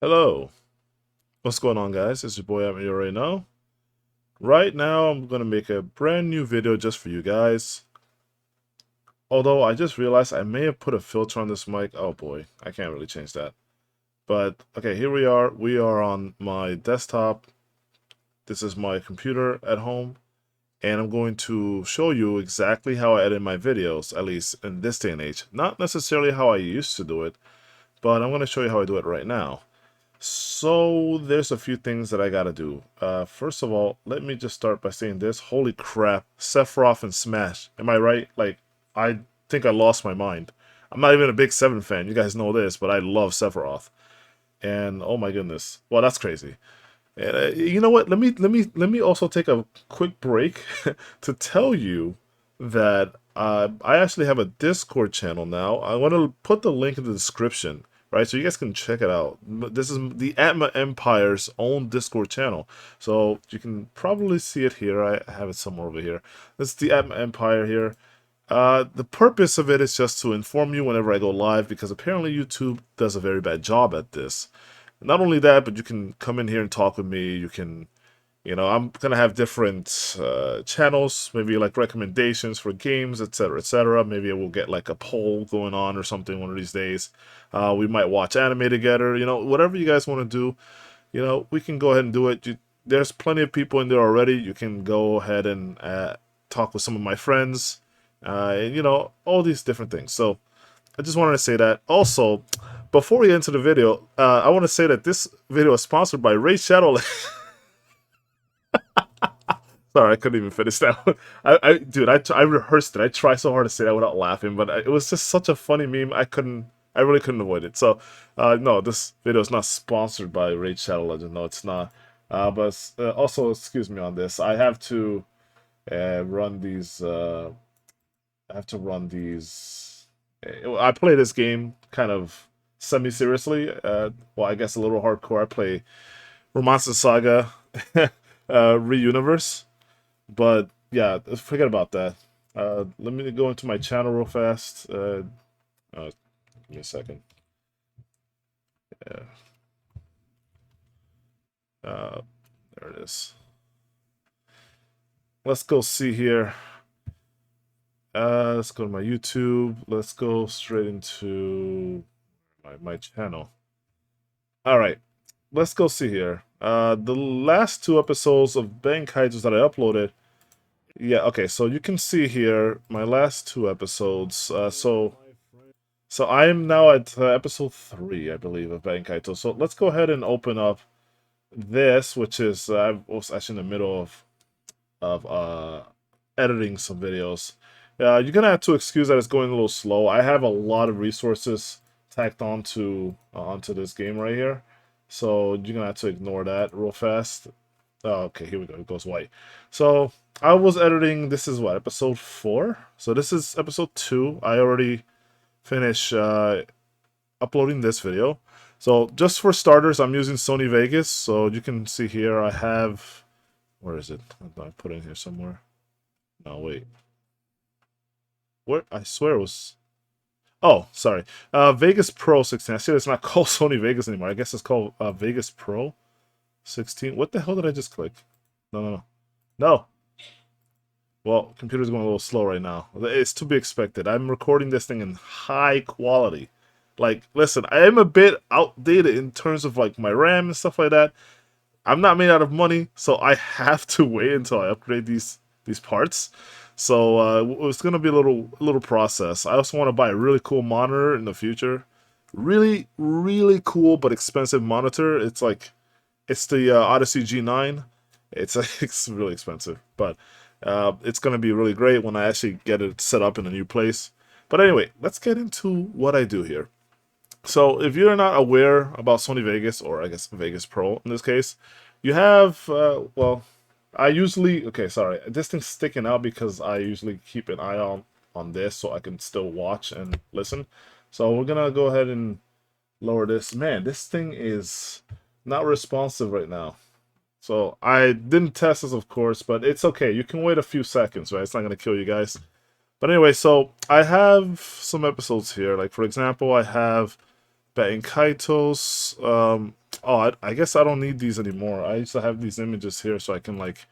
Hello, what's going on, guys? It's your boy Atma, you already know. Right now, I'm gonna make a brand new video just for you guys. Although I just realized I may have put a filter on this mic. Oh boy, I can't really change that. But okay, here we are. We are on my desktop. This is my computer at home, and I'm going to show you exactly how I edit my videos, at least in this day and age. Not necessarily how I used to do it, but I'm gonna show you how I do it right now. So there's a few things that I gotta do. First of all, let me just start by saying this. Holy crap, Sephiroth and Smash. Am I right? Like, I think I lost my mind. I'm not even a big Seven fan. You guys know this, but I love Sephiroth. And oh my goodness, well that's crazy. And you know what? Let me also take a quick break to tell you that I actually have a Discord channel now. I want to put the link in the description, right? So you guys can check it out. This is the Atma Empire's own Discord channel. So you can probably see it here. I have it somewhere over here. This is the Atma Empire here. The purpose of it is just to inform you whenever I go live, because apparently YouTube does a very bad job at this. Not only that, but you can come in here and talk with me. You can, I'm gonna have different channels, maybe like recommendations for games, etc., etc. Maybe we'll get like a poll going on or something one of these days. We might watch anime together. Whatever you guys want to do, we can go ahead and do it. There's plenty of people in there already. You can go ahead and talk with some of my friends, and all these different things. So I just wanted to say that. Also, before we get into the video, I want to say that this video is sponsored by Raid Shadow. Sorry, I couldn't even finish that one. Dude, I rehearsed it. I tried so hard to say that without laughing, but it was just such a funny meme. I really couldn't avoid it. So, no, this video is not sponsored by Raid Shadow Legend. No, it's not. But also, excuse me on this. I have to run these. I have to run these. I play this game kind of semi-seriously. Well, I guess a little hardcore. I play Romance Saga Re-Universe. But yeah, forget about that. Let me go into my channel real fast. Give me a second. Yeah. There it is. Let's go see here. Let's go to my YouTube. Let's go straight into my channel. All right, let's go see here. The last two episodes of Bankaitos that I uploaded. Yeah, okay, so you can see here my last two episodes. So I am now at episode 3, I believe, of Bankaito. So let's go ahead and open up this, which is I was actually in the middle of editing some videos. You're gonna have to excuse that it's going a little slow. I have a lot of resources tacked onto this game right here, so you're gonna have to ignore that real fast. Oh, okay, here we go. It goes white. So I was editing. This is what, episode 4. So this is episode 2. I already finished uploading this video. So just for starters, I'm using Sony Vegas. So you can see here I have. Where is it? I put it in here somewhere. No, wait. Where? I swear it was. Oh, sorry. Vegas Pro 16. I see it's not called Sony Vegas anymore. I guess it's called Vegas Pro 16. What the hell did I just click? No, no, no. No. Well, computer's going a little slow right now. It's to be expected. I'm recording this thing in high quality. Like, listen, I am a bit outdated in terms of like my RAM and stuff like that. I'm not made out of money, so I have to wait until I upgrade these parts. So it's gonna be a little process. I also want to buy a really cool monitor in the future. Really, really cool but expensive monitor. It's the Odyssey G9. It's really expensive, but it's gonna be really great when I actually get it set up in a new place. But anyway, let's get into what I do here. So if you're not aware about Sony Vegas, or I guess Vegas Pro in this case, you have, well, I usually, okay, sorry, this thing's sticking out because I usually keep an eye on this so I can still watch and listen. So we're gonna go ahead and lower this. Man, this thing is not responsive right now. So I didn't test this, of course, but it's okay. You can wait a few seconds, right? It's not gonna kill you guys. But anyway, so I have some episodes here. Like, for example, I have Bankaitos. Oh, I guess I don't need these anymore. I used to have these images here so I can like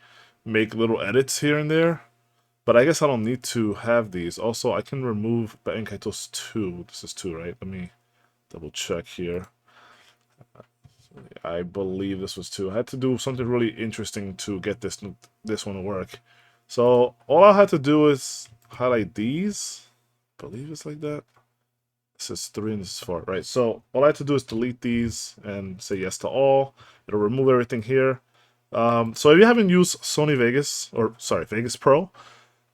make little edits here and there. But I guess I don't need to have these. Also, I can remove Benkaitos 2. This is 2, right? Let me double check here. I believe this was 2. I had to do something really interesting to get this one to work. So all I had to do is highlight these. I believe it's like that. This is 3 and this is 4, right? So all I have to do is delete these and say yes to all. It'll remove everything here. So if you haven't used Sony Vegas, or sorry, Vegas Pro,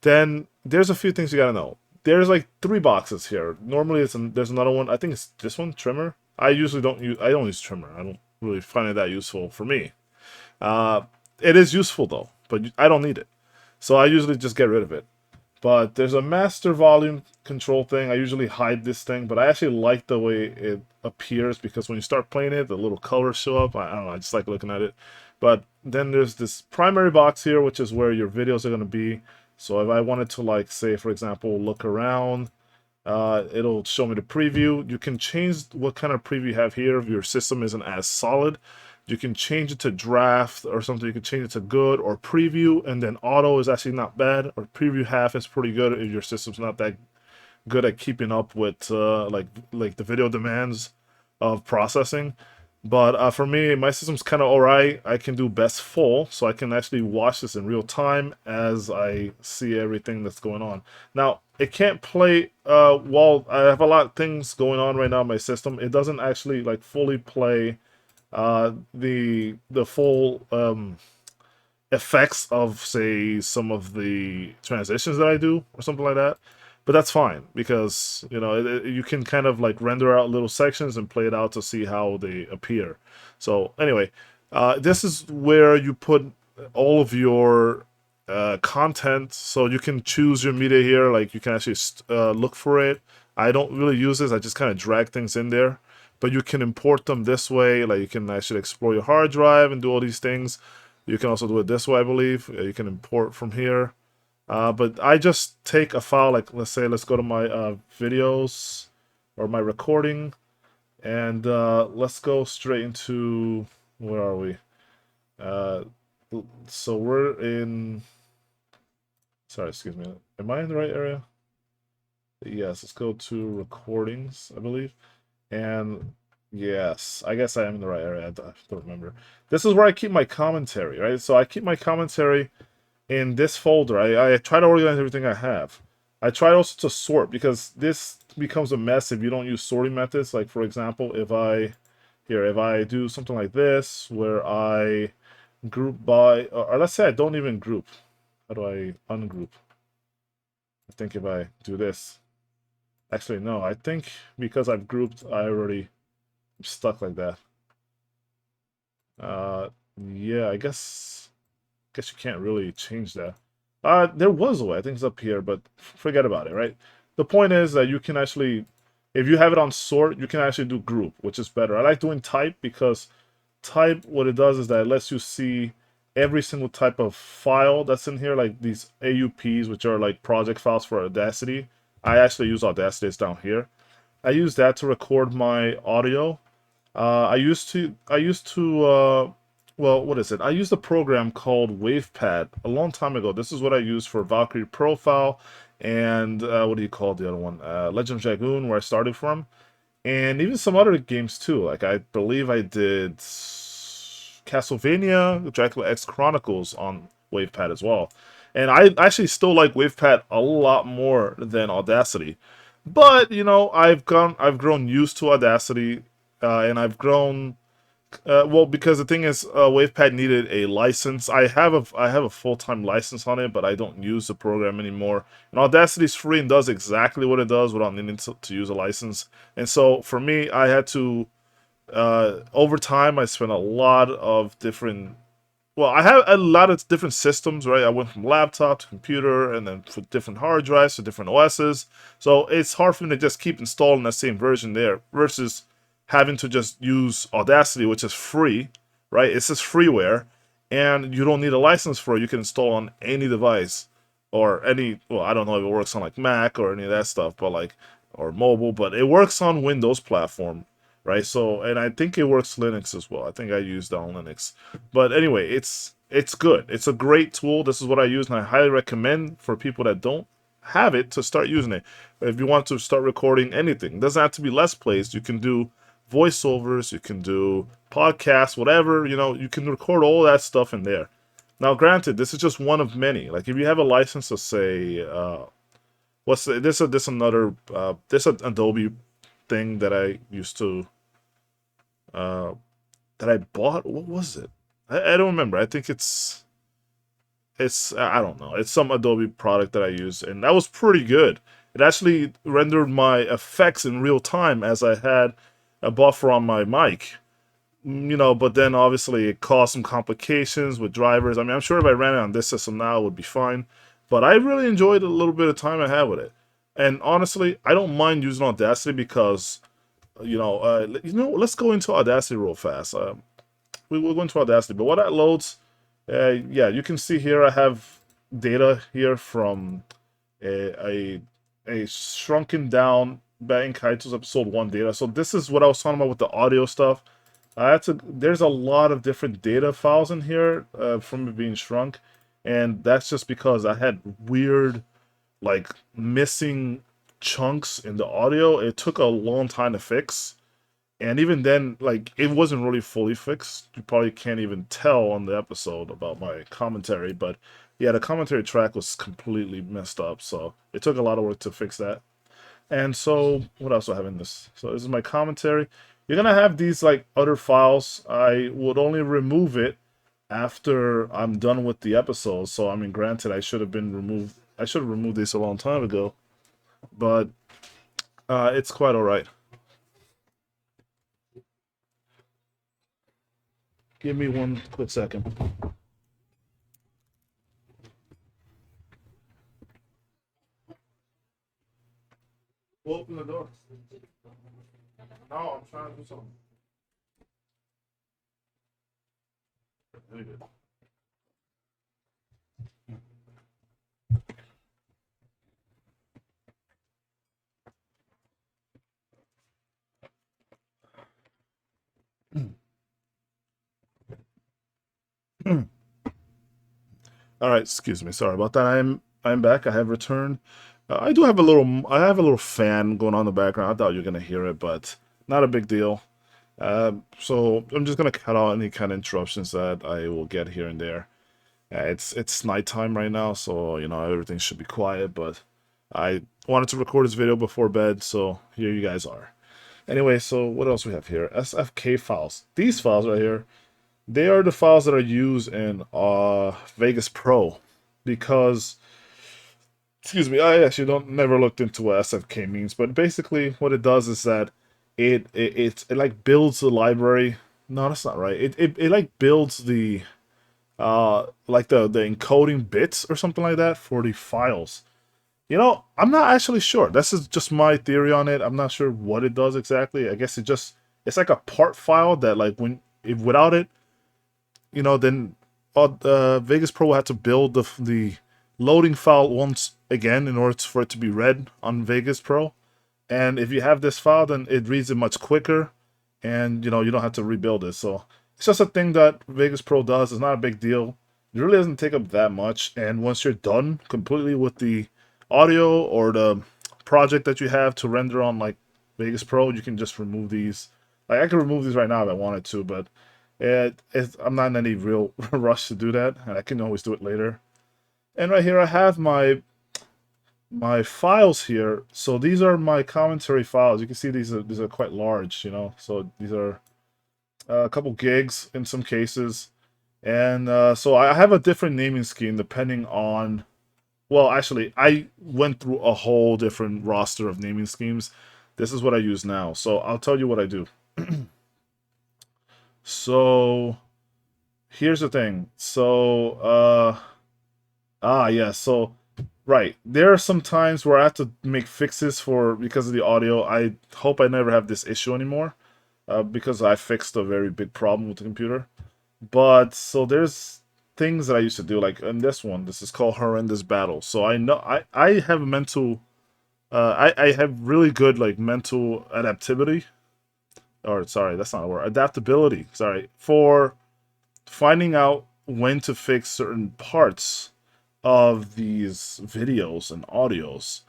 then there's a few things you gotta know. There's like 3 boxes here. Normally there's another one. I think it's this one, trimmer. I usually don't use trimmer. I don't really find it that useful for me. It is useful though, but I don't need it. So I usually just get rid of it. But there's a master volume control thing. I usually hide this thing, but I actually like the way it appears because when you start playing it, the little colors show up. I don't know, I just like looking at it. But then there's this primary box here, which is where your videos are going to be. So if I wanted to, like, say, for example, look around, it'll show me the preview. You can change what kind of preview you have here if your system isn't as solid. You can change it to draft or something. You can change it to good or preview, and then auto is actually not bad, or preview half is pretty good if your system's not that good at keeping up with like the video demands of processing. But for me, my system's kind of alright. I can do best full, so I can actually watch this in real time as I see everything that's going on. Now, it can't play while I have a lot of things going on right now in my system. It doesn't actually like fully play the full effects of, say, some of the transitions that I do or something like that. But that's fine because, you know, you can kind of like render out little sections and play it out to see how they appear. So anyway, this is where you put all of your content. So you can choose your media here. Like you can actually look for it. I don't really use this. I just kind of drag things in there. But you can import them this way. Like you can actually explore your hard drive and do all these things. You can also do it this way, I believe. You can import from here. But I just take a file, like let's go to my videos or my recording, and let's go straight into, where are we? So we're in, sorry, excuse me. Am I in the right area? Yes, let's go to recordings, I believe. And yes, I guess I am in the right area. I don't remember. This is where I keep my commentary, right? So I keep my commentary in this folder. I try to organize everything I have. I try also to sort because this becomes a mess if you don't use sorting methods. Like for example, if I do something like this where I group by, or let's say I don't even group. How do I ungroup? I think if I do this, actually no, I think because I've grouped, I already stuck like that. Yeah, I guess you can't really change that. There was a way, I think it's up here, but forget about it, right? The point is that you can actually, if you have it on sort, you can actually do group, which is better. I like doing type because type, what it does is that it lets you see every single type of file that's in here, like these AUPs, which are like project files for Audacity. I actually use Audacity, it's down here. I use that to record my audio. I used to, well, what is it? I used a program called WavePad a long time ago. This is what I used for Valkyrie Profile and what do you call the other one? Legend of Dragoon, where I started from, and even some other games too. Like I believe I did Castlevania, Dracula X Chronicles on WavePad as well. And I actually still like WavePad a lot more than Audacity. But you know, I've grown used to Audacity, and I've grown well, because the thing is, WavePad needed a license. I have a full-time license on it, but I don't use the program anymore. And Audacity's free and does exactly what it does without needing to use a license. And so for me, I had to, over time, I spent a lot of different. Well, I have a lot of different systems, right? I went from laptop to computer, and then for different hard drives to different OSs. So it's hard for me to just keep installing that same version there versus having to just use Audacity, which is free, right? It's just freeware, and you don't need a license for it. You can install on any device or any, well, I don't know if it works on like Mac or any of that stuff, but like, or mobile, but it works on Windows platform, right? So, and I think it works Linux as well. I think I used that on Linux. But anyway, it's good. It's a great tool. This is what I use, and I highly recommend for people that don't have it to start using it. If you want to start recording anything, it doesn't have to be Let's Plays. You can do voiceovers, you can do podcasts, whatever. You can record all that stuff in there. Now, granted, this is just one of many. Like if you have a license to say, this an Adobe thing that I used to uh, that I bought. What was it? I don't remember. I think it's I don't know. It's some Adobe product that I use, and that was pretty good. It actually rendered my effects in real time as I had a buffer on my mic. But then obviously it caused some complications with drivers. I mean, I'm sure if I ran it on this system now, it would be fine. But I really enjoyed the little bit of time I had with it. And honestly, I don't mind using Audacity because, let's go into Audacity real fast. We'll go into Audacity, but what that loads, yeah, you can see here I have data here from a shrunken down Bang Kaito's episode 1 data. So this is what I was talking about with the audio stuff. There's a lot of different data files in here from it being shrunk, and that's just because I had weird, like, missing chunks in the audio. It took a long time to fix, and even then, like, it wasn't really fully fixed. You probably can't even tell on the episode about my commentary, but yeah, the commentary track was completely messed up, so it took a lot of work to fix that. And so, what else do I have in this? So this is my commentary. You're gonna have these like other files. I would only remove it after I'm done with the episode. So I mean, granted, I should have been removed. I should have removed this a long time ago, but it's quite all right. Give me one quick second. Open the door. No, I'm trying to do something. Very good. All right, excuse me. Sorry about that. I'm back. I have returned. I have a little fan going on in the background. I thought you were gonna hear it, but not a big deal. So I'm just gonna cut out any kind of interruptions that I will get here and there. It's nighttime right now, so everything should be quiet. But I wanted to record this video before bed, so here you guys are. Anyway, so what else we have here? SFK files. These files right here, they are the files that are used in Vegas Pro because, excuse me, I actually don't never looked into what SFK means, but basically what it does is that it like builds the library. No, that's not right. It like builds the like the encoding bits or something like that for the files. I'm not actually sure. This is just my theory on it. I'm not sure what it does exactly. I guess it's like a part file that like if without it, then Vegas Pro will have to build the loading file once again in order for it to be read on Vegas Pro. And if you have this file, then it reads it much quicker, and you don't have to rebuild it. So it's just a thing that Vegas Pro does. It's not a big deal. It really doesn't take up that much. And once you're done completely with the audio or the project that you have to render on like Vegas Pro, you can just remove these. Like I can remove these right now if I wanted to, but I'm not in any real rush to do that, and I can always do it later. And right here I have my files here. So these are my commentary files. You can see these are quite large, So these are a couple gigs in some cases. And so I have a different naming scheme depending on, well, actually, I went through a whole different roster of naming schemes. This is what I use now. So I'll tell you what I do. So here's the thing. So yeah, so right. There are some times where I have to make fixes because of the audio. I hope I never have this issue anymore. Because I fixed a very big problem with the computer. But so there's things that I used to do, like in this one. This is called Horrendous Battle. So I know I have mental I have really good like mental adaptivity or sorry, that's not a word, adaptability, sorry, for finding out when to fix certain parts of these videos and audios.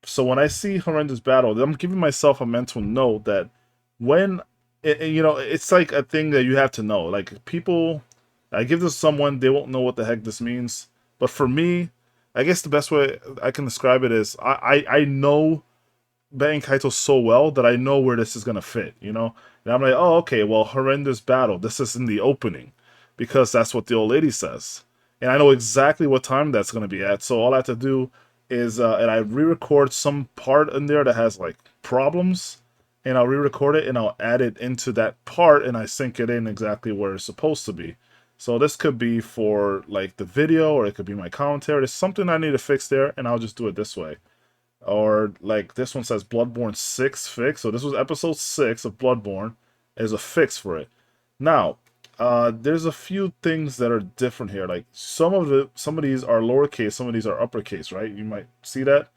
So when I see horrendous battle, I'm giving myself a mental note that when it's like a thing that you have to know. Like people, I give this to someone, they won't know what the heck this means. But for me, I guess the best way I can describe it is I know betting Kaito so well that I know where this is gonna fit, And I'm like, oh, okay, well, horrendous battle. This is in the opening, because that's what the old lady says, and I know exactly what time that's gonna be at. So all I have to do is, and I re-record some part in there that has like problems, and I'll re-record it and I'll add it into that part, and I sync it in exactly where it's supposed to be. So this could be for like the video, or it could be my commentary. There's something I need to fix there, and I'll just do it this way. Or like this one says Bloodborne 6 fix. So this was episode 6 of Bloodborne. Is a fix for it. Now, there's a few things that are different here. Like some of these are lowercase, some of these are uppercase, right? You might see that.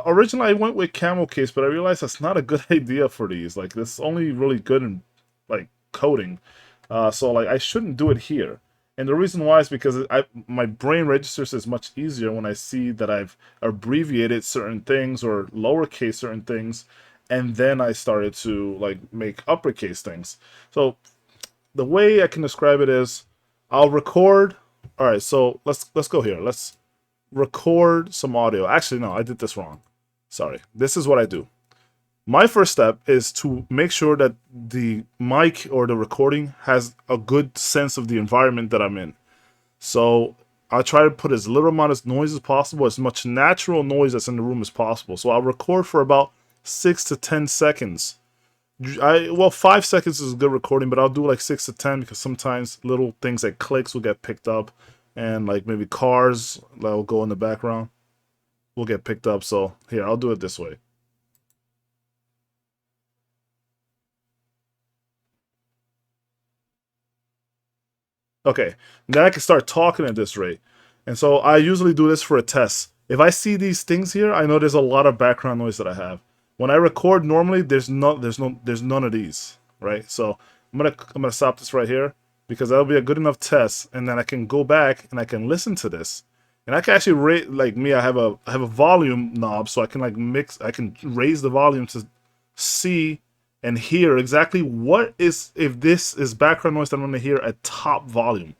Originally I went with camel case, but I realized that's not a good idea for these. Like this is only really good in like coding. So like I shouldn't do it here. And the reason why is because my brain registers is much easier when I see that I've abbreviated certain things or lowercase certain things, and then I started to like make uppercase things. So the way I can describe it is, I'll record. All right, so let's go here. Let's record some audio. Actually, no, I did this wrong. Sorry. This is what I do. My first step is to make sure that the mic or the recording has a good sense of the environment that I'm in. So I try to put as little amount of noise as possible, as much natural noise that's in the room as possible. So I'll record for about 6 to 10 seconds. Well, 5 seconds is a good recording, but I'll do like 6 to 10 because sometimes little things like clicks will get picked up, and like maybe cars that will go in the background will get picked up. So here, I'll do it this way. Okay, then I can start talking at this rate. And so I usually do this for a test. If I see these things here, I know there's a lot of background noise that I have. When I record normally, there's none of these, right? So I'm gonna stop this right here because that'll be a good enough test, and then I can go back and I can listen to this. And I can actually rate, like me, I have a volume knob, so I can like I can raise the volume to see and hear exactly what is, if this is background noise that I'm going to hear at top volume.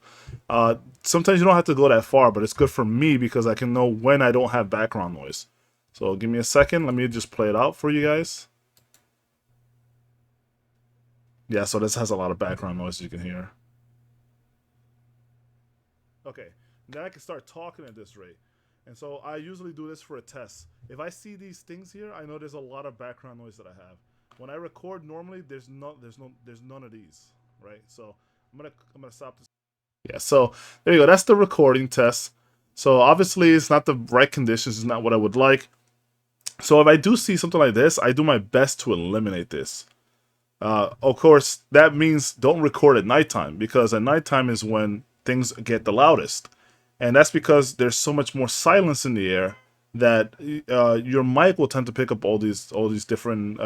Sometimes you don't have to go that far, but it's good for me because I can know when I don't have background noise. So give me a second. Let me just play it out for you guys. Yeah, so this has a lot of background noise you can hear. Okay, then I can start talking at this rate. And so I usually do this for a test. If I see these things here, I know there's a lot of background noise that I have. When I record normally, there's none of these, right? So I'm gonna stop this. Yeah, so there you go. That's the recording test. So obviously it's not the right conditions, it's not what I would like. So if I do see something like this, I do my best to eliminate this. Of course, that means don't record at nighttime, because at nighttime is when things get the loudest. And that's because there's so much more silence in the air that your mic will tend to pick up all these different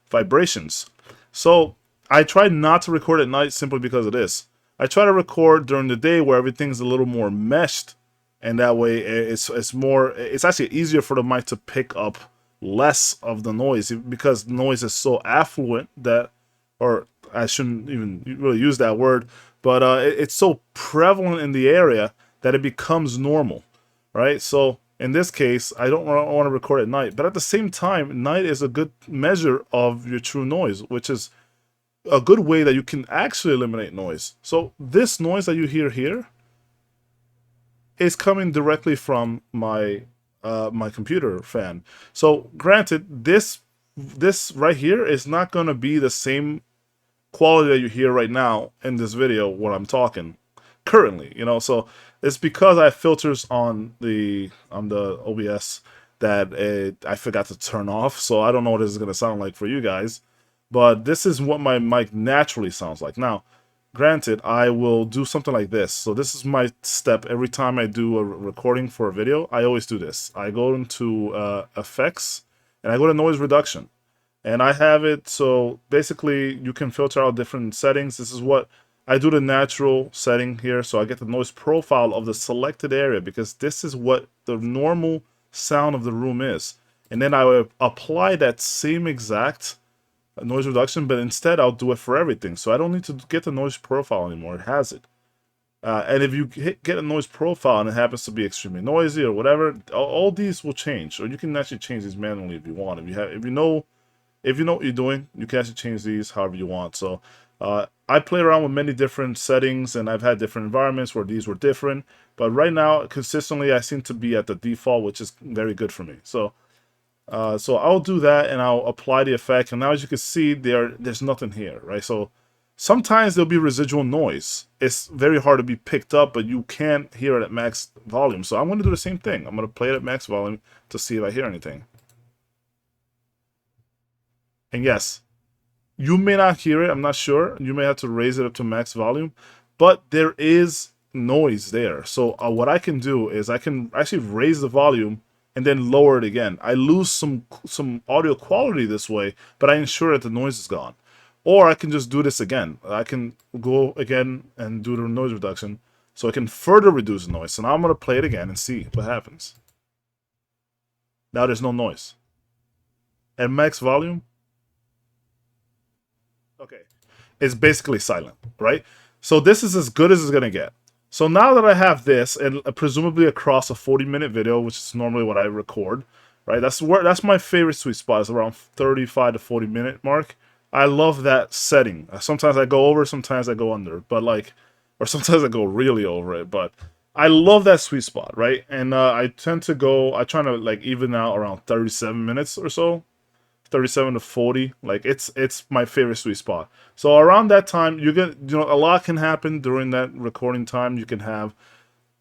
vibrations. So I try not to record at night simply because of this. I try to record during the day where everything's a little more meshed, and that way it's actually easier for the mic to pick up less of the noise, because noise is so affluent that, or I shouldn't even really use that word, but it's so prevalent in the area that it becomes normal, right? So in this case, I don't want to record at night, but at the same time, night is a good measure of your true noise, which is a good way that you can actually eliminate noise. So this noise that you hear here is coming directly from my computer fan. So granted, this right here is not going to be the same quality that you hear right now in this video when I'm talking currently, so it's because I have filters on the OBS that I forgot to turn off, so I don't know what this is going to sound like for you guys, but this is what my mic naturally sounds like. Now granted, I will do something like this. So this is my step every time I do a recording for a video. I always do this. I go into effects and I go to noise reduction. And I have it so basically you can filter out different settings. This is what I do, the natural setting here, so I get the noise profile of the selected area because this is what the normal sound of the room is. And then I will apply that same exact noise reduction, but instead I'll do it for everything. So I don't need to get the noise profile anymore. It has it. And if you get a noise profile and it happens to be extremely noisy or whatever, all these will change. Or you can actually change these manually if you want. If you know what you're doing, you can actually change these however you want. So I play around with many different settings, and I've had different environments where these were different. But right now, consistently, I seem to be at the default, which is very good for me. So I'll do that, and I'll apply the effect. And now, as you can see, there's nothing here, right? So sometimes there'll be residual noise. It's very hard to be picked up, but you can't hear it at max volume. So I'm going to do the same thing. I'm going to play it at max volume to see if I hear anything. And yes, you may not hear it. I'm not sure. You may have to raise it up to max volume, but there is noise there. So what I can do is I can actually raise the volume and then lower it again. I lose some audio quality this way, but I ensure that the noise is gone. Or I can just do this again. I can go again and do the noise reduction so I can further reduce the noise. So now I'm going to play it again and see what happens. Now there's no noise. At max volume, okay, it's basically silent, right? So this is as good as it's gonna get. So now that I have this, and presumably across a 40-minute video, which is normally what I record, right? That's my favorite sweet spot, is around 35 to 40-minute mark. I love that setting. Sometimes I go over, sometimes I go under, but or sometimes I go really over it. But I love that sweet spot, right? And I tend to go. I try to even out around 37 minutes or so. 37 to 40, it's my favorite sweet spot. So around that time, a lot can happen during that recording time. You can have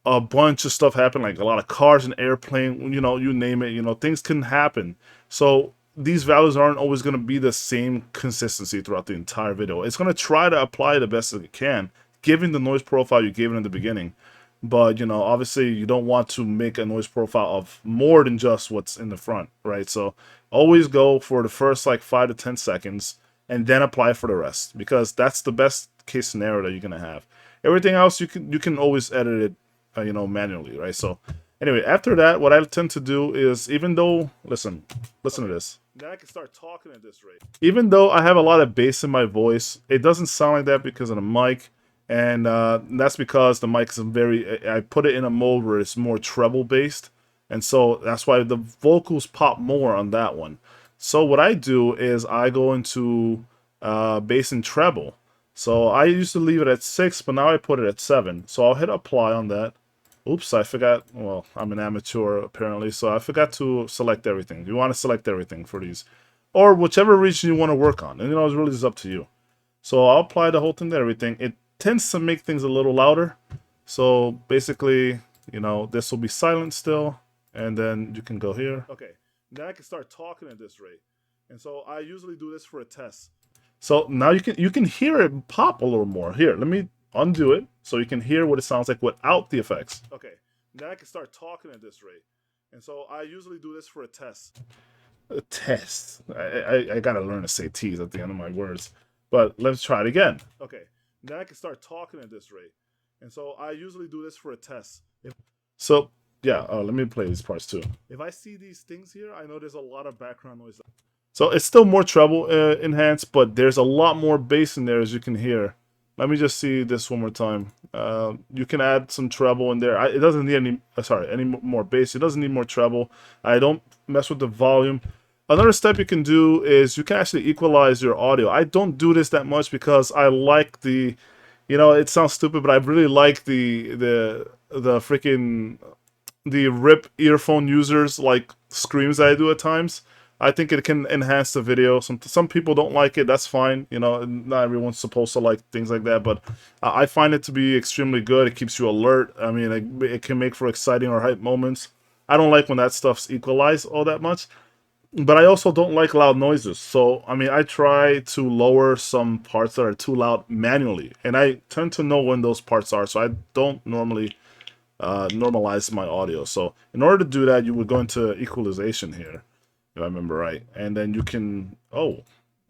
a bunch of stuff happen, like a lot of cars and airplane, you name it, things can happen. So these values aren't always going to be the same consistency throughout the entire video. It's going to try to apply the best that it can, given the noise profile you gave it in the beginning. But, obviously you don't want to make a noise profile of more than just what's in the front, right? So always go for the first 5 to 10 seconds and then apply for the rest, because that's the best case scenario that you're going to have. Everything else you can always edit it, manually, right? So anyway, after that, what I tend to do is, even though, listen to this. Then I can start talking at this rate. Even though I have a lot of bass in my voice, it doesn't sound like that because of the mic. And that's because the mic is I put it in a mode where it's more treble based. And so that's why the vocals pop more on that one. So what I do is I go into bass and treble. So I used to leave it at 6, but now I put it at 7. So I'll hit apply on that. Oops, I forgot. Well, I'm an amateur apparently, so I forgot to select everything. You want to select everything for these, or whichever region you want to work on. And it's really just up to you. So I'll apply the whole thing to everything. It tends to make things a little louder. So basically, this will be silent still, and then you can go here. Okay, now I can start talking at this rate. And so I usually do this for a test. So now you can hear it pop a little more. Here, let me undo it so you can hear what it sounds like without the effects. Okay, now I can start talking at this rate. And so I usually do this for a test. A test. I gotta learn to say T's at the end of my words. But let's try it again. Okay, now I can start talking at this rate. And so I usually do this for a test. So yeah, let me play these parts too. If I see these things here, I know there's a lot of background noise. So it's still more treble enhanced, but there's a lot more bass in there, as you can hear. Let me just see this one more time. You can add some treble in there. It doesn't need any more bass. It doesn't need more treble. I don't mess with the volume. Another step you can do is you can actually equalize your audio. I don't do this that much because I like the, it sounds stupid, but I really like the freaking RIP earphone users screams that I do at times. I think it can enhance the video. Some people don't like it. That's fine. Not everyone's supposed to like things like that, but I find it to be extremely good. It keeps you alert. I mean, it can make for exciting or hype moments. I don't like when that stuff's equalized all that much, but I also don't like loud noises. So, I mean, I try to lower some parts that are too loud manually, and I tend to know when those parts are, so I don't normally normalize my audio. So in order to do that, you would go into equalization here. if I remember right. And then you can, oh,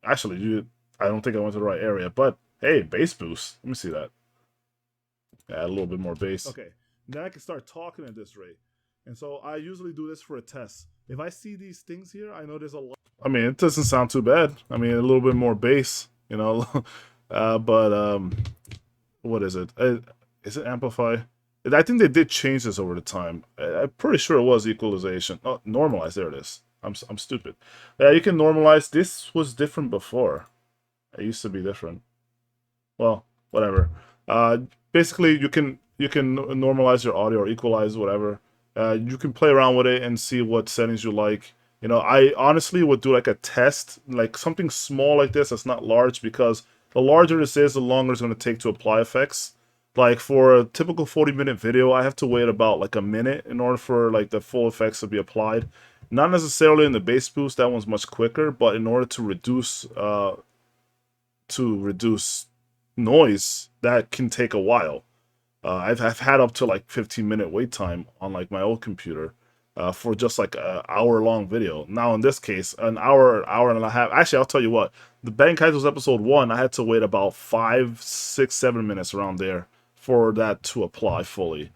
actually, I don't think I went to the right area, but hey, bass boost. Let me see that. Add a little bit more bass. Okay, then I can start talking at this rate. And so I usually do this for a test. If I see these things here, I know there's a lot. I mean, it doesn't sound too bad. I mean, a little bit more bass, you know. But what is it? Is it amplify? I think they did change this over the time. I'm pretty sure it was equalization. Oh, normalize. There it is. I'm stupid. Yeah, you can normalize. This was different before. It used to be different. Well, whatever. Uh, Basically, you can normalize your audio or equalize whatever. You can play around with it and see what settings you like. You know, I honestly would do like a test, like something small like this that's not large, because the larger this is, the longer it's going to take to apply effects. Like for a typical 40-minute video, I have to wait about like a minute in order for like the full effects to be applied. Not necessarily in the bass boost, that one's much quicker, but in order to reduce noise, that can take a while. I've had up to like 15-minute wait time on like my old computer for just like an hour-long video. Now in this case, an hour and a half. Actually, I'll tell you what. The Bang Kaitos episode 1, I had to wait about 5, 6, 7 minutes around there for that to apply fully,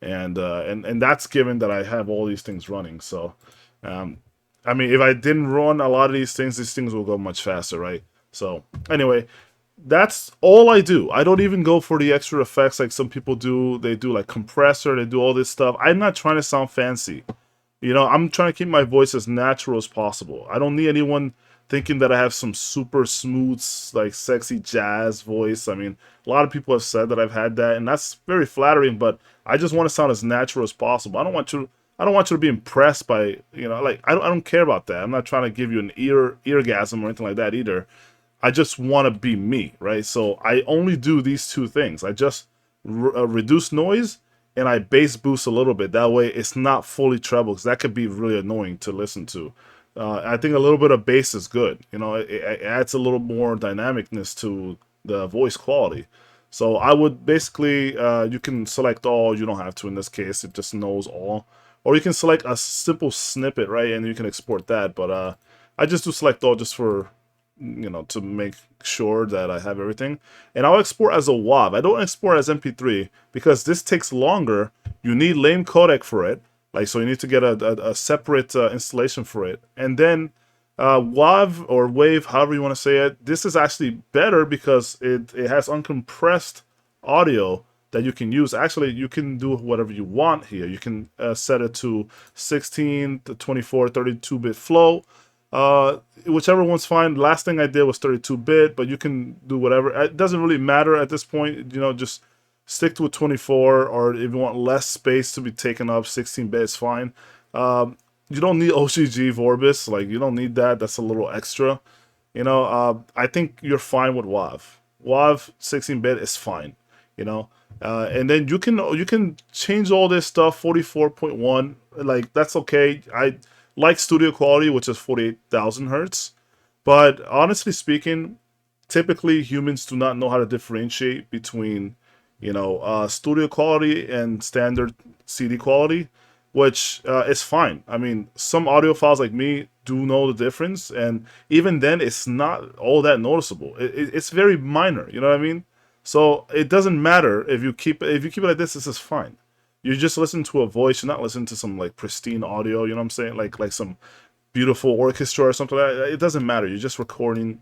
and that's given that I have all these things running. So, um, I mean, if I didn't run a lot of these things will go much faster, right? So anyway, that's all I do. I don't even go for the extra effects like some people do. They do like compressor, they do all this stuff. I'm not trying to sound fancy. You know, I'm trying to keep my voice as natural as possible. I don't need anyone thinking that I have some super smooth, like sexy jazz voice. I mean, a lot of people have said that I've had that, and that's very flattering, but I just want to sound as natural as possible. I don't want you to be impressed by, like I don't care about that. I'm not trying to give you an eargasm or anything like that either. I just want to be me, right? So I only do these two things. I just reduce noise and I bass boost a little bit. That way it's not fully treble, because that could be really annoying to listen to. I think a little bit of bass is good. It adds a little more dynamicness to the voice quality. So I would basically, you can select all. You don't have to in this case. It just knows all. Or you can select a simple snippet, right? And you can export that. But I just do select all just for to make sure that I have everything. And I'll export as a WAV. I don't export as MP3 because this takes longer. You need lame codec for it. Like, so you need to get a separate installation for it. And then WAV or WAVE, however you want to say it, this is actually better because it has uncompressed audio that you can use. Actually, you can do whatever you want here. You can set it to 16, to 24, 32-bit flow. Whichever one's fine. Last thing I did was 32-bit, but you can do whatever. It doesn't really matter at this point. Just stick to a 24, or if you want less space to be taken up, 16-bit is fine. You don't need OGG Vorbis. Like, you don't need that. That's a little extra. I think you're fine with WAV. WAV 16-bit is fine. And then you can change all this stuff. 44.1, like, that's okay. I like studio quality, which is 48,000 hertz. But honestly speaking, typically humans do not know how to differentiate between, studio quality and standard CD quality, which is fine. I mean, some audiophiles like me do know the difference, and even then, it's not all that noticeable. It's very minor. You know what I mean? So it doesn't matter if you keep it like this. This is fine. You just listen to a voice. You're not listening to some like pristine audio. You know what I'm saying? Like some beautiful orchestra or something like that. It doesn't matter. You're just recording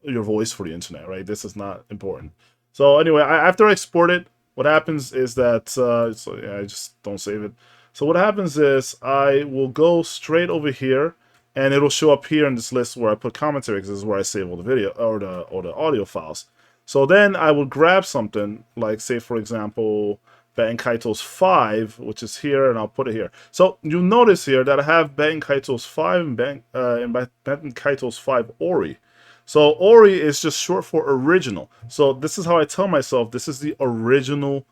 your voice for the internet, right? This is not important. So anyway, after I export it, what happens is that I just don't save it. So what happens is I will go straight over here, and it'll show up here in this list where I put commentary, because this is where I save all the video or the audio files. So then I will grab something like, say for example, Bang Kaitos 5, which is here, and I'll put it here. So you notice here that I have Bang Kaitos 5 and Bang Kaitos 5 Ori. So Ori is just short for original. So this is how I tell myself this is the original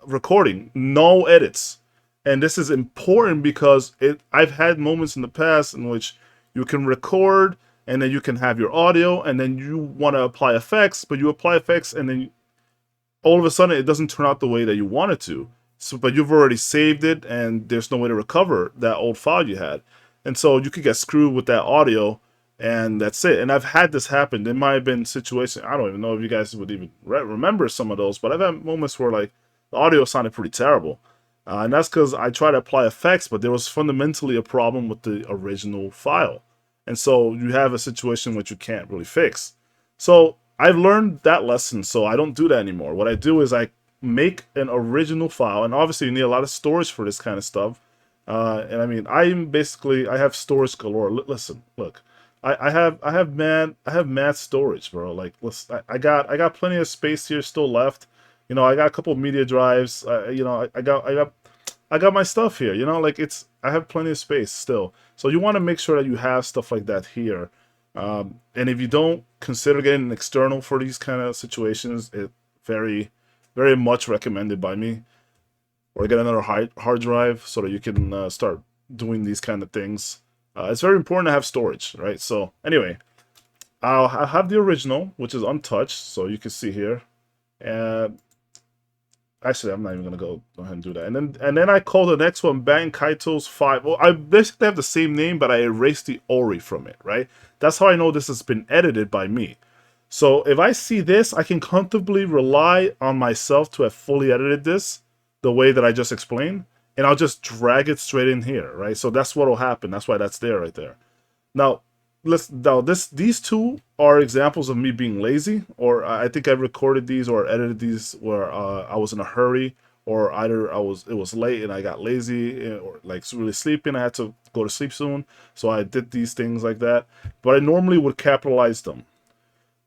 recording, no edits. And this is important because I've had moments in the past in which you can record and then you can have your audio, and then you want to apply effects, but you apply effects and then all of a sudden it doesn't turn out the way that you want it to. So, but you've already saved it and there's no way to recover that old file you had. And so you could get screwed with that audio, and that's it. And I've had this happen. There might have been situations, I don't even know if you guys would even remember some of those, but I've had moments where like the audio sounded pretty terrible. And that's because I tried to apply effects, but there was fundamentally a problem with the original file. And so you have a situation which you can't really fix. So I've learned that lesson, so I don't do that anymore. What I do is I make an original file, and obviously you need a lot of storage for this kind of stuff. And I mean, I have storage galore. Listen, look, I have mad storage, bro. Like, listen, I got plenty of space here still left. You know, I got a couple of media drives. You know, I got my stuff here. You know, like I have plenty of space still. So you want to make sure that you have stuff like that here. And if you don't, consider getting an external for these kind of situations. It very, very much recommended by me. Or get another hard drive so that you can start doing these kind of things. It's very important to have storage, right? So anyway, I'll have the original, which is untouched, so you can see here. And actually, I'm not even gonna go ahead and do that. And then I call the next one Bang Kaito's 5. Well, I basically have the same name, but I erased the ori from it, right? That's how I know this has been edited by me. So if I see this, I can comfortably rely on myself to have fully edited this the way that I just explained, and I'll just drag it straight in here, right? So that's what will happen. That's why that's there right there. Now, these two are examples of me being lazy, or I think I recorded these or edited these where I was in a hurry, or either it was late and I got lazy, or like really sleeping. I had to go to sleep soon, so I did these things like that. But I normally would capitalize them.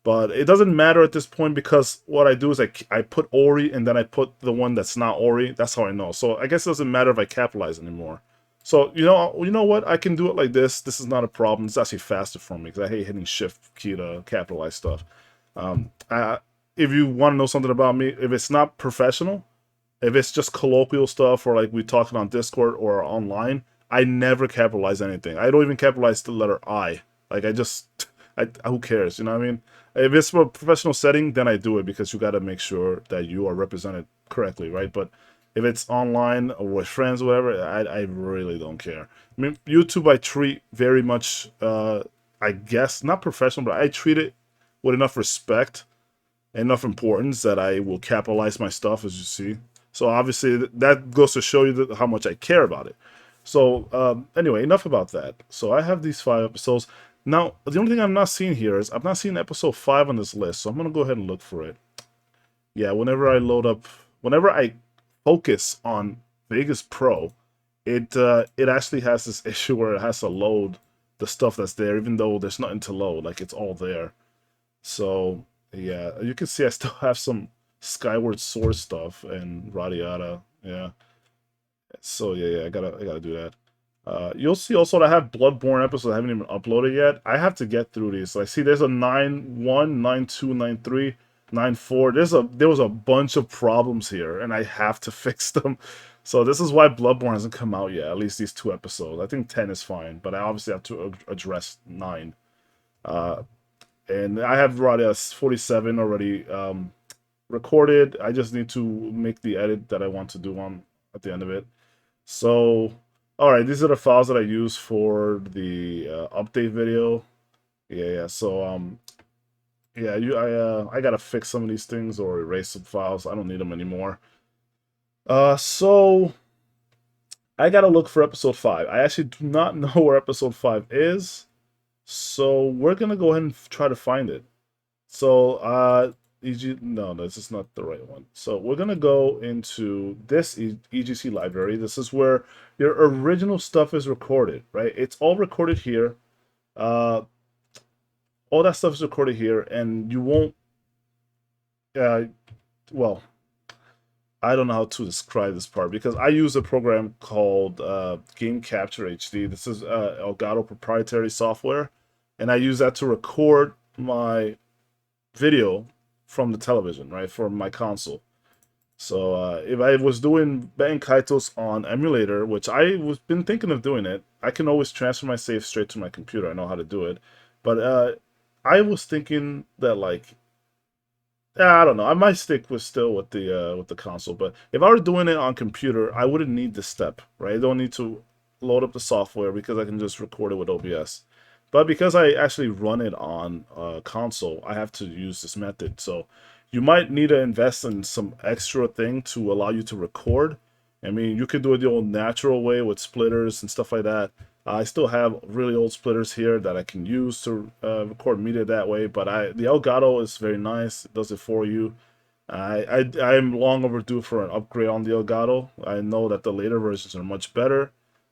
But it doesn't matter at this point because what I do is I put Ori and then I put the one that's not Ori. That's how I know. So I guess it doesn't matter if I capitalize anymore. So you know what? I can do it like this. This is not a problem. It's actually faster for me because I hate hitting Shift key to capitalize stuff. If you want to know something about me, if it's not professional, if it's just colloquial stuff or like we talking on Discord or online, I never capitalize anything. I don't even capitalize the letter I. Like who cares? You know what I mean? If it's for a professional setting, then I do it because you got to make sure that you are represented correctly, right? But if it's online or with friends or whatever, I really don't care. I mean, YouTube I treat very much, I guess, not professional, but I treat it with enough respect, enough importance that I will capitalize my stuff, as you see. So obviously that goes to show you how much I care about it. So anyway, enough about that. So I have these 5 episodes. Now, the only thing I'm not seeing here is I'm not seeing episode 5 on this list, so I'm going to go ahead and look for it. Yeah, whenever I focus on Vegas Pro, it actually has this issue where it has to load the stuff that's there, even though there's nothing to load, like it's all there. So, yeah, you can see I still have some Skyward Sword stuff and Radiata, yeah. So, yeah, I gotta do that. You'll see also that I have Bloodborne episodes I haven't even uploaded yet. I have to get through these. Like, see, there's a 9.1, 9.2, 9.3, 9.4. There was a bunch of problems here, and I have to fix them. So this is why Bloodborne hasn't come out yet. At least these 2 episodes. I think 10 is fine, but I obviously have to address 9. And I have Radius 47 already recorded. I just need to make the edit that I want to do on at the end of it. So, all right, these are the files that I use for the update video. Yeah. So, yeah, I gotta fix some of these things or erase some files. I don't need them anymore. So I gotta look for episode 5. I actually do not know where episode 5 is, so we're gonna go ahead and try to find it. So, no, this is not the right one. So we're gonna go into this EGC library. This is where your original stuff is recorded, right? It's all recorded here. All that stuff is recorded here, and you won't. Well, I don't know how to describe this part because I use a program called Game Capture HD. This is Elgato proprietary software, and I use that to record my video from the television, right, from my console. So if I was doing Bang Kaitos on emulator, which I was been thinking of doing it, I can always transfer my save straight to my computer. I know how to do it, but I was thinking that like, I don't know. I might stick with the console, but if I were doing it on computer, I wouldn't need this step, right? I don't need to load up the software because I can just record it with OBS. But because I actually run it on a console, I have to use this method. So you might need to invest in some extra thing to allow you to record. I mean, you could do it the old natural way with splitters and stuff like that. I still have really old splitters here that I can use to record media that way, but the Elgato is very nice. It does it for you. I'm long overdue for an upgrade on the Elgato. I know that the later versions are much better.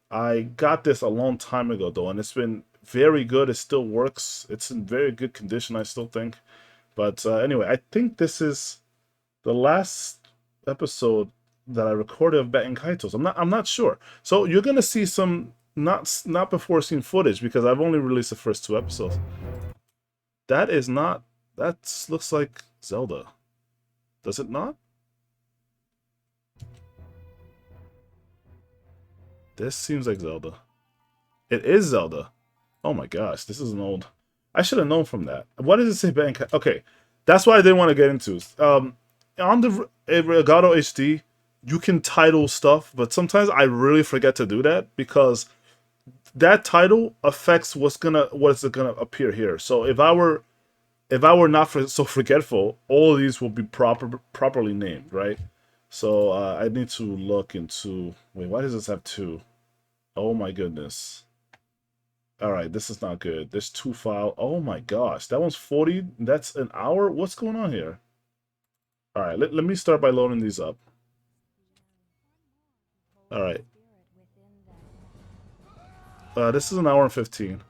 I got this a long time ago though, and it's been very good. It still works. It's in very good condition, I still think. But anyway, I think this is the last episode that I recorded of Batting Kaitos. I'm not sure. So you're gonna see some not before seen footage because I've only released the first 2 episodes. That is not. That looks like Zelda. Does it not? This seems like Zelda. It is Zelda. Oh my gosh, this is an old. I should have known from that. What does it say, Batting Kaitos? Okay, that's what I didn't want to get into. On the Elgato HD, you can title stuff, but sometimes I really forget to do that because that title affects what's gonna appear here. So if I were not so forgetful, all of these will be properly named, right? So I need to look into. Wait, why does this have 2? Oh my goodness. All right, this is not good. There's 2 file. Oh my gosh, that one's 40. That's an hour. What's going on here? All right, let me start by loading these up. All right. This is an hour and 15.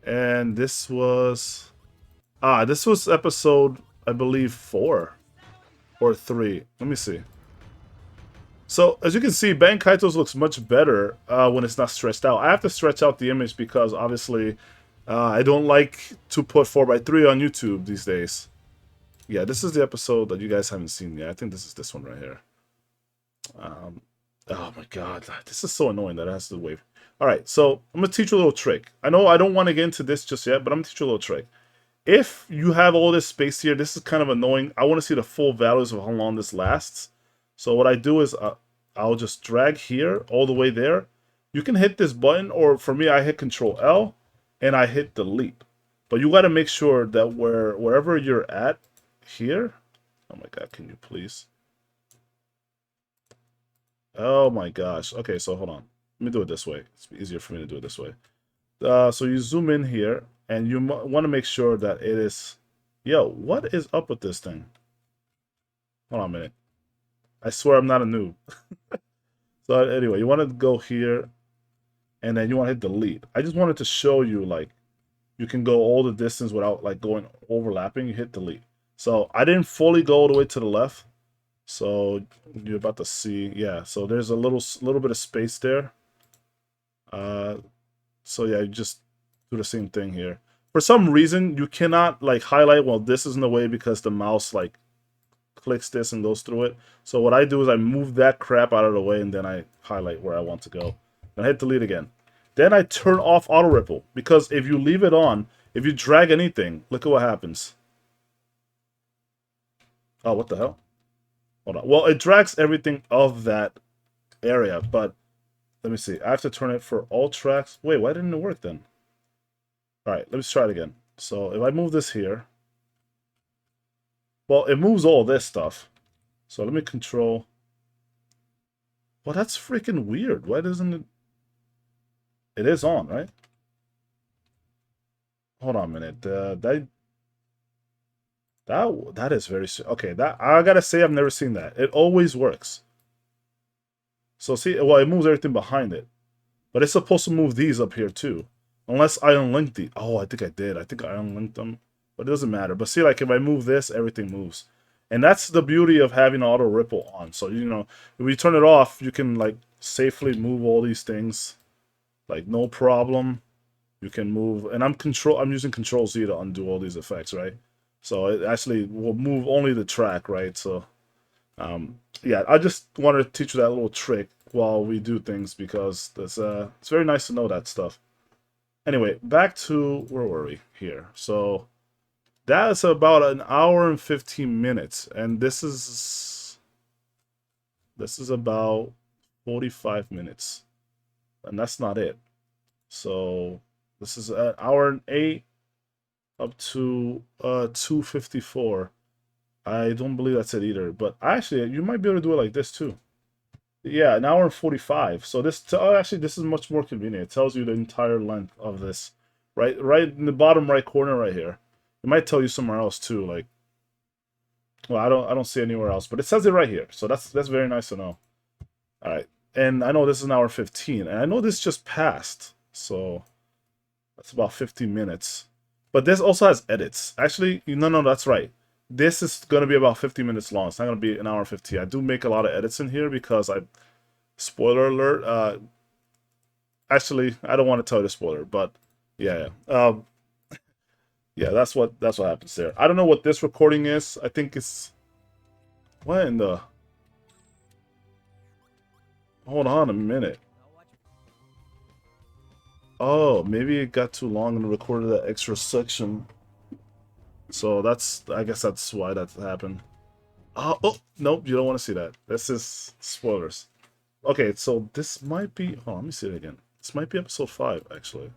And this was episode, I believe, 4 or 3. Let me see. So as you can see, Bang Kaitos looks much better when it's not stretched out. I have to stretch out the image because obviously I don't like to put 4x3 on YouTube these days. Yeah, this is the episode that you guys haven't seen yet. I think this is this one right here. Oh my god, this is so annoying that it has to wave. Alright, so I'm going to teach you a little trick. I know I don't want to get into this just yet, but I'm going to teach you a little trick. If you have all this space here, this is kind of annoying. I want to see the full values of how long this lasts. So what I do is I'll just drag here all the way there. You can hit this button, or for me, I hit Control L and I hit delete. But you got to make sure that wherever you're at here. Oh my god, can you please? Oh my gosh. Okay, so hold on. Let me do it this way. It's easier for me to do it this way. So you zoom in here, and you want to make sure that it is... Yo, what is up with this thing? Hold on a minute. I swear I'm not a noob. So anyway, you want to go here, and then you want to hit delete. I just wanted to show you, like, you can go all the distance without, like, going overlapping. You hit delete. So I didn't fully go all the way to the left. So you're about to see, yeah. So there's a little bit of space there. So yeah, you just do the same thing here. For some reason, you cannot like highlight while this is in the way because the mouse like clicks this and goes through it. So what I do is I move that crap out of the way and then I highlight where I want to go. Then I hit delete again. Then I turn off auto ripple because if you leave it on, if you drag anything, look at what happens. Oh, what the hell? Hold on. Well, it drags everything of that area, but let me see. I have to turn it for all tracks. Wait, why didn't it work then? All right, let me try it again. So if I move this here, well, it moves all this stuff. So let me control. Well, that's freaking weird. Why doesn't it? It is on, right? Hold on a minute. That is very okay. That I gotta say, I've never seen that. It always works. So see, well, it moves everything behind it, but it's supposed to move these up here too, unless I unlink the. Oh, I think I did. I think I unlinked them, but it doesn't matter. But see, like if I move this, everything moves, and that's the beauty of having auto ripple on. So you know, if you turn it off, you can like safely move all these things, like no problem. You can move, and I'm using Control Z to undo all these effects, right? So it actually will move only the track, right? So, yeah, I just wanted to teach you that little trick while we do things because it's very nice to know that stuff. Anyway, back to where were we here? So that's about an hour and 15 minutes, and this is about 45 minutes. and that's not it. So this is an hour and 8 up to 2:54. I don't believe that's it either. But actually, you might be able to do it like this too. Yeah, an hour and 45. So actually this is much more convenient. It tells you the entire length of this. Right in the bottom right corner right here. It might tell you somewhere else too, like well, I don't see anywhere else, but it says it right here. So that's very nice to know. All right. And I know this is an hour 15, and I know this just passed. So that's about 15 minutes. But this also has edits. Actually, no, that's right. This is going to be about 50 minutes long. It's not going to be an hour 15. I do make a lot of edits in here because spoiler alert, actually, I don't want to tell you the spoiler, but yeah. Yeah, that's what happens there. I don't know what this recording is. I think it's what in the hold on a minute. Oh, maybe it got too long and recorded that extra section. So I guess that's why that happened. Oh, nope, you don't want to see that. This is spoilers. Okay, so this might be. Oh, let me see it again. This might be episode 5, actually.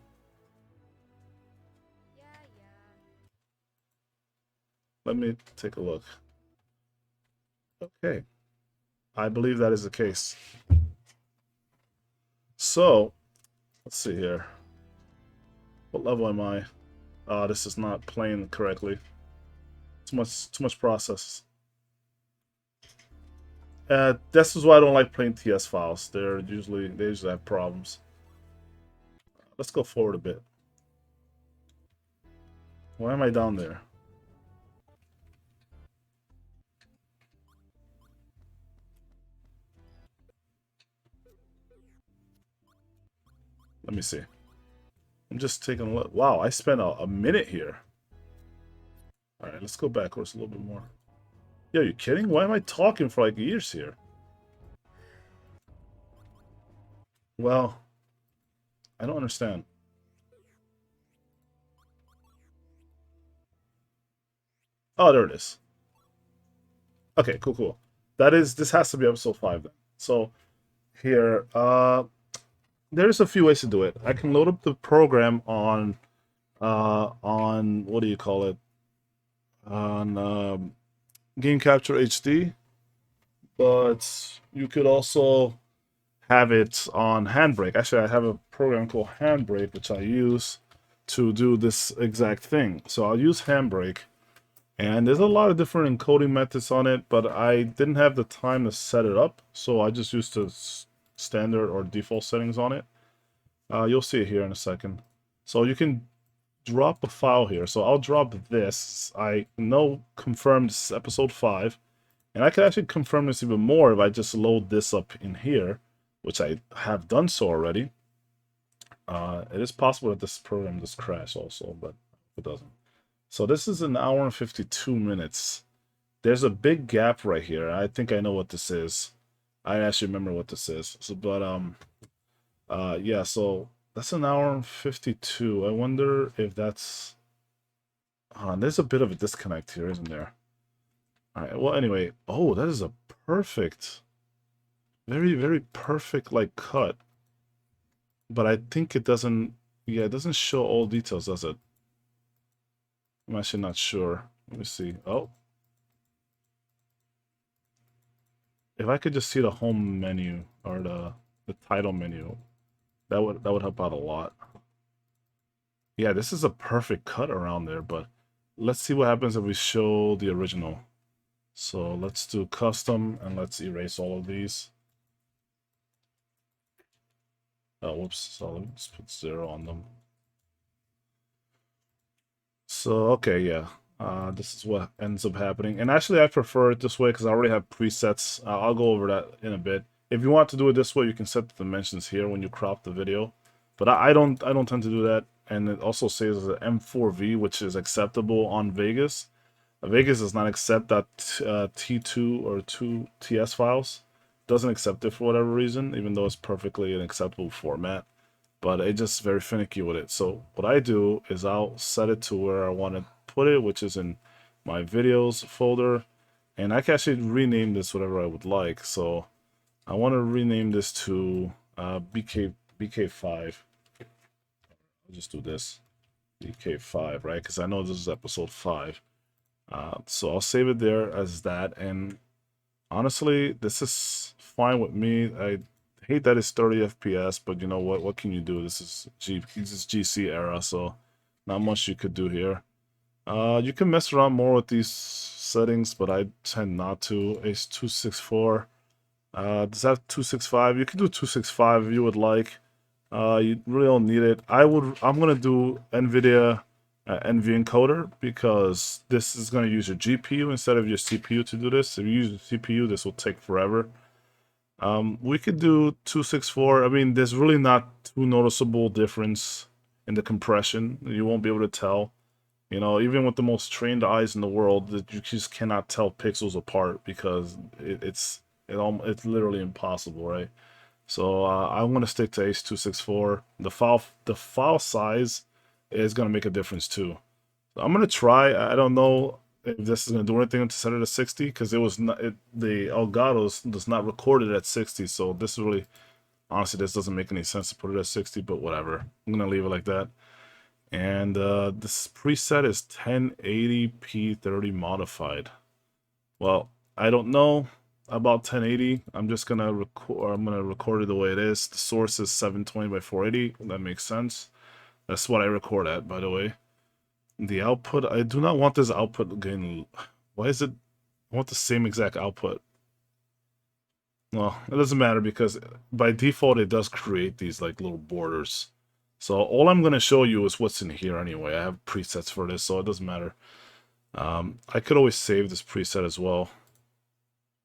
Let me take a look. Okay, I believe that is the case. So, let's see here. What level am I? This is not playing correctly. Too much process. This is why I don't like playing TS files. They usually have problems. Let's go forward a bit. Why am I down there? Let me see. I'm just taking a look. Wow, I spent a minute here. Alright, let's go backwards a little bit more. Yo, you kidding? Why am I talking for like years here? Well, I don't understand. Oh, there it is. Okay, cool. This has to be episode 5 then. So here, there's a few ways to do it. I can load up the program on what do you call it? On Game Capture HD, but you could also have it on Handbrake. Actually, I have a program called Handbrake, which I use to do this exact thing. So I'll use Handbrake, and there's a lot of different encoding methods on it, but I didn't have the time to set it up, so I just used the standard or default settings on it. You'll see it here in a second. So you can drop a file here. So I'll drop this. I know confirmed this is episode 5. And I could actually confirm this even more if I just load this up in here, which I have done so already. It is possible that this program just crashed also, but it doesn't. So this is an hour and 52 minutes. There's a big gap right here. I think I know what this is. I actually remember what this is. So, but yeah. So that's an hour and 52. I wonder if that's. There's a bit of a disconnect here, isn't there? All right. Well, anyway. Oh, that is a perfect, very perfect like cut. But I think it doesn't. Yeah, it doesn't show all details, does it? I'm actually not sure. Let me see. Oh. If I could just see the home menu or the title menu, that would help out a lot. Yeah, this is a perfect cut around there, but let's see what happens if we show the original. So let's do custom and let's erase all of these. Oh, whoops. So let's put 0 on them. So, okay, yeah. This is what ends up happening. And actually, I prefer it this way because I already have presets. I'll go over that in a bit. If you want to do it this way, you can set the dimensions here when you crop the video. But I don't tend to do that. And it also says an M4V, which is acceptable on Vegas. Vegas does not accept that T2 or 2 TS files. Doesn't accept it for whatever reason, even though it's perfectly an acceptable format. But it's just very finicky with it. So what I do is I'll set it to where I want to put it, which is in my videos folder. And I can actually rename this whatever I would like. So I want to rename this to BK5. I'll just do this. BK5, right? Because I know this is episode 5. So I'll save it there as that. And honestly, this is fine with me. I hate that it's 30 FPS, but you know what? What can you do? This is GC era, so not much you could do here. You can mess around more with these settings, but I tend not to. Ace 264. Does that have 265? You can do 265 if you would like. You really don't need it. I'm gonna do NVIDIA NV encoder because this is gonna use your GPU instead of your CPU to do this. If you use the CPU, this will take forever. We could do 264. I mean, there's really not too noticeable difference in the compression. You won't be able to tell. You know, even with the most trained eyes in the world, that you just cannot tell pixels apart because it's literally impossible, right? So I want to stick to Ace 264. The file size is gonna make a difference too. So I'm gonna try. I don't know if this is gonna do anything to set it to 60 because it was not the Elgato's does not record it at 60. So this really, honestly, this doesn't make any sense to put it at 60. But whatever, I'm gonna leave it like that. And this preset is 1080p 30 modified. Well, I don't know about 1080. I'm just gonna record. I'm gonna record it the way it is. The source is 720 by 480. That makes sense. That's what I record at, by the way. The output, I do not want this output getting. Why is it? I want the same exact output. Well, it doesn't matter because by default it does create these like little borders. So all I'm going to show you is what's in here anyway. I have presets for this, so it doesn't matter. I could always save this preset as well.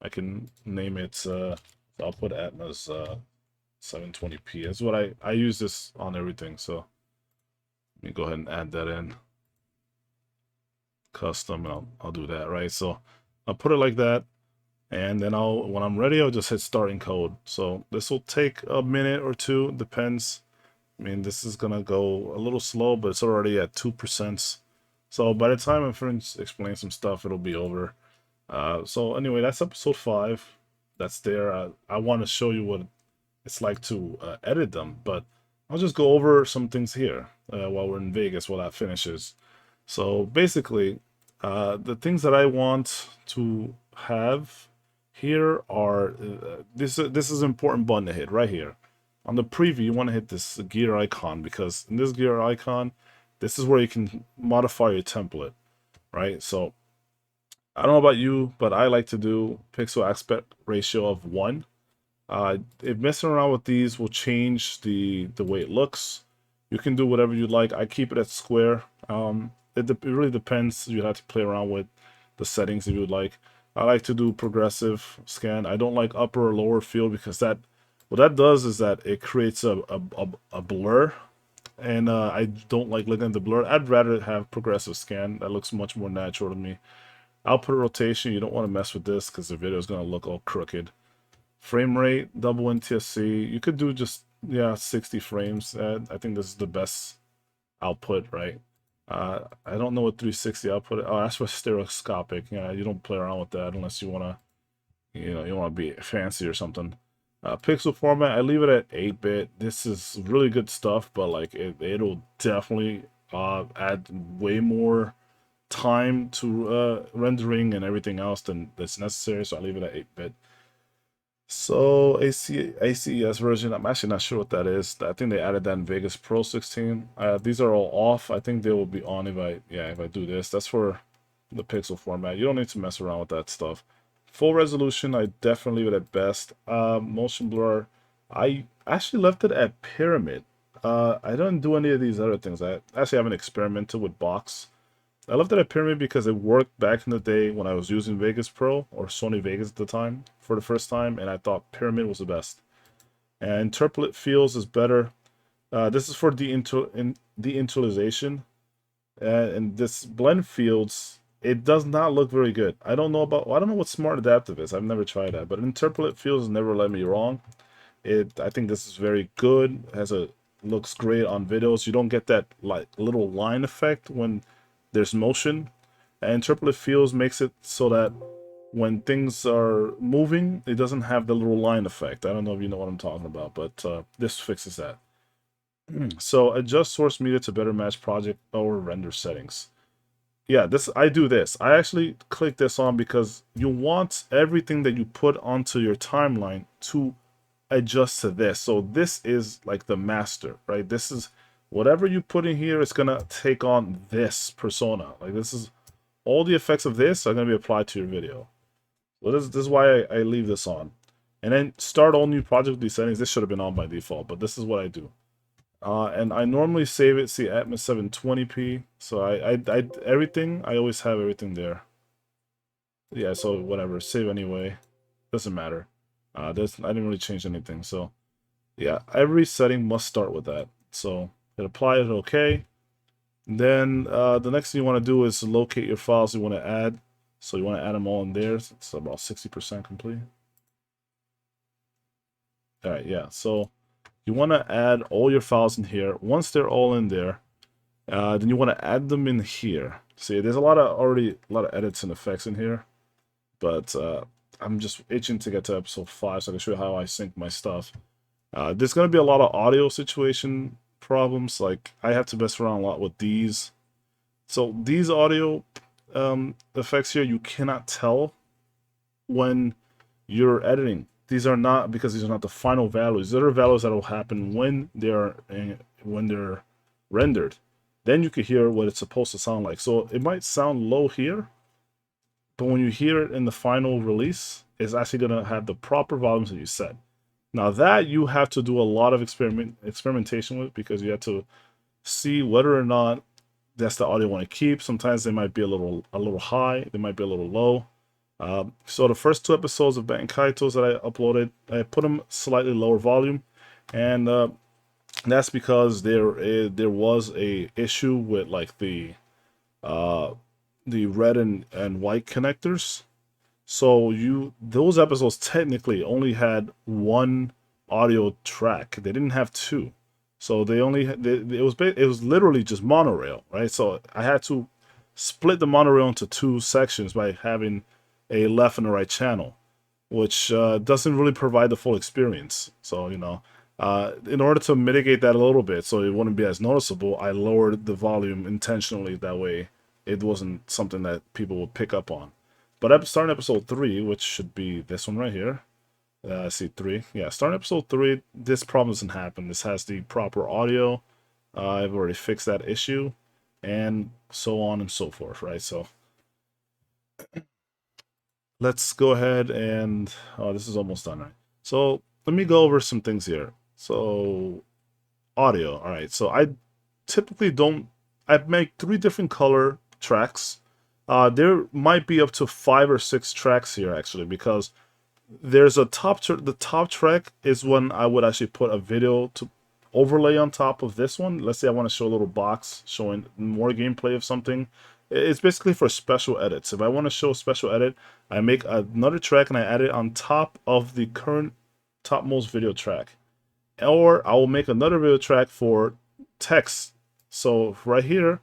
I can name it, I'll put Atma's 720p. That's what I use this on everything, so let me go ahead and add that in. Custom, and I'll do that, right? So I'll put it like that, and then when I'm ready, I'll just hit start encode. So this will take a minute or two, depends. I mean, this is gonna go a little slow, but it's already at 2%. So by the time I'm finished explaining some stuff, it'll be over. So anyway, that's episode 5. That's there. I want to show you what it's like to edit them, but I'll just go over some things here while we're in Vegas while that finishes. So basically, the things that I want to have here are this is an important button to hit right here. On the preview, you want to hit this gear icon because in this gear icon, this is where you can modify your template, right? So I don't know about you, but I like to do pixel aspect ratio of 1. If messing around with these will change the way it looks, you can do whatever you like. I keep it at square. It really depends. You have to play around with the settings if you would like. I like to do progressive scan. I don't like upper or lower field because what that does is that it creates a blur, and I don't like looking at the blur. I'd rather have progressive scan. That looks much more natural to me. Output rotation, you don't want to mess with this because the video is going to look all crooked. Frame rate, double NTSC. You could do just, 60 frames. I think this is the best output, right? I don't know what 360 output. Oh, that's for stereoscopic. Yeah, you don't play around with that unless you want to, you want to be fancy or something. Pixel format, I leave it at 8-bit. This is really good stuff, but like it'll definitely add way more time to rendering and everything else than that's necessary, so I leave it at 8-bit. So ACES version, I'm actually not sure what that is. I think they added that in Vegas Pro 16. These are all off. I think they will be on if I do this. That's for the pixel format. You don't need to mess around with that stuff. Full resolution, I definitely leave it at best. Motion blur, I actually left it at pyramid. I don't do any of these other things. I actually haven't experimented with box. I left it at pyramid because it worked back in the day when I was using Vegas Pro or Sony Vegas at the time for the first time, and I thought pyramid was the best. And interpolate fields is better. This is for deinterpolation, and this blend fields, it does not look very good. I don't know what smart adaptive is. I've never tried that, but interpolate fields never led me wrong. I think this is very good. Looks great on videos. You don't get that like little line effect when there's motion. And interpolate fields makes it so that when things are moving, it doesn't have the little line effect. I don't know if you know what I'm talking about, but this fixes that. So adjust source media to better match project or render settings. Yeah, I do this. I actually click this on because you want everything that you put onto your timeline to adjust to this. So this is like the master, right? This is whatever you put in here is gonna take on this persona. Like this is all the effects of this are gonna be applied to your video. So this is why I leave this on. And then start all new project with these settings. This should have been on by default, but this is what I do. And I normally save it, see Atma 720p. So I everything, I always have everything there. Yeah, so whatever, save anyway. Doesn't matter. I didn't really change anything. So yeah, every setting must start with that. So hit apply, it okay. Then the next thing you want to do is locate your files you want to add. So you want to add them all in there. It's about 60% complete. All right, yeah. So you want to add all your files in here. Once they're all in there, then you want to add them in here. See, there's already a lot of edits and effects in here, but I'm just itching to get to episode 5 so I can show you how I sync my stuff. There's going to be a lot of audio situation problems. Like, I have to mess around a lot with these. So these audio effects here, you cannot tell when you're editing. These are not, because these are not the final values. These are values that will happen when they're rendered. Then you can hear what it's supposed to sound like. So it might sound low here, but when you hear it in the final release, it's actually going to have the proper volumes that you set. Now that you have to do a lot of experimentation with, because you have to see whether or not that's the audio you want to keep. Sometimes they might be a little high, they might be a little low. So the first 2 episodes of Bankaitos that I uploaded, I put them slightly lower volume, and that's because there was a issue with like the red and white connectors. So those episodes technically only had 1 audio track. They didn't have 2. So it was literally just monorail, right? So I had to split the monorail into 2 sections by having a left and a right channel, which doesn't really provide the full experience. So, in order to mitigate that a little bit so it wouldn't be as noticeable, I lowered the volume intentionally. That way it wasn't something that people would pick up on. But starting episode 3, which should be this one right here. I see 3. Yeah, starting episode 3, this problem doesn't happen. This has the proper audio. I've already fixed that issue, and so on and so forth, right? So let's go ahead and... Oh, this is almost done, right? So let me go over some things here. So audio, all right. So I typically don't... I make 3 different color tracks. There might be up to 5 or 6 tracks here, actually, because there's a the top track is when I would actually put a video to overlay on top of this one. Let's say I want to show a little box showing more gameplay of something. It's basically for special edits. If I want to show a special edit, I make another track and I add it on top of the current topmost video track. Or I will make another video track for text. So right here,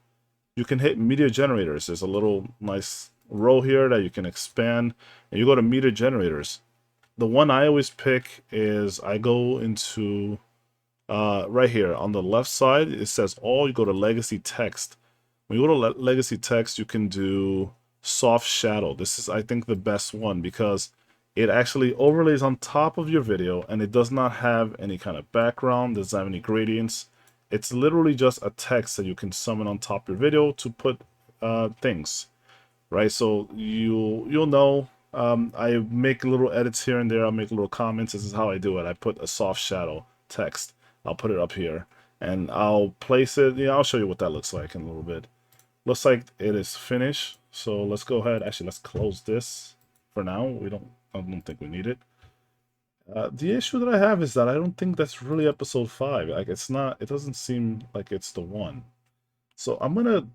you can hit media generators. There's a little nice row here that you can expand, and you go to media generators. The one I always pick is I go into right here on the left side. It says all. You go to legacy text. When you go to legacy text, you can do soft shadow. This is, I think, the best one because it actually overlays on top of your video, and it does not have any kind of background. Doesn't have any gradients. It's literally just a text that you can summon on top of your video to put things, right? So you'll know. I make little edits here and there. I'll make little comments. This is how I do it. I put a soft shadow text. I'll put it up here, and I'll place it. Yeah, I'll show you what that looks like in a little bit. Looks like it is finished. So let's go ahead. Actually, let's close this for now. I don't think we need it. The issue that I have is that I don't think that's really episode 5. Like, it's not. It doesn't seem like it's the one. So I'm gonna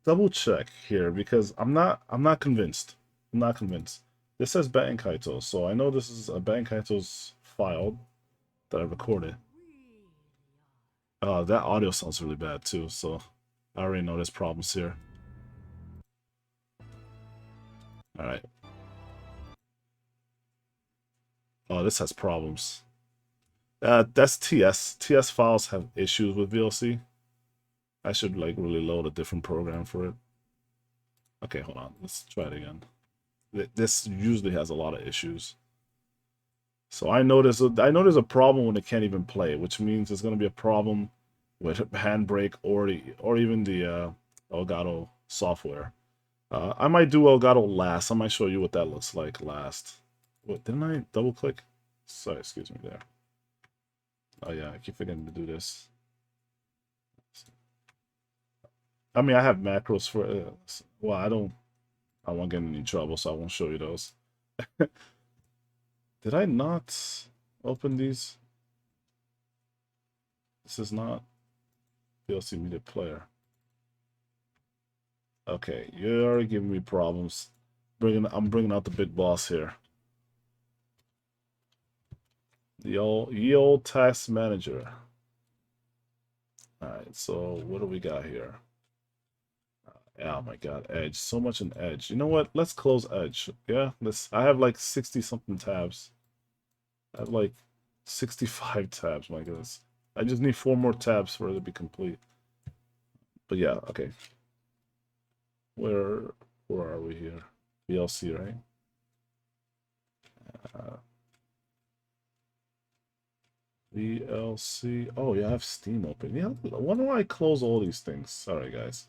double check here because I'm not convinced. I'm not convinced. This says Batenkaito, so I know this is a Batenkaito's file that I recorded. That audio sounds really bad too, so I already know there's problems here. Alright. Oh, this has problems. That's TS. TS files have issues with VLC. I should like really load a different program for it. Okay, hold on. Let's try it again. This usually has a lot of issues. So I notice there's a problem when it can't even play, which means there's going to be a problem with Handbrake or even the Elgato software. I might do Elgato last. I might show you what that looks like last. What, didn't I double click? Sorry, excuse me there. Oh yeah, I keep forgetting to do this. I mean, I have macros for well, I won't get in any trouble, so I won't show you those. Did I not open these? This is not VLC Media Player. Okay, you're already giving me problems. I'm bringing out the big boss here. The old task manager. All right, so what do we got here? Oh my god, Edge. So much in Edge. You know what? Let's close Edge. Yeah, I have like 60 something tabs. I have like 65 tabs, my goodness. I just need 4 more tabs for it to be complete. But yeah, okay. Where are we here? VLC, right? VLC. Oh yeah, I have Steam open. Yeah, why don't I close all these things? Sorry guys.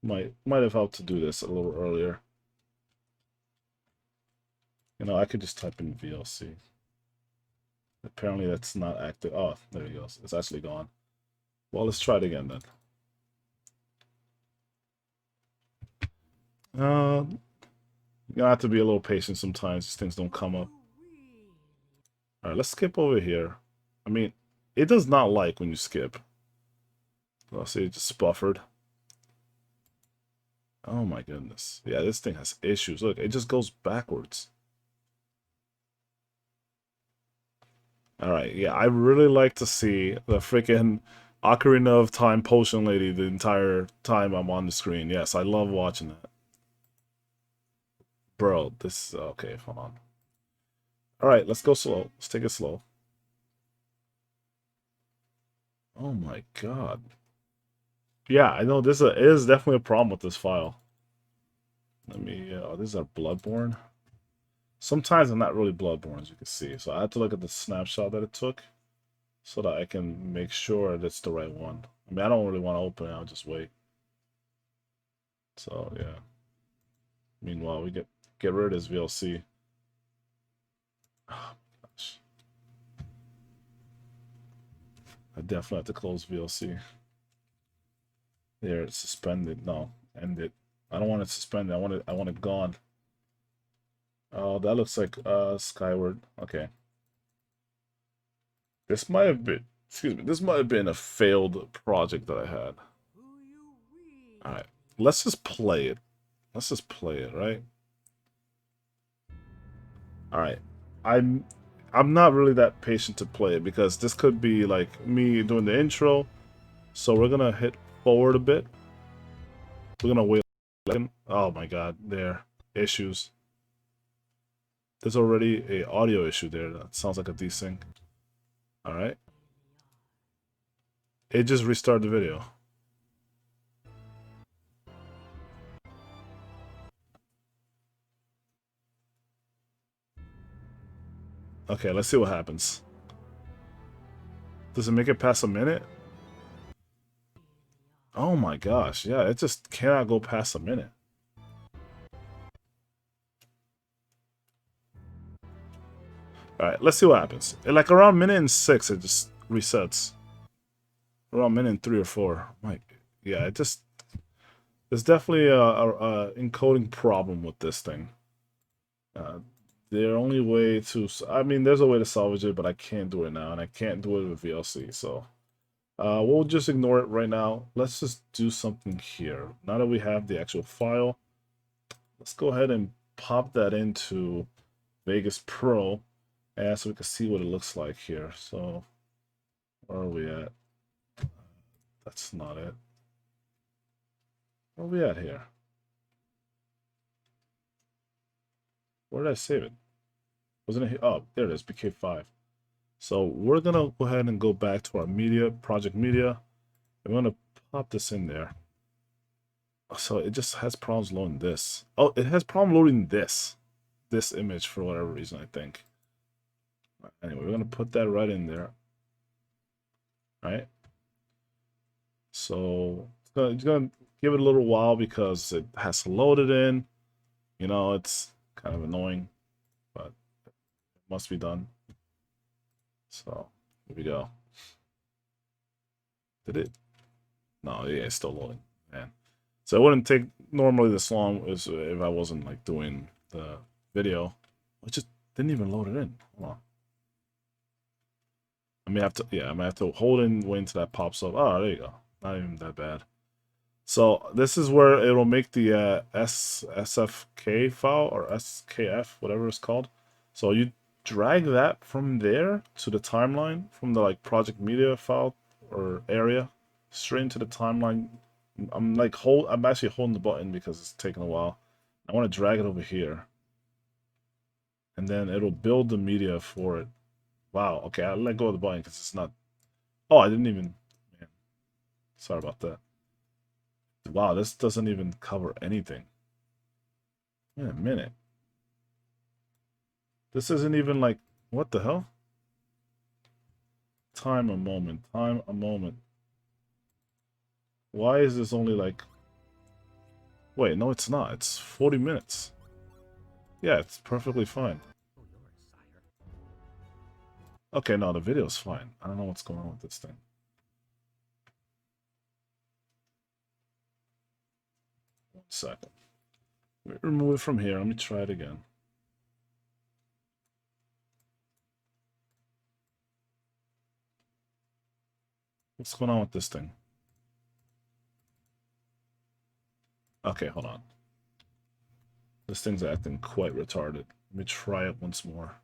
Might have helped to do this a little earlier. You know, I could just type in VLC. Apparently that's not active. Oh, there it goes. It's actually gone. Well, let's try it again then. You're gonna have to be a little patient sometimes. These things don't come up. All right, let's skip over here. I mean, it does not like when you skip. Let's see, it just buffered. Oh my goodness. Yeah, this thing has issues. Look, it just goes backwards. All right, yeah, I really like to see the freaking Ocarina of Time potion lady the entire time I'm on the screen. Yes, I love watching that. Bro, this... Okay, hold on. All right, let's go slow. Let's take it slow. Oh my god. Yeah, I know this is definitely a problem with this file. Let me... oh, these are Bloodborne. Sometimes I'm not really Bloodborne, as you can see. So I have to look at the snapshot that it took so that I can make sure that's the right one. I mean, I don't really want to open it. I'll just wait. So, yeah. Meanwhile, we get rid of this VLC. Oh, gosh. I definitely have to close VLC. There, it's suspended. No, end it. I don't want it suspended. I want it gone. Oh, that looks like Skyward. Okay. This might have been, excuse me, this might have been a failed project that I had. Alright, let's just play it. Let's just play it, right? Alright. I'm not really that patient to play it because this could be like me doing the intro. So we're gonna hit forward a bit. We're gonna wait. Oh my god, there. Issues. There's already a audio issue there. That sounds like a desync. Alright. It just restarted the video. Okay, let's see what happens. Does it make it past a minute? Oh my gosh, yeah, it just cannot go past a minute. Alright, let's see what happens. Like around minute and 6, it just resets. Around minute and 3 or 4. Like, yeah, it just... There's definitely a encoding problem with this thing. The only way to... I mean, there's a way to salvage it, but I can't do it now, and I can't do it with VLC, so... we'll just ignore it right now. Let's just do something here. Now that we have the actual file, let's go ahead and pop that into Vegas Pro, and so we can see what it looks like here. So, where are we at? That's not it. Where are we at here? Where did I save it? Wasn't it here? Oh, there it is, BK5. So we're gonna go ahead and go back to our media, project media. I'm gonna pop this in there. So it just has problems loading this. Oh, it has problem loading this image for whatever reason, I think. Anyway, we're gonna put that right in there. Right? So it's gonna give it a little while because it has to load it in. You know, it's kind of annoying, but it must be done. So here we go. Did it? No, yeah, it's still loading. Man. So it wouldn't take normally this long as if I wasn't like doing the video. It just didn't even load it in. Hold on. I may have to, yeah, I may have to hold in, wait until that pops up. Oh, there you go. Not even that bad. So this is where it'll make the SFK file or SKF, whatever it's called. So you drag that from there to the timeline, from the like project media file or area, straight into the timeline. I'm actually holding the button because it's taking a while. I want to drag it over here, and then it'll build the media for it. Wow. Okay, I'll let go of the button because it's not. Oh, I didn't even. Man, sorry about that. Wow, this doesn't even cover anything. Wait a minute. This isn't even like, what the hell? Time a moment, time a moment. Why is this only like, wait, no, it's not. It's 40 minutes. Yeah, it's perfectly fine. Okay, no, the video's fine. I don't know what's going on with this thing. One second. Let me remove it from here. Let me try it again. What's going on with this thing? Okay, hold on. This thing's acting quite retarded. Let me try it once more.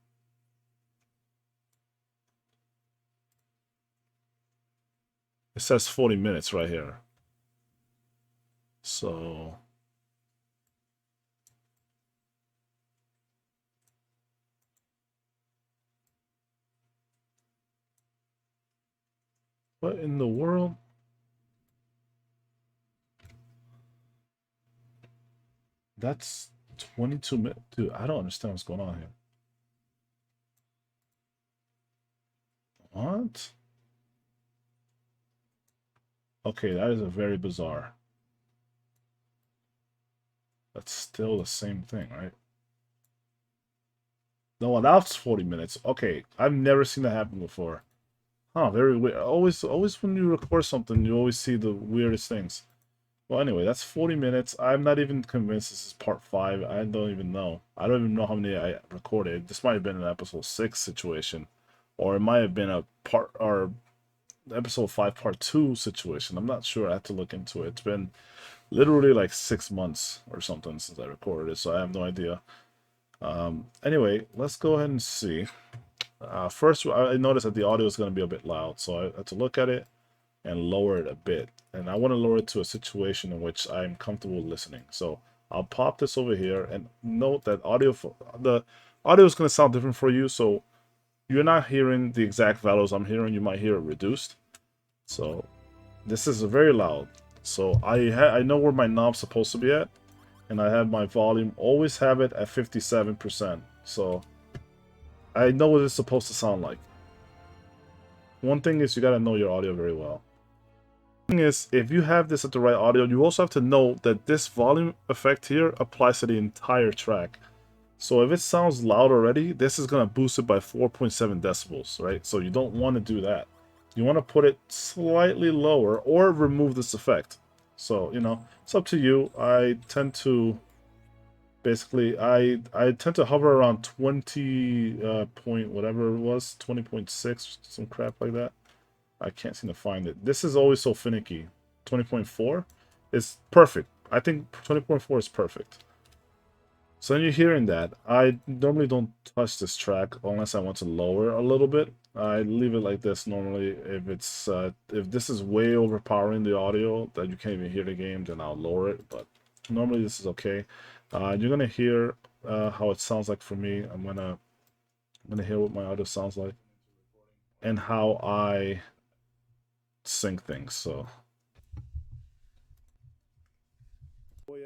It says 40 minutes right here. So what in the world? That's 22 minutes. Dude, I don't understand what's going on here. What? Okay, that is a very bizarre. That's still the same thing, right? No, that's 40 minutes. Okay, I've never seen that happen before. Huh, very weird. Always when you record something, you always see the weirdest things. Well, anyway, that's 40 minutes. I'm not even convinced this is part 5. I don't even know. I don't even know how many I recorded. This might have been an episode 6 situation. Or it might have been a part, or episode 5 part 2 situation. I'm not sure. I have to look into it. It's been literally like 6 months or something since I recorded it, so I have no idea. Anyway, let's go ahead and see. First, I noticed that the audio is going to be a bit loud, so I have to look at it and lower it a bit. And I want to lower it to a situation in which I'm comfortable listening. So I'll pop this over here and note that the audio is going to sound different for you. So you're not hearing the exact values I'm hearing. You might hear it reduced. So this is very loud. So I know where my knob's supposed to be at, and I have my volume, always have it at 57%. So I know what it's supposed to sound like. One thing is you gotta know your audio very well. The thing is, if you have this at the right audio, you also have to know that this volume effect here applies to the entire track. So if it sounds loud already, this is gonna boost it by 4.7 decibels, right? So you don't want to do that. You want to put it slightly lower or remove this effect. So, you know, it's up to you. I tend to basically I tend to hover around 20 point whatever it was, 20.6, some crap like that. I can't seem to find it. This is always so finicky. 20.4 is perfect. I think 20.4 is perfect. So when you're hearing that, I normally don't touch this track unless I want to lower a little bit. I leave it like this normally. If it's if this is way overpowering the audio that you can't even hear the game, then I'll lower it. But normally this is okay. You're gonna hear how it sounds like for me. I'm gonna hear what my audio sounds like. and how I sync things. So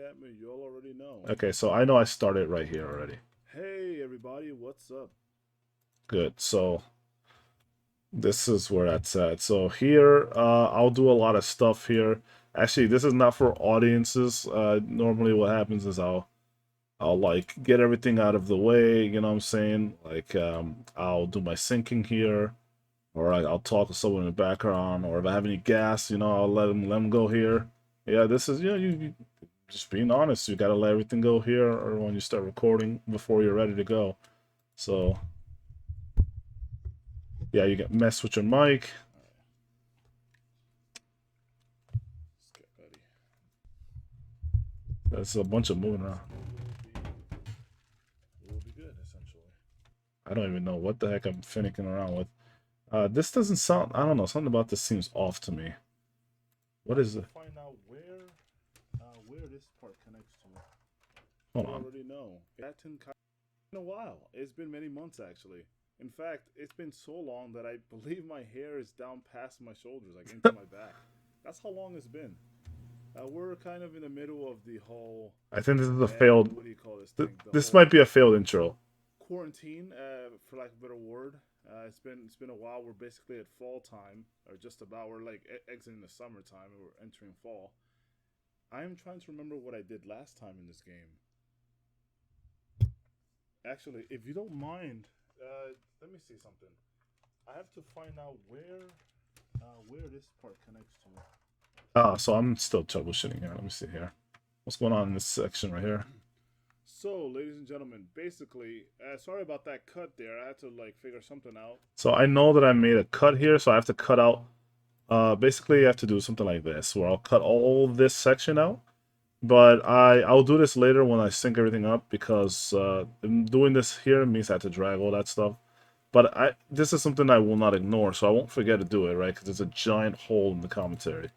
Atma, you all already know. okay, so I know I started right here already. Hey everybody, what's up? Good. So this is where that's at. So here, I'll do a lot of stuff here. Actually, this is not for audiences. Normally what happens is I'll like get everything out of the way, you know what I'm saying? Like I'll do my syncing here, or I'll talk to someone in the background, or if I have any gas, I'll let them go here. Yeah, this is you just being honest. You gotta let everything go here, or when you start recording before you're ready to go. So yeah, you get mess with your mic. Let's get ready. There's a bunch of moving around. We'll be good, essentially. I don't even know what the heck I'm finicking around with. This doesn't sound. I don't know. Something about this seems off to me. What is it? Find out where this part connects to. Hold You on. already know. It's been a while. It's been many months actually. In fact, it's been so long that I believe my hair is down past my shoulders, like into my back. That's how long it's been. We're kind of in the middle of the whole I think this is a failed. what do you call this thing? The This whole might be a failed intro. quarantine, for lack of a better word. It's been a while. We're basically at fall time, or just about. We're like exiting the summertime, and we're entering fall. I am trying to remember what I did last time in this game. Actually, if you don't mind, let me see something. I have to find out where this part connects to. So I'm still troubleshooting here. Let me see here. What's going on in this section right here? So, ladies and gentlemen, basically, sorry about that cut there. I had to like figure something out. So I know that I made a cut here, so I have to cut out. Basically, I have to do something like this, where I'll cut all this section out. But I'll do this later when I sync everything up, because doing this here means I have to drag all that stuff. But this is something I will not ignore, so I won't forget to do it, right? Because there's a giant hole in the commentary.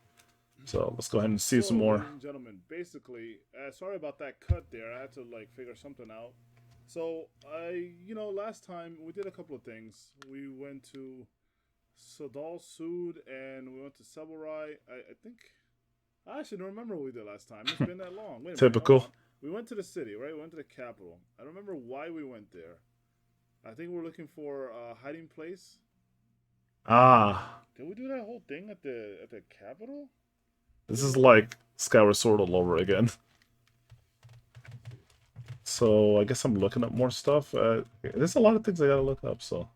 So let's go ahead and see some more. Ladies and gentlemen, basically, sorry about that cut there. I had to like figure something out. So last time we did a couple of things. We went to Sadal Sud and we went to Saburai. I think I actually don't remember what we did last time. It's been that long. Wait a minute, hold Typical. on. We went to the city, right? We went to the capital. I don't remember why we went there. I think we're looking for a hiding place. Ah, Did we do that whole thing at the capital? this is like Skyward Sword all over again. So I guess I'm looking up more stuff. There's a lot of things I gotta look up, so.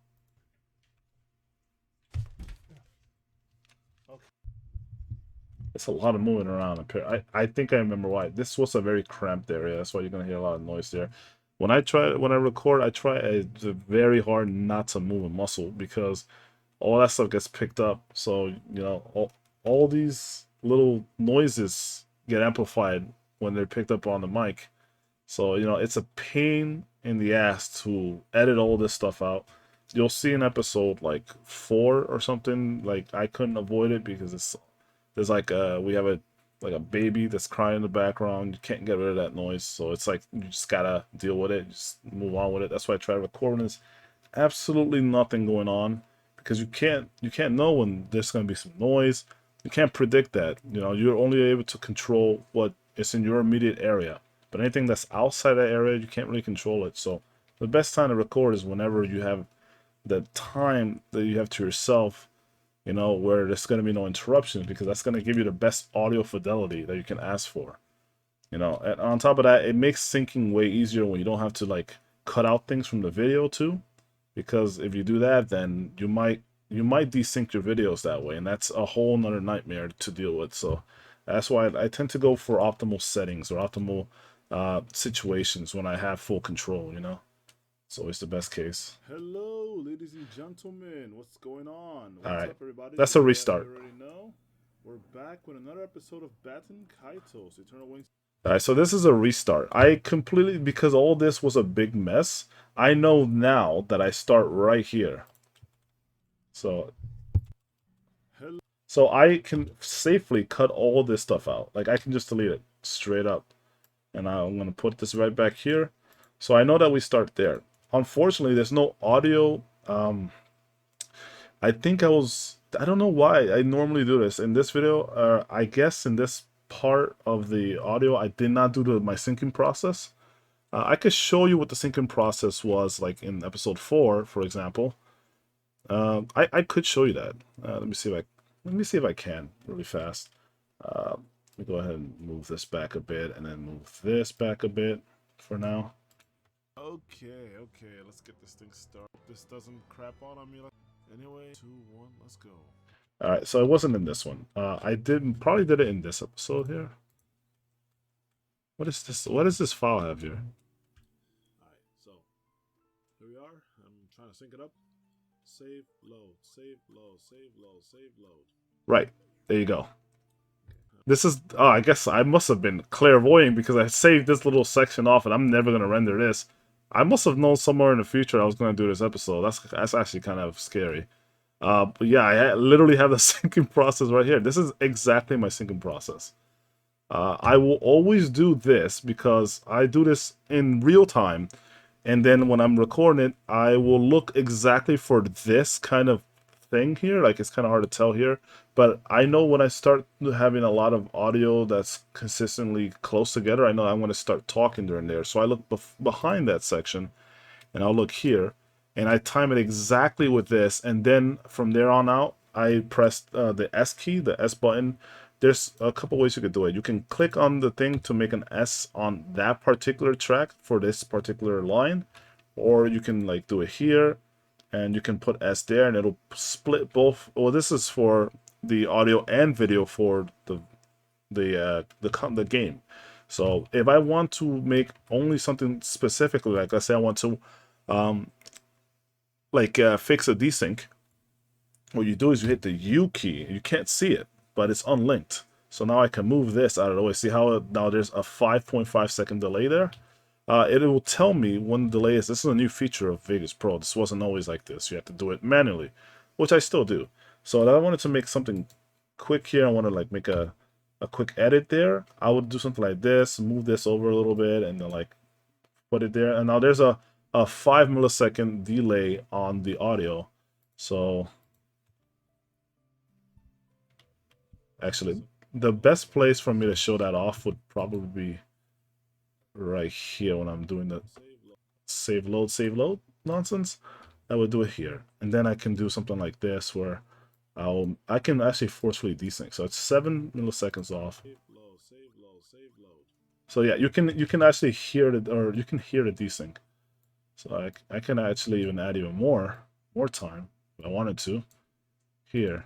It's a lot of moving around up here. I think I remember why. This was a very cramped area. That's why you're gonna hear a lot of noise there. When I record, I try very hard not to move a muscle, because all that stuff gets picked up. So, all these little noises get amplified when they're picked up on the mic. So, it's a pain in the ass to edit all this stuff out. You'll see in episode like 4 or something, like I couldn't avoid it because there's like we have a baby that's crying in the background. You can't get rid of that noise, so it's like you just gotta deal with it, just move on with it. That's why I try to record when there's absolutely nothing going on, because you can't know when there's gonna be some noise. You can't predict that. You're only able to control what is in your immediate area. But anything that's outside that area, you can't really control it. So the best time to record is whenever you have the time that you have to yourself, where there's going to be no interruptions, because that's going to give you the best audio fidelity that you can ask for. And on top of that, it makes syncing way easier when you don't have to like cut out things from the video too, because if you do that, then you might desync your videos that way, and that's a whole nother nightmare to deal with. So that's why I tend to go for optimal settings or optimal situations when I have full control. It's always the best case. Hello, ladies and gentlemen. What's going on? All What's right, up, everybody? that's a You restart. already know. We're back with another episode of Batten Kaitos, Eternal Wings. All right, so this is a restart. I completely, because all this was a big mess, I know now that I start right here. So Hello. so I can safely cut all this stuff out. Like I can just delete it straight up. And I'm going to put this right back here. So I know that we start there. Unfortunately, there's no audio I think I don't know why I normally do this. In this video, I guess in this part of the audio, I did not do my syncing process. I could show you what the syncing process was like in episode 4, for example. I could show you that. Let me see if I can really fast. Let me go ahead and move this back a bit, and then move this back a bit for now. Okay, let's get this thing started. This doesn't crap on me. Anyway, 2, 1, let's go. All right, so it wasn't in this one. I probably did it in this episode here. What is this? What does this file have here? All right, so here we are. I'm trying to sync it up. Save, load, save, load, save, load, save, load. Right, there you go. This is, oh, I guess I must have been clairvoyant because I saved this little section off and I'm never going to render this. I must have known somewhere in the future I was going to do this episode. That's actually kind of scary. But yeah, I literally have the syncing process right here. This is exactly my syncing process. I will always do this because I do this in real time. And then when I'm recording it, I will look exactly for this kind of thing here. Like, it's kind of hard to tell here. But I know when I start having a lot of audio that's consistently close together, I know I'm going to start talking during there. So I look behind that section, and I'll look here, and I time it exactly with this. And then from there on out, I press the S key, the S button. There's a couple ways you could do it. You can click on the thing to make an S on that particular track for this particular line, or you can like do it here, and you can put S there, and it'll split both. Well, this is for the audio and video for the game. So if I want to make only something specifically, like let's say I want to fix a desync, what you do is you hit the U key. You can't see it, but it's unlinked. So now I can move this out of the way. See how now there's a 5.5 second delay there? It will tell me when the delay is. This is a new feature of Vegas Pro. This wasn't always like this. You have to do it manually, which I still do. So I wanted to make something quick here. I want to like make a quick edit there. I would do something like this, move this over a little bit, and then like put it there. And now there's a 5 millisecond delay on the audio. So actually, the best place for me to show that off would probably be right here when I'm doing the save load nonsense. I would do it here, and then I can do something like this where I can actually forcefully desync. So it's 7 milliseconds off. So yeah, you can actually hear it, or you can hear the desync. So I can actually even add even more time if I wanted to. Here.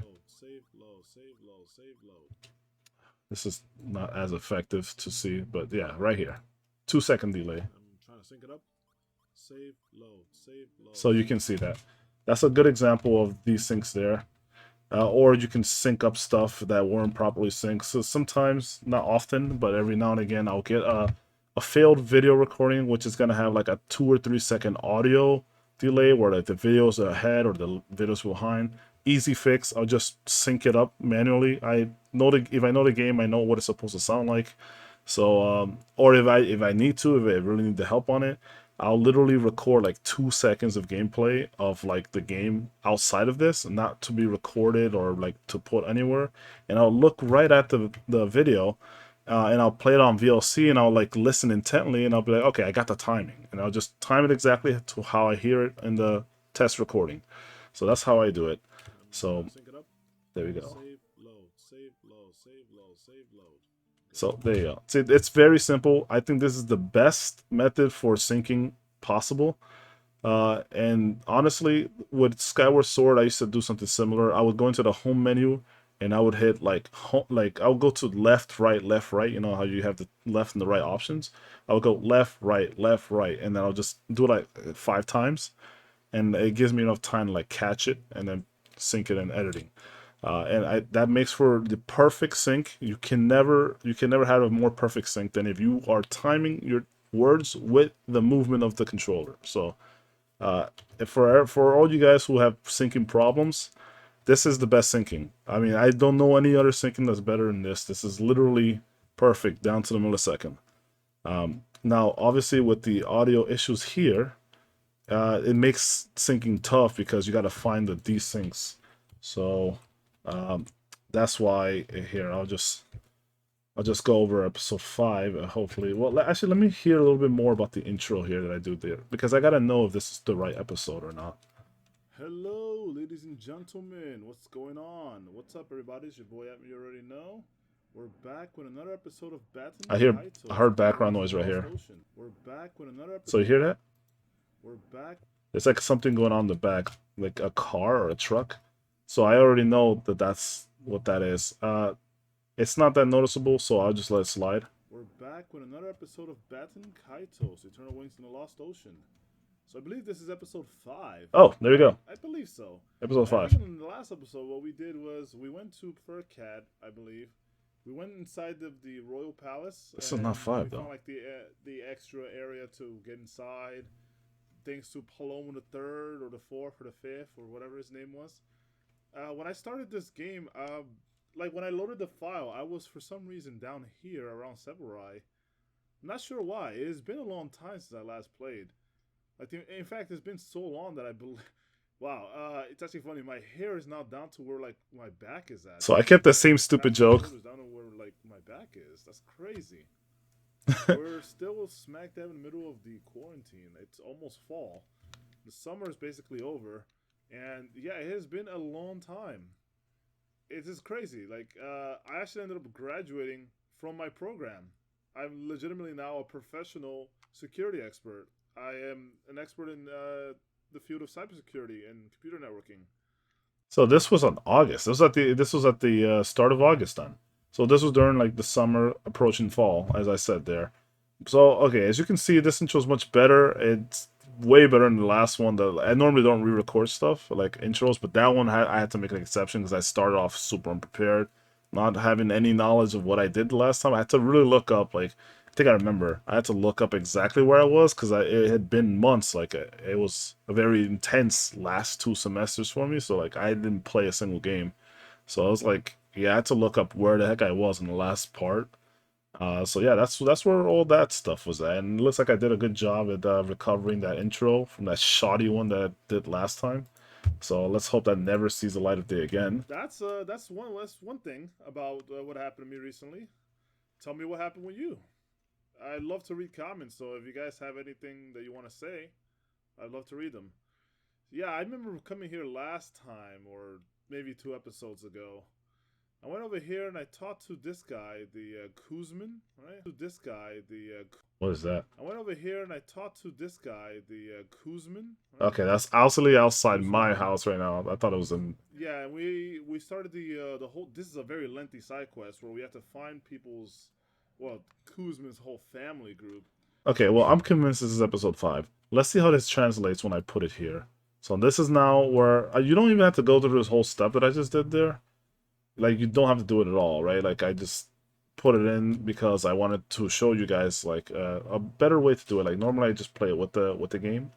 This is not as effective to see, but yeah, right here. 2-second delay. I'm trying to sync it up. Save, load, save, load. So you can see that. That's a good example of desyncs there. Or you can sync up stuff that weren't properly synced. So sometimes, not often, but every now and again, I'll get a failed video recording, which is going to have like a 2 or 3 second audio delay where like the videos are ahead or the videos behind. Easy fix. I'll just sync it up manually. If I know the game, I know what it's supposed to sound like. So or if I need to, if I really need the help on it, I'll literally record like 2 seconds of gameplay of like the game outside of this, not to be recorded or like to put anywhere. And I'll look right at the video, and I'll play it on VLC, and I'll like listen intently, and I'll be like, okay, I got the timing, and I'll just time it exactly to how I hear it in the test recording. So that's how I do it. So there we go. So there you go. See, it's very simple. I think this is the best method for syncing possible. And honestly, with Skyward Sword, I used to do something similar. I would go into the home menu and I would hit like I'll go to left, right, left, right. You know how you have the left and the right options. I would go left, right, and then I'll just do it like 5 times, and it gives me enough time to like catch it and then sync it in editing. And that makes for the perfect sync. You can never have a more perfect sync than if you are timing your words with the movement of the controller. So for all you guys who have syncing problems, this is the best syncing. I mean, I don't know any other syncing that's better than this. This is literally perfect down to the millisecond. Now, obviously, with the audio issues here, it makes syncing tough because you got to find the desyncs. So um, that's why here I'll just go over episode 5. Hopefully, well, actually, let me hear a little bit more about the intro here that I do there because I gotta know if this is the right episode or not. Hello, ladies and gentlemen. What's going on? What's up, everybody? It's your boy Atma. You already know. We're back with another episode of Batten I Kaitos. heard background noise right here. Ocean. We're back with another episode. So you hear that? We're back. There's like something going on in the back, like a car or a truck. So I already know that that's what that is. It's not that noticeable, so I'll just let it slide. We're back with another episode of Batten Kaitos, Eternal Wings in the Lost Ocean. So I believe this is episode 5. Oh, there you go. I believe so. Episode 5. In the last episode, what we did was we went to Furcat, I believe. We went inside of the Royal Palace. This is not 5 though. Found like the extra area to get inside. Thanks to Palomo the Third or the Fourth or the Fifth or whatever his name was. When I started this game, like when I loaded the file, I was for some reason down here around Seburai. I'm not sure why. It has been a long time since I last played. In fact, it's been so long that I believe. Wow, it's actually funny. My hair is now down to where like my back is at. So I kept the same stupid joke. Down to where like my back is. That's crazy. We're still smack dab in the middle of the quarantine. It's almost fall. The summer is basically over, and yeah, it has been a long time. It's just crazy. Like I actually ended up graduating from my program. I'm legitimately now a professional security expert. I am an expert in the field of cybersecurity and computer networking. So this was on August. This was at the start of August then. So this was during like the summer approaching fall, as I said there. So okay, as you can see, this intro is much better. It's way better than the last one. That I normally don't re-record stuff like intros, but that one I had to make an exception because I started off super unprepared, not having any knowledge of what I did the last time. I had to really look up like I think I remember. I had to look up exactly where I was because it had been months. Like it was a very intense last 2 semesters for me. So like I didn't play a single game. So I was like, yeah, I had to look up where the heck I was in the last part. So yeah, that's where all that stuff was at, and it looks like I did a good job at recovering that intro from that shoddy one that I did last time. So let's hope that never sees the light of day again. That's one thing about what happened to me recently. Tell me what happened with you. I'd love to read comments, so if you guys have anything that you want to say, I'd love to read them. Yeah, I remember coming here last time, or maybe 2 episodes ago. I went over here and I talked to this guy, the Kuzman, right? To this guy, the. What is that? I went over here and I talked to this guy, the Kuzman. Right? Okay, that's actually outside my house right now. I thought it was in. Yeah, and we started the whole. This is a very lengthy side quest where we have to find people's, well, Kuzman's whole family group. Okay, well, I'm convinced this is episode 5. Let's see how this translates when I put it here. So this is now where you don't even have to go through this whole step that I just did there. Like, you don't have to do it at all, right? Like, I just put it in because I wanted to show you guys, like, a better way to do it. Like, normally I just play it with the game.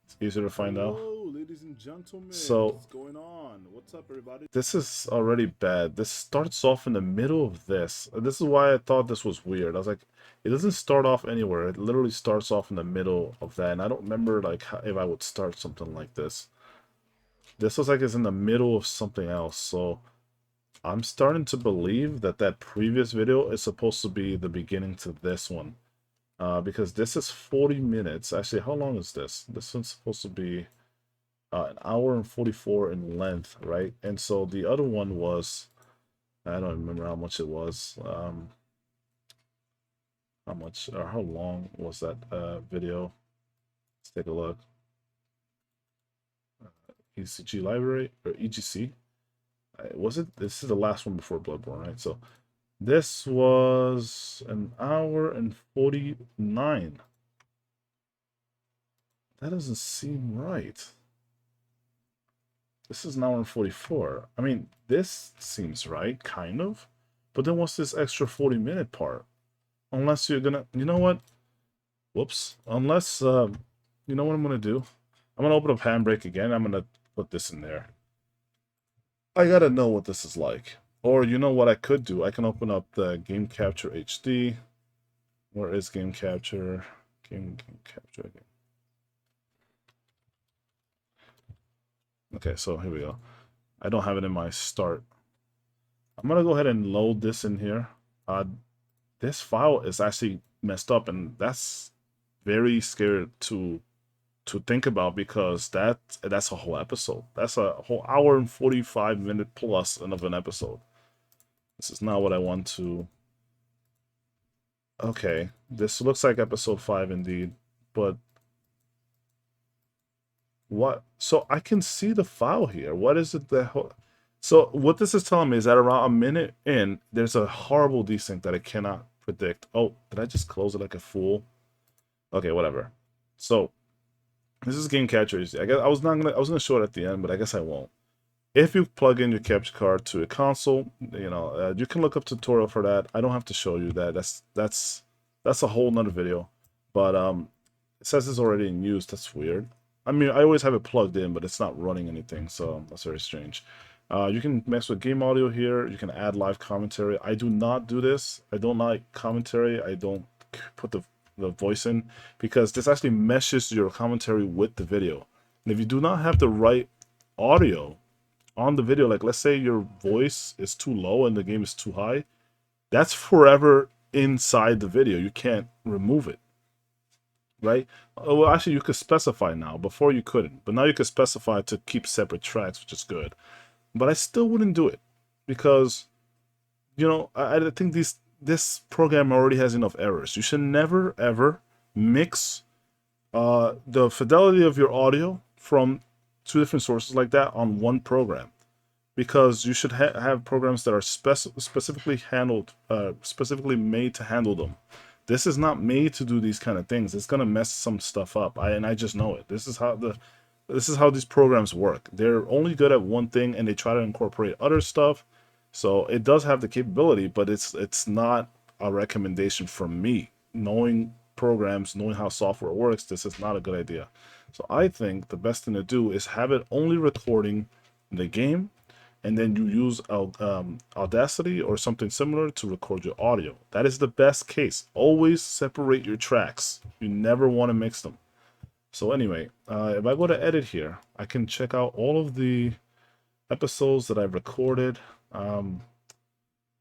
It's easier to find out. Ladies and gentlemen. So, what's going on? What's up, everybody? This is already bad. This starts off in the middle of this. This is why I thought this was weird. I was like, it doesn't start off anywhere. It literally starts off in the middle of that. And I don't remember, like, if I would start something like this. This looks like it's in the middle of something else, so... I'm starting to believe that that previous video is supposed to be the beginning to this one. Because this is 40 minutes. Actually, how long is this? This one's supposed to be an hour and 44 in length, right? And so the other one was... I don't remember how much it was. How much or how long was that video? Let's take a look. ECG library or EGC. Was it? This is the last one before Bloodborne, right? So this was an hour and 49. That doesn't seem right. This is an hour and 44. I mean, this seems right, kind of. But then what's this extra 40-minute part? Unless you're gonna... You know what? Whoops. Unless... you know what I'm gonna do? I'm gonna open up Handbrake again. I'm gonna put this in there. I gotta know what this is like. Or you know what I could do? I can open up the Game Capture HD. Where is Game Capture? Game Capture again. Okay, so here we go. I don't have it in my start. I'm gonna go ahead and load this in here. This file is actually messed up, and that's very scary to think about because that's a whole episode. That's a whole hour and 45 minute plus of an episode. This is not what I want to. Okay, this looks like episode 5 indeed, but what? So I can see the file here. What is it that? So what this is telling me is that around a minute in, there's a horrible desync that I cannot predict. Oh, did I just close it like a fool? Okay, whatever. So this is game capture. I guess I was gonna show it at the end, but I guess I won't. If you plug in your capture card to a console, you can look up tutorial for that. I don't have to show you that. That's a whole nother video. But it says it's already in use. That's weird. I mean, I always have it plugged in, but it's not running anything, so that's very strange. You can mess with game audio here. You can add live commentary. I do not do this. I don't like commentary. I don't put the voice in because this actually meshes your commentary with the video. And if you do not have the right audio on the video, like let's say your voice is too low and the game is too high, that's forever inside the video. You can't remove it, right? Well, actually, you could specify now. Before you couldn't, but now you could specify to keep separate tracks, which is good. But I still wouldn't do it because, I think this program already has enough errors. You should never ever mix the fidelity of your audio from two different sources like that on one program, because you should have programs that are specifically made to handle them. This is not made to do these kind of things. It's gonna mess some stuff up. I just know it. This is how these programs work. They're only good at one thing, and they try to incorporate other stuff. So it does have the capability, but it's not a recommendation from me. Knowing programs, knowing how software works, this is not a good idea. So I think the best thing to do is have it only recording the game, and then you use Audacity or something similar to record your audio. That is the best case. Always separate your tracks. You never want to mix them. So anyway, if I go to edit here, I can check out all of the episodes that I've recorded.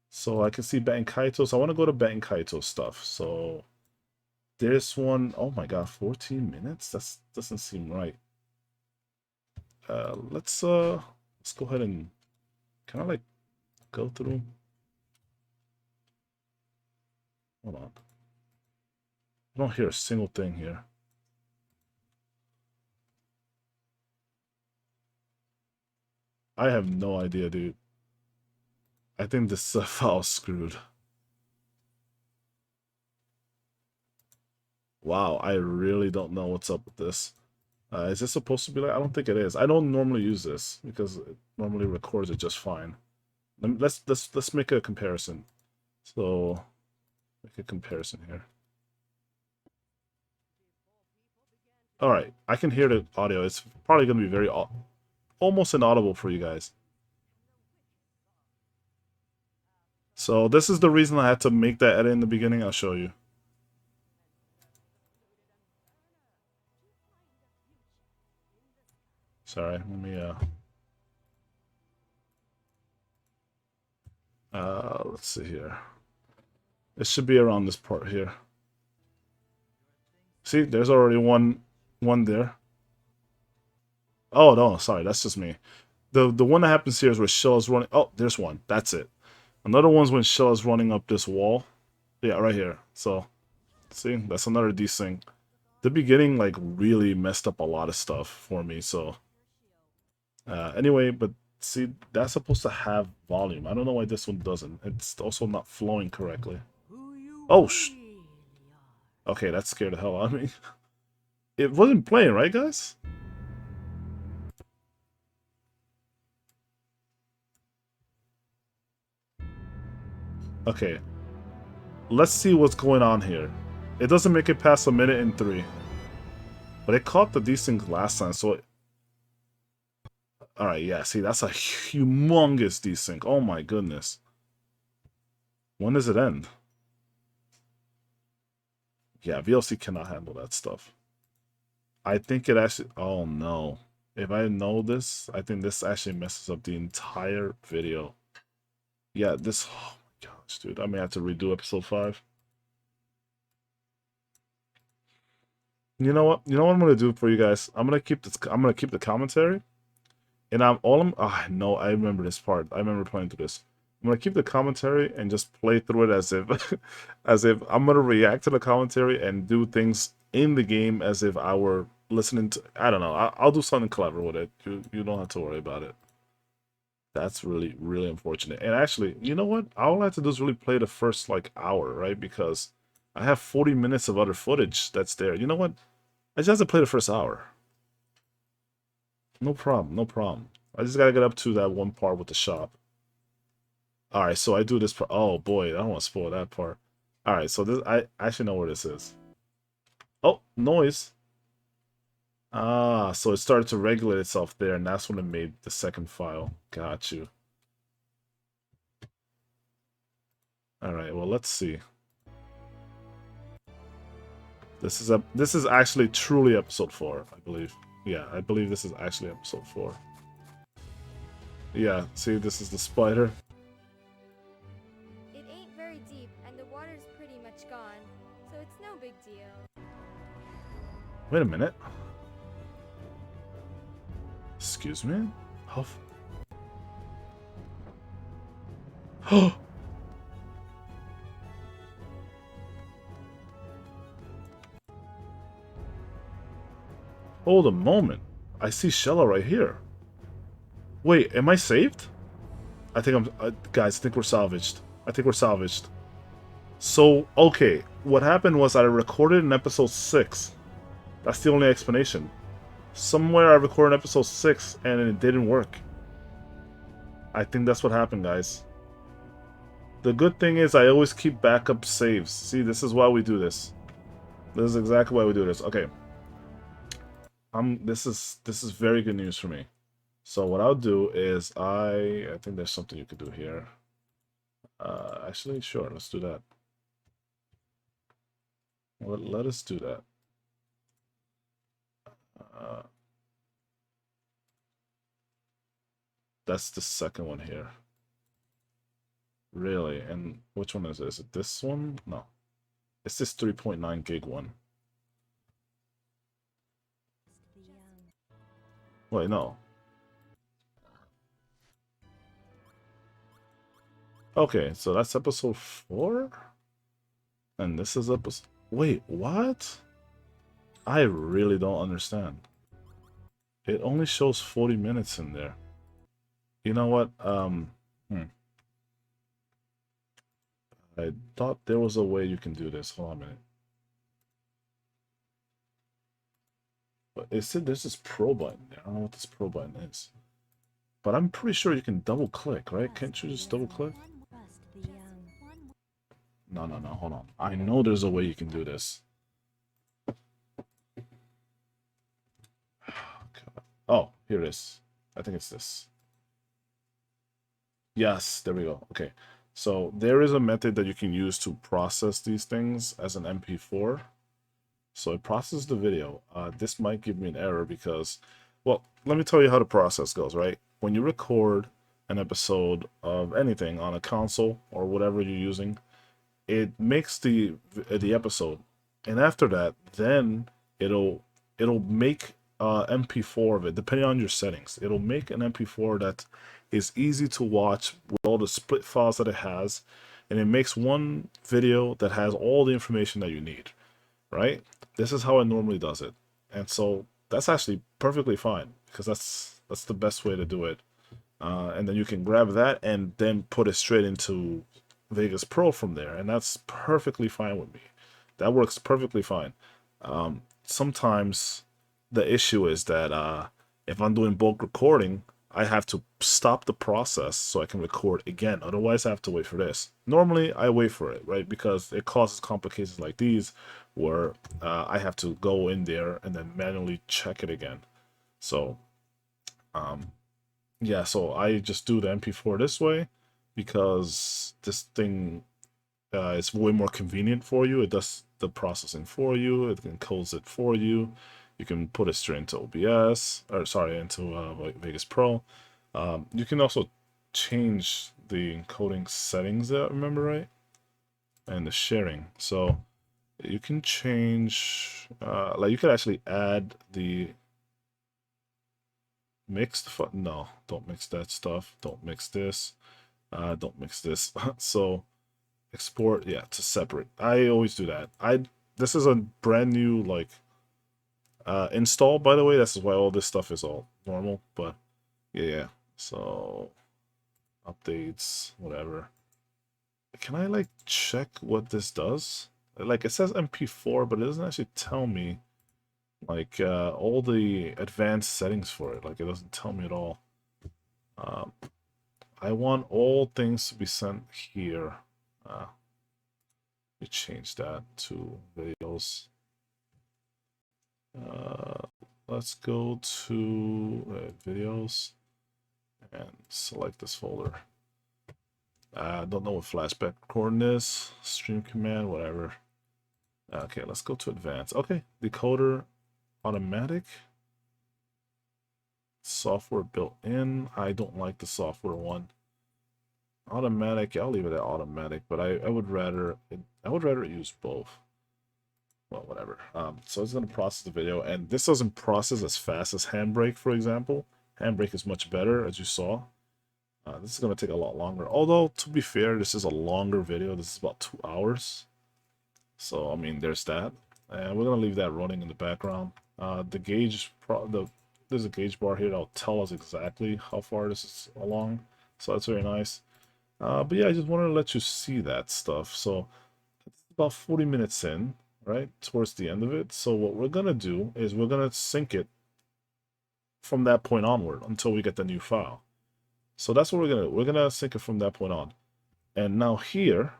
So I can see Kaito. So I want to go to Kaito stuff. So this one, oh my god, 14 minutes? That doesn't seem right. Let's go ahead and, can I like go through? Hold on. I don't hear a single thing here. I have no idea, dude. I think this file's screwed. Wow, I really don't know what's up with this. Is this supposed to be like? I don't think it is. I don't normally use this because it normally records it just fine. Let's make a comparison. So make a comparison here. All right, I can hear the audio. It's probably gonna be very almost inaudible for you guys. So this is the reason I had to make that edit in the beginning. I'll show you. Sorry, let me let's see here. It should be around this part here. See, there's already one there. Oh no, sorry, that's just me. The one that happens here is where Shell is running. Oh, there's one. That's it. Another one's when Shell is running up this wall. Yeah, right here. So, see, that's another desync. The beginning like really messed up a lot of stuff for me. So, anyway, but see, that's supposed to have volume. I don't know why this one doesn't. It's also not flowing correctly. Oh, okay, that scared the hell out of me. It wasn't playing, right, guys? Okay. Let's see what's going on here. It doesn't make it past a minute and 3. But it caught the desync last time, so... Alright, yeah, see, that's a humongous desync. Oh my goodness. When does it end? Yeah, VLC cannot handle that stuff. I think it actually... Oh no. If I know this, I think this actually messes up the entire video. Yeah, this. Oh my gosh, dude. I may have to redo episode 5. You know what? You know what I'm gonna do for you guys? I'm gonna keep this. I'm gonna keep the commentary, and I'm all. Oh, no, I remember this part. I remember playing through this. I'm gonna keep the commentary and just play through it as if, as if I'm gonna react to the commentary and do things in the game as if I were listening to. I don't know. I'll do something clever with it. You don't have to worry about it. That's really, really unfortunate. And actually, you know what? All I have to do is really play the first like hour, right? Because I have 40 minutes of other footage that's there. You know what? I just have to play the first hour. No problem, no problem. I just gotta get up to that one part with the shop. Alright, so I do this part. Oh boy, I don't want to spoil that part. Alright, so this I actually know where this is. Oh, noise. Ah, so it started to regulate itself there, and that's when it made the second file. Got you. Alright, well let's see. This is actually truly episode 4, I believe. Yeah, I believe this is actually episode 4. Yeah, see, this is the spider. It ain't very deep, and the water's pretty much gone, so it's no big deal. Wait a minute. Excuse me? Oh. Hold a moment. I see Shella right here. Wait, am I saved? I think guys, I think we're salvaged. I think we're salvaged. So, okay. What happened was I recorded in episode 6. That's the only explanation. Somewhere I recorded in episode 6 and it didn't work. I think that's what happened, guys. The good thing is I always keep backup saves. See, this is why we do this. This is exactly why we do this. Okay. This is very good news for me. So what I'll do is I think there's something you could do here. Actually, sure, let's do that. Let us do that. That's the second one here. Really? And which one is it? Is it this one? No. It's this 3.9 gig one. Wait, no. Okay, so that's episode 4? And this is episode... Wait, what? I really don't understand. It only shows 40 minutes in there. You know what? I thought there was a way you can do this. Hold on a minute. But it said there's this pro button there. I don't know what this pro button is. But I'm pretty sure you can double click, right? Can't you just double click? No, hold on. I know there's a way you can do this. Oh, here it is. I think it's this. Yes, there we go. Okay. So there is a method that you can use to process these things as an MP4. So it processes the video. This might give me an error because, well, let me tell you how the process goes, right? When you record an episode of anything on a console or whatever you're using, it makes the episode, and after that, then it'll make MP4 of it, depending on your settings. It'll make an MP4 that is easy to watch with all the split files that it has, and it makes one video that has all the information that you need, right? This is how it normally does it, and so that's actually perfectly fine because that's the best way to do it. And then you can grab that and then put it straight into Vegas Pro from there, and that's perfectly fine with me. That works perfectly fine. Sometimes the issue is that if I'm doing bulk recording, I have to stop the process so I can record again. Otherwise, I have to wait for this. Normally, I wait for it, right? Because it causes complications like these where I have to go in there and then manually check it again. So, yeah, so I just do the MP4 this way because this thing is way more convenient for you. It does the processing for you. It encodes it for you. You can put it straight into OBS, or sorry, into Vegas Pro. You can also change the encoding settings there, remember, right? And the sharing. So you can change, like you could actually add the mixed, no, don't mix that stuff. Don't mix this. Don't mix this. So export, yeah, to separate. I always do that. This is a brand new like install, by the way. This is why all this stuff is all normal. But yeah, so updates, whatever. Can I like check what this does? Like it says MP4, but it doesn't actually tell me like all the advanced settings for it. Like it doesn't tell me at all. I want all things to be sent here. We change that to videos. Let's go to videos and select this folder. I don't know what flashback recording is. Stream command, whatever. Okay, let's go to advanced. Okay, decoder, automatic. Software built in. I don't like the software one. Automatic, I'll leave it at automatic, but I would rather use both. Well, whatever. So it's gonna process the video, and this doesn't process as fast as Handbrake, for example. Handbrake is much better, as you saw. This is gonna take a lot longer. Although, to be fair, this is a longer video. This is about 2 hours. So I mean, there's that, and we're gonna leave that running in the background. The gauge, there's a gauge bar here that'll tell us exactly how far this is along. So that's very nice. But yeah, I just wanted to let you see that stuff. So it's about 40 minutes in, right? Towards the end of it. So what we're gonna do is we're gonna sync it from that point onward until we get the new file. So that's what we're gonna do. We're gonna sync it from that point on. And now here,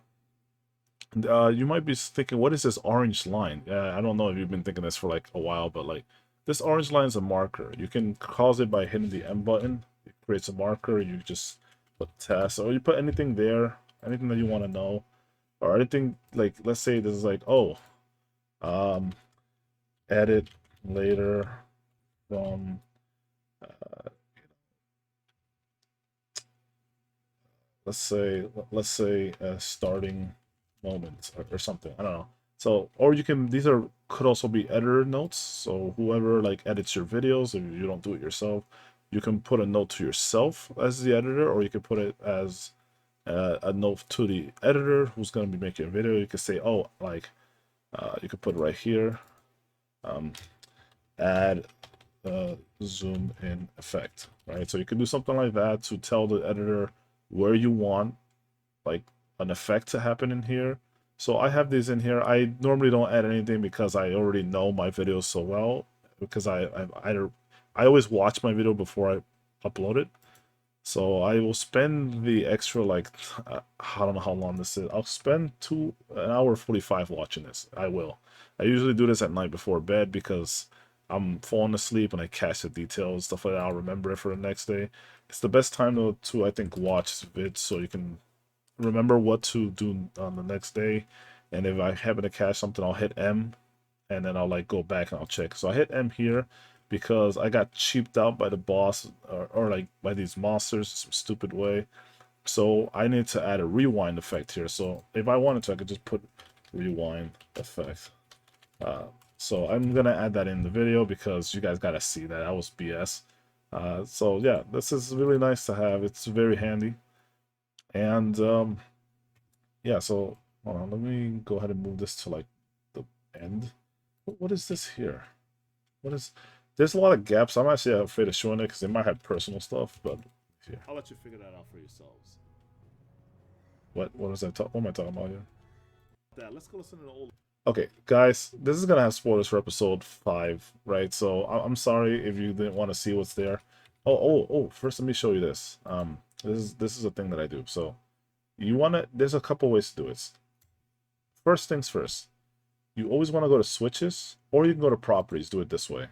you might be thinking, what is this orange line? I don't know if you've been thinking this for like a while, but like this orange line is a marker. You can cause it by hitting the M button. It creates a marker. You just put test, or you put anything there, anything that you want to know, or anything like, let's say this is like, oh, edit later from let's say starting moment or something. I don't know. So, or you can, these are could also be editor notes. So whoever like edits your videos, if you don't do it yourself, you can put a note to yourself as the editor, or you can put it as a note to the editor who's going to be making a video. You could say, oh, like you could put it right here, add zoom in effect, right? So you can do something like that to tell the editor where you want like an effect to happen in here. So I have these in here. I normally don't add anything because I already know my videos so well, because I always watch my video before I upload it. So I will spend the extra, like, I don't know how long this is. I'll spend an hour 45 watching this. I will. I usually do this at night before bed because I'm falling asleep and I catch the details, stuff like that. I'll remember it for the next day. It's the best time to I think, watch vids so you can remember what to do on the next day. And if I happen to catch something, I'll hit M, and then I'll like go back and I'll check. So I hit M here because I got cheaped out by the boss, or like by these monsters in some stupid way. So I need to add a rewind effect here. So if I wanted to, I could just put rewind effect. So I'm gonna add that in the video because you guys gotta see that. That was BS. So yeah, this is really nice to have. It's very handy. And yeah, so hold on, let me go ahead and move this to like the end. What is this here? What is, there's a lot of gaps. I'm actually afraid of showing it because they might have personal stuff, but here. I'll let you figure that out for yourselves. What am I talking about here? Let's go listen to the old. Okay, guys, this is gonna have spoilers for episode 5, right? So I'm sorry if you didn't want to see what's there. Oh, first let me show you this. This is a thing that I do. So you wanna, there's a couple ways to do it. First things first, you always want to go to switches, or you can go to properties. Do it this way.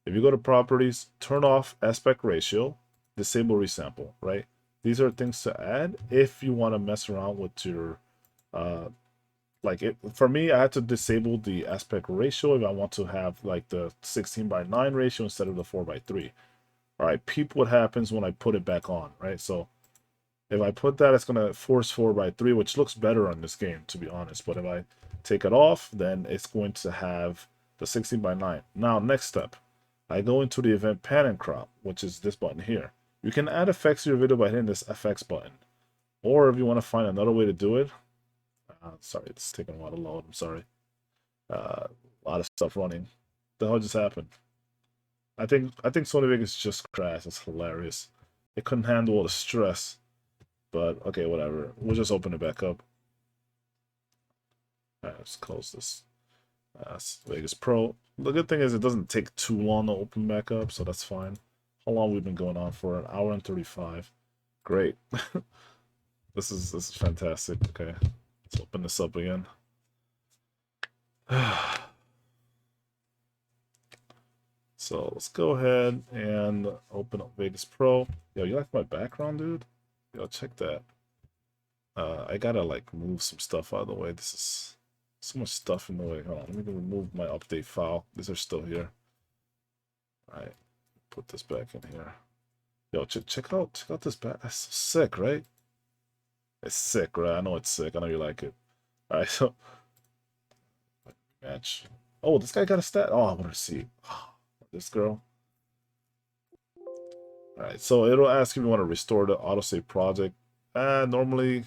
If you go to properties, turn off aspect ratio, disable resample, right? These are things to add if you want to mess around with your like it for me, I had to disable the aspect ratio if I want to have like the 16:9 ratio instead of the 4:3. All right, peep what happens when I put it back on, right? So if I put that, it's gonna force 4:3, which looks better on this game, to be honest. But if I take it off, then it's going to have the 16:9. Now, next step, I go into the event pan and crop, which is this button here. You can add effects to your video by hitting this FX button. Or if you want to find another way to do it, sorry, it's taking a while to load. I'm sorry. A lot of stuff running. The hell just happened? I think Sony Vegas just crashed. It's hilarious. It couldn't handle all the stress. But okay, whatever. We'll just open it back up. All right, let's close this. Vegas Pro. The good thing is it doesn't take too long to open back up, so that's fine. How long we've been going on for? An hour and 35. Great. This is fantastic. Okay, let's open this up again. So let's go ahead and open up Vegas Pro. Yo, you like my background, dude? Yo, check that. I gotta like move some stuff out of the way. This is so much stuff in the way. Hold on, let me remove my update file. These are still here. All right, put this back in here. Yo, check out this back. That's so sick, right? It's sick, right? I know it's sick. I know you like it. All right, so match. Oh, this guy got a stat. Oh, I want to see. This girl. All right, so it'll ask if you want to restore the autosave project. Normally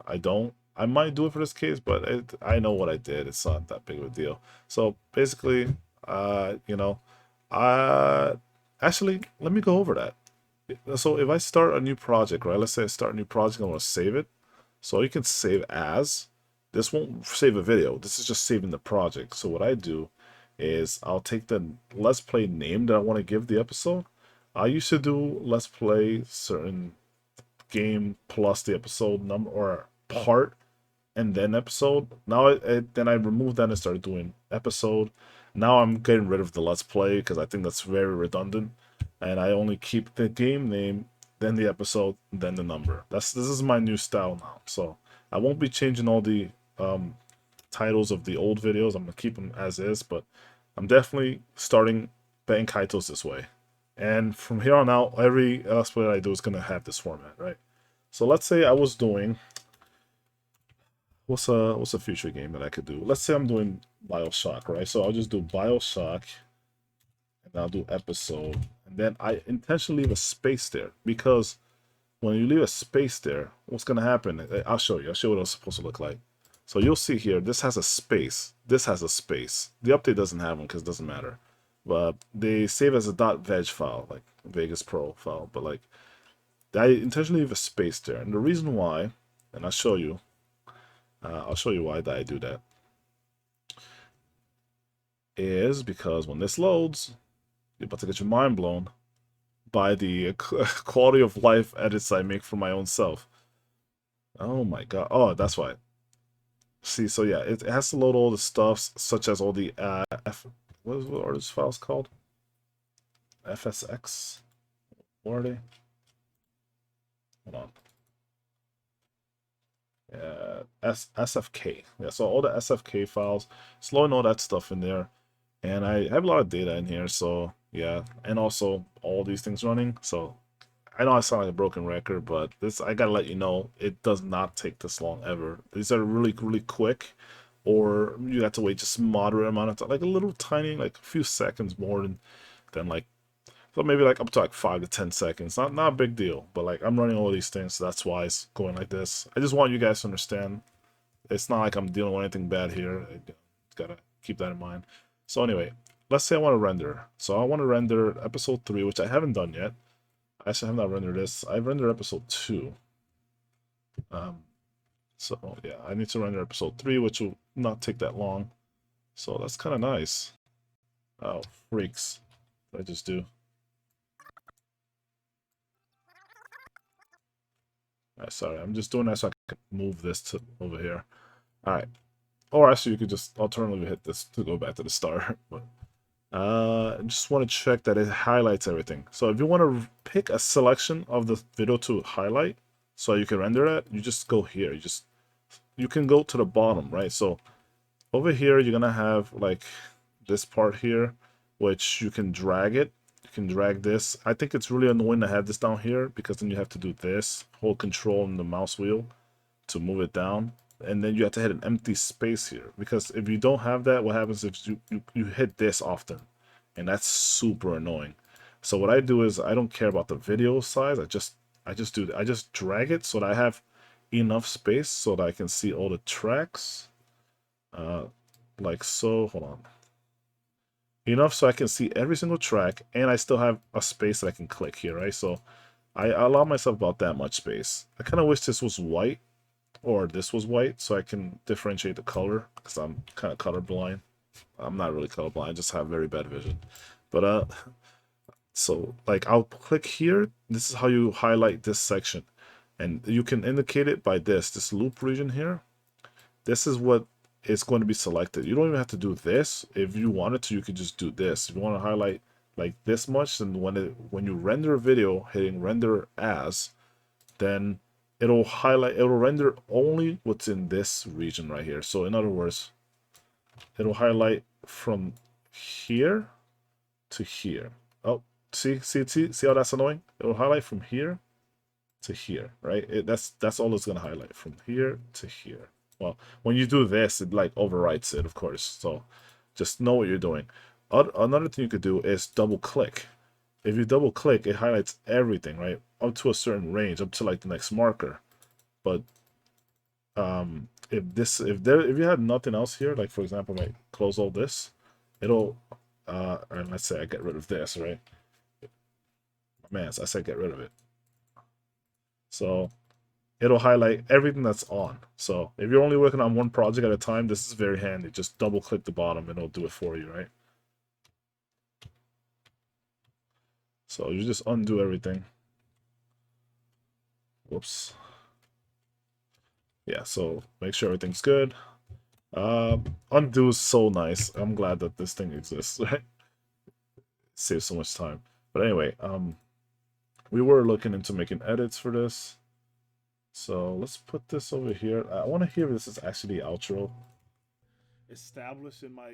I don't. I might do it for this case, but I know what I did. It's not that big of a deal. So basically, you know, actually, let me go over that. So if I start a new project, right? Let's say I start a new project and I want to save it. So you can save as. This won't save a video. This is just saving the project. So what I do is I'll take the Let's Play name that I want to give the episode. I used to do Let's Play certain game plus the episode number or part and then episode. Now then I removed that and started doing episode. Now I'm getting rid of the Let's Play because I think that's very redundant, and I only keep the game name, then the episode, then the number. This is my new style now. So I won't be changing all the titles of the old videos. I'm gonna keep them as is, but I'm definitely starting Bank titles this way. And from here on out, every Let's Play that I do is gonna have this format, right? So let's say I was doing what's a future game that I could do? Let's say I'm doing BioShock, right? So I'll just do BioShock and I'll do episode. And then I intentionally leave a space there because when you leave a space there, what's gonna happen? I'll show you. I'll show you what it's supposed to look like. So you'll see here, this has a space. This has a space. The update doesn't have one because it doesn't matter. But they save as a .veg file, like Vegas Pro file. But like, I intentionally leave a space there. And the reason why, and I'll show you why I do that, is because when this loads, you're about to get your mind blown by the quality of life edits I make for my own self. Oh my god. Oh, that's why. See, so yeah, it has to load all the stuff, such as all the what are those files called? FSX? What are they? Hold on. SFK. Yeah, so all the SFK files, it's loading all that stuff in there. And I have a lot of data in here, so yeah. And also all these things running. So I know I sound like a broken record, but this, I gotta let you know, it does not take this long ever. These are really, really quick, or you have to wait just moderate amount of time, like a little tiny, like a few seconds more than like, so maybe like up to like 5 to 10 seconds. Not a big deal, but like I'm running all these things, so that's why it's going like this. I just want you guys to understand. It's not like I'm dealing with anything bad here. I gotta keep that in mind. So anyway, let's say I want to render. So I want to render episode 3, which I haven't done yet. Actually, I have not rendered this. I've rendered episode 2. So yeah, I need to render episode 3, which will not take that long. So that's kind of nice. Oh, freaks. What did I just do? Alright, sorry, I'm just doing that so I can move this to over here. Alright. Or actually, you could just alternatively hit this to go back to the start. But I just want to check that it highlights everything. So if you want to pick a selection of the video to highlight so you can render it, you just go here. You just you can go to the bottom, right? So over here, you're gonna have like this part here, which you can drag it. You can drag this. I think it's really annoying to have this down here because then you have to do this, hold control on the mouse wheel to move it down. And then you have to hit an empty space here, because if you don't have that, what happens if you hit this often, and that's super annoying. So what I do is I don't care about the video size. I just drag it so that I have enough space so that I can see all the tracks, like so. Hold on, enough so I can see every single track, and I still have a space that I can click here, right? So I allow myself about that much space. I kind of wish this was white, or this was white, so I can differentiate the color, because I'm kind of colorblind. I'm not really colorblind, I just have very bad vision. But so like I'll click here. This is how you highlight this section, and you can indicate it by this loop region here. This is what is going to be selected. You don't even have to do this. If you wanted to, you could just do this. If you want to highlight like this much, then when you render a video, hitting render as, then it'll render only what's in this region right here. So in other words, it'll highlight from here to here. Oh, see how that's annoying? It'll highlight from here to here, right? That's all it's gonna highlight, from here to here. Well, when you do this, it like overwrites it, of course. So just know what you're doing. Another thing you could do is double click. If you double click, it highlights everything, right? Up to a certain range, up to like the next marker. But if you had nothing else here, like for example, I close all this, it'll and let's say I get rid of this, right? Man, I said get rid of it. So it'll highlight everything that's on. So if you're only working on one project at a time, this is very handy. Just double click the bottom and it'll do it for you, right? So you just undo everything. Whoops. Yeah, so make sure everything's good. Undo is so nice. I'm glad that this thing exists, right? It saves so much time. But anyway, we were looking into making edits for this. So let's put this over here. I want to hear if this is actually the outro. Established in my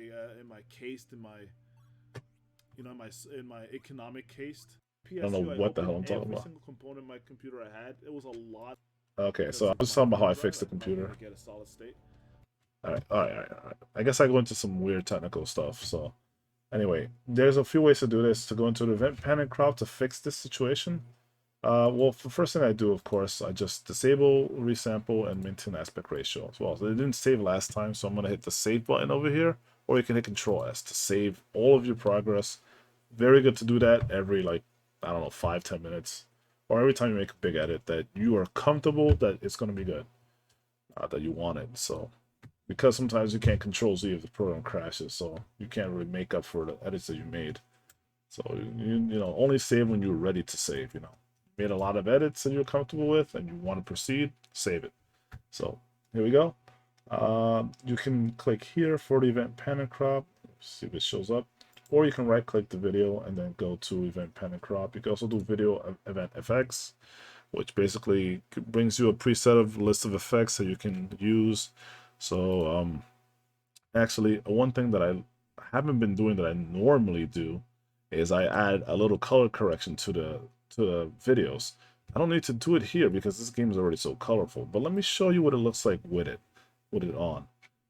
case, in my in my economic case. I don't know what the hell I'm talking about. Every single component of my computer I had, it was a lot. Okay, so I was talking about how I fixed the computer. Get a solid state. All right. I guess I go into some weird technical stuff. So anyway, there's a few ways to do this. To go into the event pan and crop to fix this situation. Well, the first thing I do, of course, I just disable, resample, and maintain aspect ratio as well. So it didn't save last time, so I'm going to hit the save button over here, or you can hit Control S to save all of your progress. Very good to do that every, like, I don't know, 5-10 minutes, or every time you make a big edit that you are comfortable that it's going to be good, that you want it. So, because sometimes you can't Control Z if the program crashes, so you can't really make up for the edits that you made. So, you know, only save when you're ready to save, you know. Made a lot of edits that you're comfortable with and you want to proceed, save it. So here we go. You can click here for the event pan and crop, see if it shows up, or you can right click the video and then go to event pan and crop. You can also do video event FX, which basically brings you a preset of list of effects that you can use. So actually one thing that I haven't been doing that I normally do is I add a little color correction to the videos. I don't need to do it here because this game is already so colorful, but let me show you what it looks like with it on.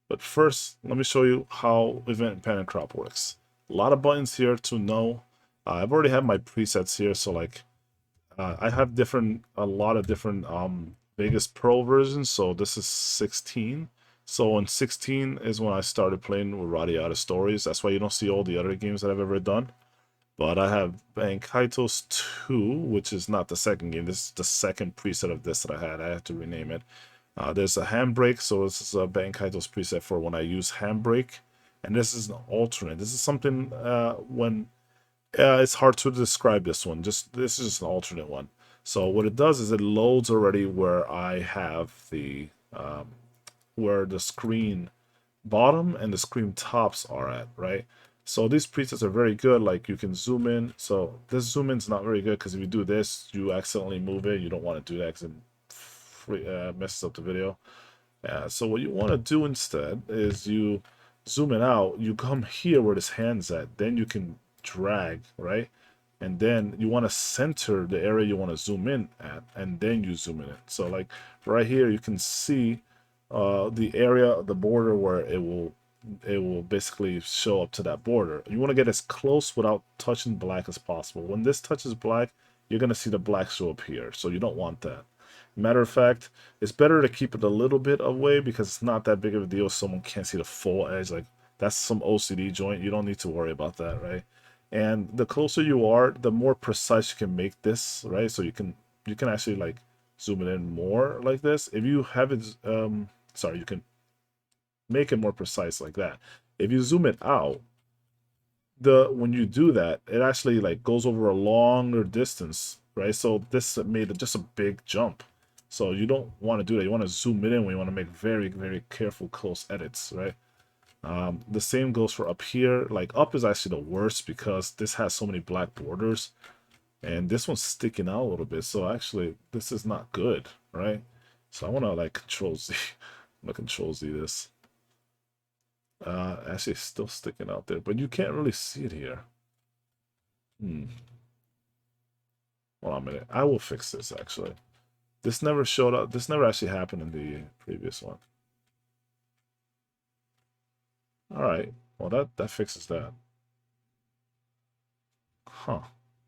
But first, let me show you how event pan and crop works. A lot of buttons here to know. I've already had my presets here, so like I have a lot of different Vegas Pro versions. So this is 16. So in 16 is when I started playing with Radiata Stories. That's why you don't see all the other games that I've ever done. But I have Untitled 2, which is not the second game. This is the second preset of this that I had. I had to rename it. There's a handbrake, so this is a Untitled preset for when I use handbrake. And this is an alternate. This is something when it's hard to describe this one. This is just an alternate one. So what it does is it loads already where I have the where the screen bottom and the screen tops are at, right? So these presets are very good. Like you can zoom in. So this zoom in is not very good because if you do this, you accidentally move it. You don't want to do that because it messes up the video. So what you want to do instead is you zoom it out. You come here where this hand's at. Then you can drag, right? And then you want to center the area you want to zoom in at, and then you zoom in. So like right here, you can see the area, the border where it will basically show up to that border. You want to get as close without touching black as possible. When this touches black, you're going to see the black show up here. So you don't want that. Matter of fact, it's better to keep it a little bit away because it's not that big of a deal if someone can't see the full edge. Like, that's some OCD joint. You don't need to worry about that, right? And the closer you are, the more precise you can make this, right? So you can actually like zoom it in more like this. If you have it, sorry, you can make it more precise like that. If you zoom it out, when you do that, it actually like goes over a longer distance, right? So this made just a big jump. So you don't want to do that. You want to zoom it in when you want to make very, very careful, close edits, right? The same goes for up here. Like up is actually the worst because this has so many black borders, and this one's sticking out a little bit. So actually, this is not good, right? So I want to like Control Z. I'm gonna Control Z this. Actually, it's still sticking out there, but you can't really see it here. Hold on a minute. I will fix this actually. This never showed up. This never actually happened in the previous one. All right. Well, that fixes that. Huh.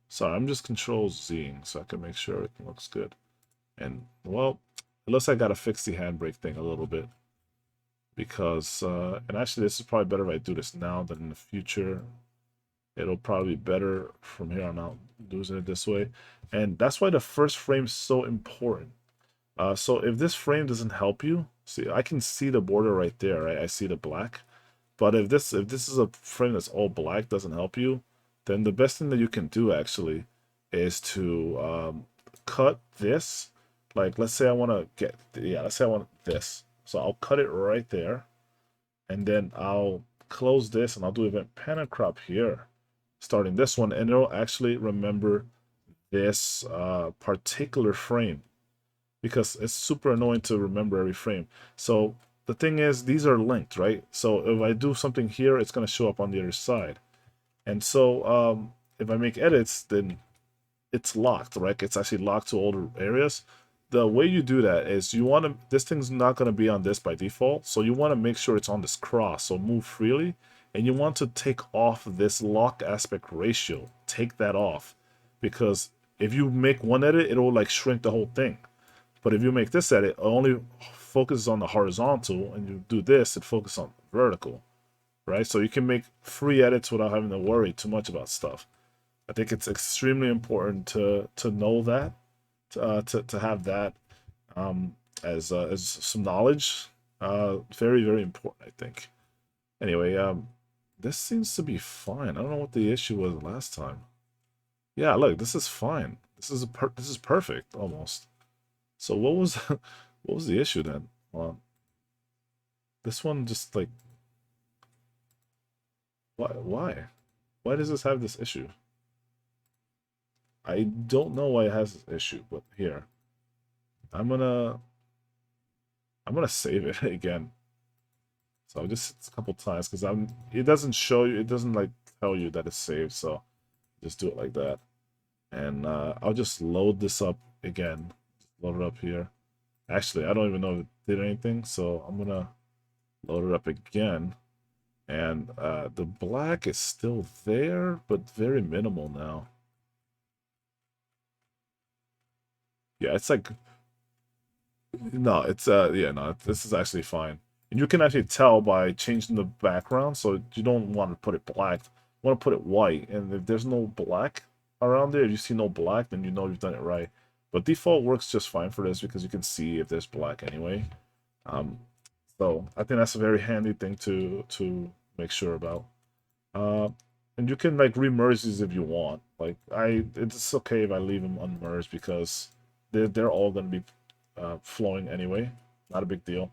Sorry, I'm just Control Zing so I can make sure everything looks good. And well, it looks like I gotta fix the handbrake thing a little bit because and actually this is probably better if I do this now than in the future. It'll probably be better from here on out doing it this way. And that's why the first frame is so important. So if this frame doesn't help you, see, I can see the border right there, right? I see the black. But if this is a frame that's all black, doesn't help you, then the best thing that you can do actually is to cut this. Like, let's say I want to get, yeah, let's say I want this. So I'll cut it right there. And then I'll close this and I'll do event pan and crop here, starting this one. And it'll actually remember this particular frame because it's super annoying to remember every frame. So the thing is, these are linked, right? So if I do something here, it's going to show up on the other side. And so if I make edits, then it's locked, right? It's actually locked to all the areas. The way you do that is you want to, this thing's not going to be on this by default. So you want to make sure it's on this cross. So move freely. And you want to take off this lock aspect ratio. Take that off. Because if you make one edit, it'll like shrink the whole thing. But if you make this edit, it only focuses on the horizontal, and you do this, it focuses on vertical, right? So you can make free edits without having to worry too much about stuff. I think it's extremely important to know that, to have that as some knowledge. Very, very important, I think. Anyway, this seems to be fine. I don't know what the issue was last time. Yeah, look, this is fine. This is perfect almost. So what was what was the issue then? Well, this one just like why? Why does this have this issue? I don't know why it has this issue, but here. I'm gonna save it again. So just a couple times because it doesn't show you, it doesn't like tell you that it's saved, so just do it like that. And I'll just load this up again. Load it up here. Actually, I don't even know if it did anything, so I'm gonna load it up again. And the black is still there, but very minimal now. Yeah, it's like no, it's yeah, no, this is actually fine. And you can actually tell by changing the background, so you don't want to put it black. You want to put it white, and if there's no black around there, if you see no black, then you know you've done it right. But default works just fine for this because you can see if there's black anyway. So I think that's a very handy thing to make sure about. And you can like remerge these if you want. Like it's okay if I leave them unmerged because they're all gonna be flowing anyway. Not a big deal.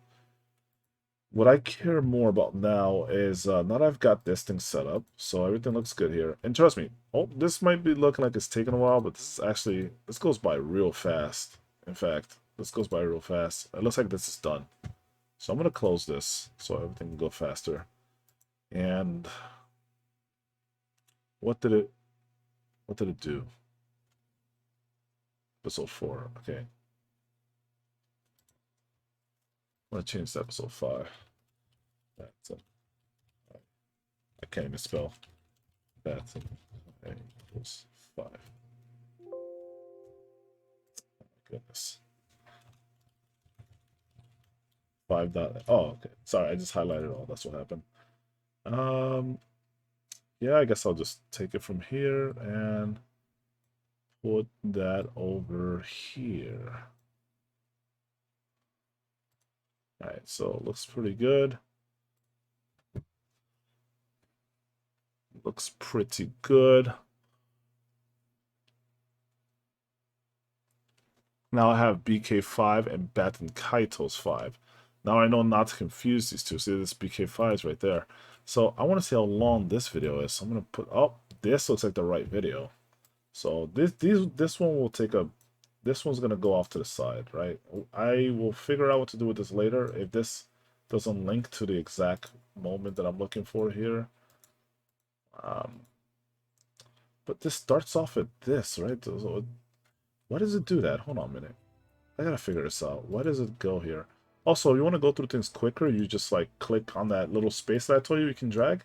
What I care more about now is now that I've got this thing set up, so everything looks good here. And trust me, oh, this might be looking like it's taking a while, but this goes by real fast. In fact, this goes by real fast. It looks like this is done. So I'm going to close this so everything can go faster. And what did it do? Episode 4. Okay. I'm going to change to episode 5. That's it. I can't even spell. That's it. Equals 5. Oh my goodness. 5 dot. Oh, okay. Sorry, I just highlighted all. That's what happened. Yeah, I guess I'll just take it from here and put that over here. All right, so it looks pretty good. Looks pretty good. Now I have BK5 and Batten Kaitos 5. Now I know not to confuse these two. See, this BK5 is right there. So I want to see how long this video is. So I'm going to put, oh, this looks like the right video. So this one will take a, this one's going to go off to the side, right? I will figure out what to do with this later. If this doesn't link to the exact moment that I'm looking for here. But this starts off at this, right? So why does it do that? Hold on a minute. I gotta figure this out. Why does it go here? Also, if you want to go through things quicker, you just like click on that little space that I told you you can drag.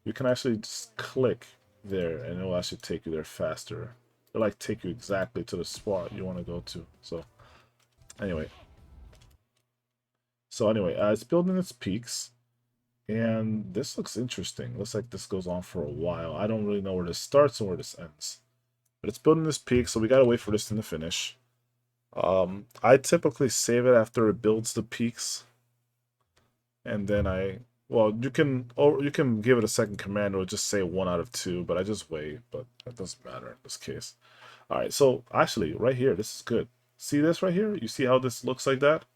You can actually just click there and it'll actually take you there faster. It'll like take you exactly to the spot you want to go to. So anyway. It's building its peaks. And this looks interesting. Looks like this goes on for a while. I don't really know where this starts and where this ends. But it's building this peak, so we gotta wait for this thing to finish. I typically save it after it builds the peaks, and then you can give it a second command or just say 1 out of 2, but I just wait. But that doesn't matter in this case. All right, so actually, right here, this is good. See this right here? You see how this looks like that?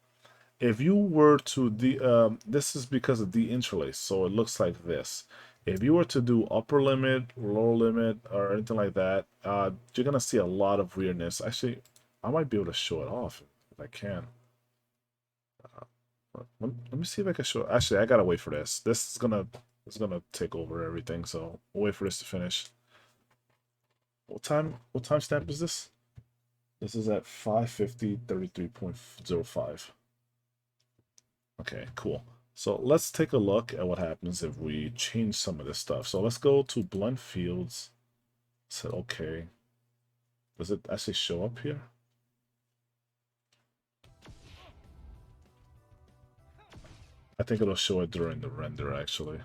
If you were to this is because of deinterlace, so it looks like this. If you were to do upper limit, lower limit, or anything like that, you're gonna see a lot of weirdness. Actually, I might be able to show it off if I can. Let me see if I can show. Actually, I gotta wait for this. This is gonna take over everything. So we'll wait for this to finish. What time stamp is this? This is at 5:50, 33.05. Okay, cool. So let's take a look at what happens if we change some of this stuff. So let's go to blend fields. Say okay. Does it actually show up here? I think it'll show it during the render actually.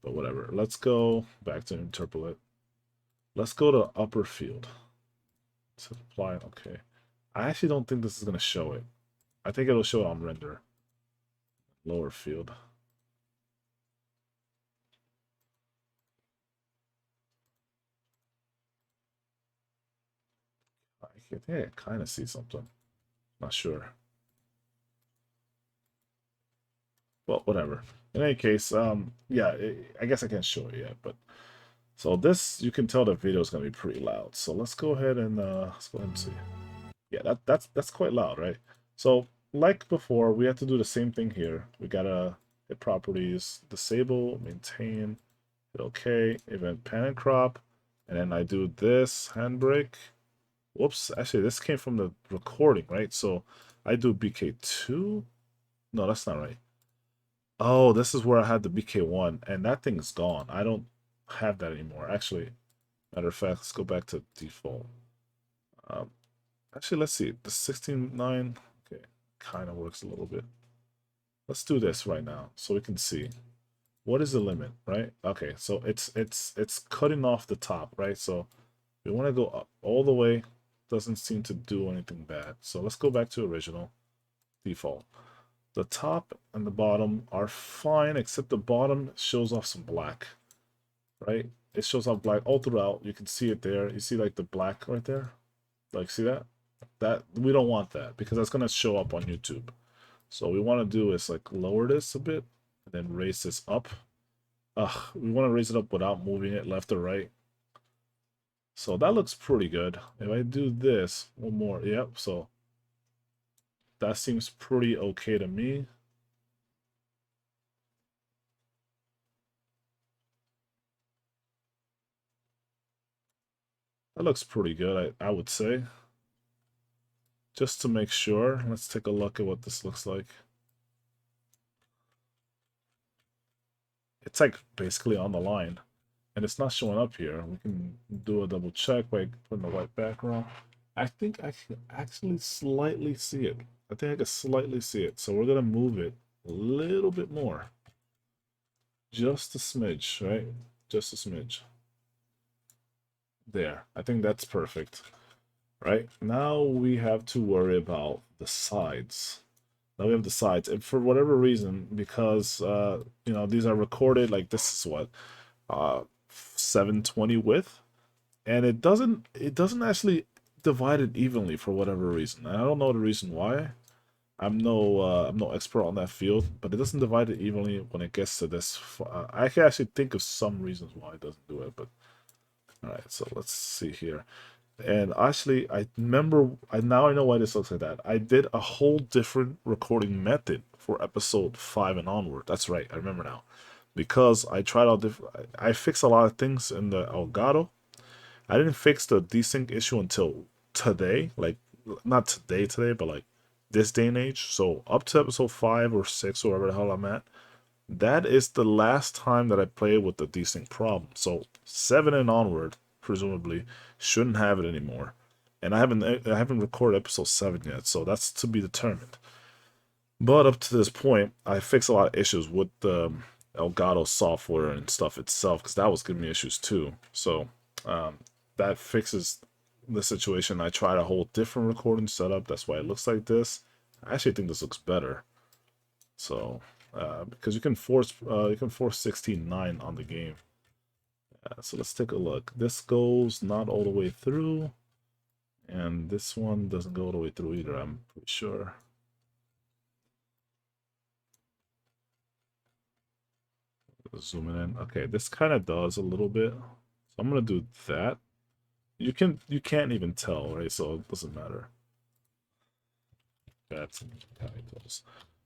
But whatever. Let's go back to interpolate. Let's go to upper field. So apply, okay. I actually don't think this is gonna show it. I think it'll show it on render. Lower field. I think I kind of see something. Not sure. Well, whatever. In any case, yeah, I guess I can't show it yet, but so this you can tell the video is gonna be pretty loud. So let's go ahead and see. Yeah, that's quite loud, right? So like before, we have to do the same thing here. We gotta hit properties, disable, maintain, hit OK, event pan and crop, and then I do this handbrake. Whoops, actually this came from the recording, right? So I do BK2. No, that's not right. Oh, this is where I had the BK1, and that thing's gone. I don't have that anymore. Actually, matter of fact, let's go back to default. Actually, let's see. The 16.9, okay, kind of works a little bit. Let's do this right now so we can see. What is the limit, right? Okay, so it's cutting off the top, right? So we want to go up all the way. Doesn't seem to do anything bad. So let's go back to original default. The top and the bottom are fine, except the bottom shows off some black, right? It shows off black all throughout. You can see it there. You see like the black right there? Like, see that? That we don't want that because that's gonna show up on YouTube. So what we want to do is like lower this a bit and then raise this up. We want to raise it up without moving it left or right. So that looks pretty good. If I do this one more, yep, so that seems pretty okay to me. That looks pretty good, I would say. Just to make sure, let's take a look at what this looks like. It's like basically on the line. And it's not showing up here. We can do a double check by putting the white background. I think I can actually slightly see it. I think I can slightly see it. So we're going to move it a little bit more. Just a smidge, right? Just a smidge. There. I think that's perfect. Right? Now we have to worry about the sides. Now we have the sides. And for whatever reason, because, you know, these are recorded, like this is what? 720 width, and it doesn't actually divide it evenly for whatever reason. I don't know the reason why. I'm no expert on that field, but it doesn't divide it evenly when it gets to this. I can actually think of some reasons why it doesn't do it, but all right. So let's see here. And actually, I remember. Now I know why this looks like that. I did a whole different recording method for episode 5 and onward. That's right. I remember now, because I tried out different. I fixed a lot of things in the Elgato. I didn't fix the desync issue until today. Like, not today, but like this day and age. So up to episode 5 or 6, or wherever the hell I'm at, that is the last time that I played with the desync problem. So 7 and onward, presumably, shouldn't have it anymore. And I haven't recorded episode 7 yet, so that's to be determined. But up to this point, I fixed a lot of issues with the Elgato software and stuff itself, because that was giving me issues too. So that fixes the situation. I tried a whole different recording setup. That's why it looks like this. I actually think this looks better. So because you can force 16:9 on the game. So let's take a look. This goes not all the way through, and this one doesn't go all the way through either, I'm pretty sure. Zooming in. Okay, this kind of does a little bit. So I'm gonna do that. You can't even tell, right? So it doesn't matter. That's titles.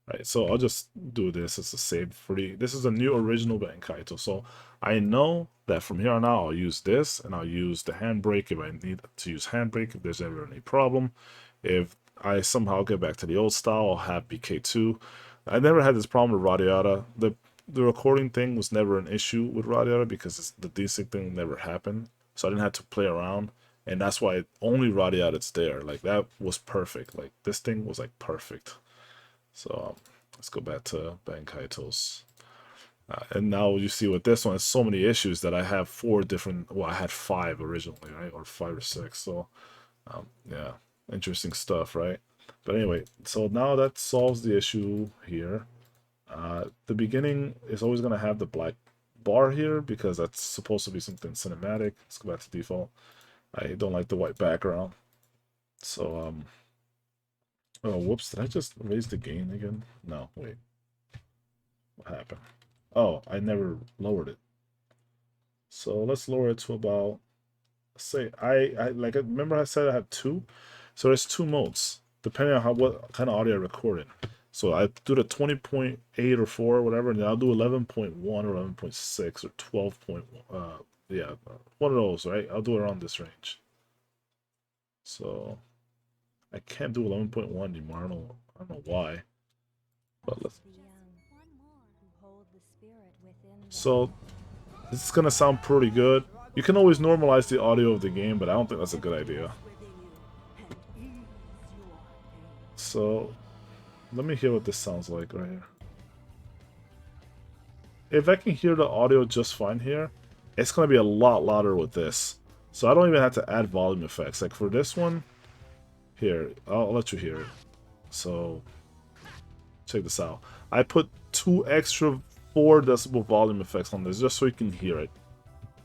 Right, so I'll just do this as a save for the. This is a new original Bankaito. So I know that from here on out I'll use this, and I'll use the handbrake if I need to use handbrake if there's ever any problem. If I somehow get back to the old style, I'll have BK2. I never had this problem with Radiata. The recording thing was never an issue with Radiata because the desync thing never happened. So I didn't have to play around. And that's why only Radiata's there. Like, that was perfect. Like, this thing was, like, perfect. So, let's go back to Bankaito's. And now you see with this one, it's so many issues that I have 4 different... Well, I had 5 originally, right? Or 5 or 6. So, yeah. Interesting stuff, right? But anyway, so now that solves the issue here. The beginning is always going to have the black bar here because that's supposed to be something cinematic. Let's go back to default. I don't like the white background. So, oh, whoops. Did I just raise the gain again? No, wait. What happened? Oh, I never lowered it. So let's lower it to about, say, I remember I said I have 2. So there's 2 modes, depending on what kind of audio I recorded. So I do the 20.8 or 4 or whatever, and then I'll do 11.1 or 11.6 or 12. Yeah, one of those, right? I'll do it around this range. So I can't do 11.1 anymore. I don't know why. But let's. So this is gonna sound pretty good. You can always normalize the audio of the game, but I don't think that's a good idea. So let me hear what this sounds like right here. If I can hear the audio just fine here, it's going to be a lot louder with this. So I don't even have to add volume effects. Like for this one, here, I'll let you hear it. So check this out. I put 2 extra 4 decibel volume effects on this just so you can hear it.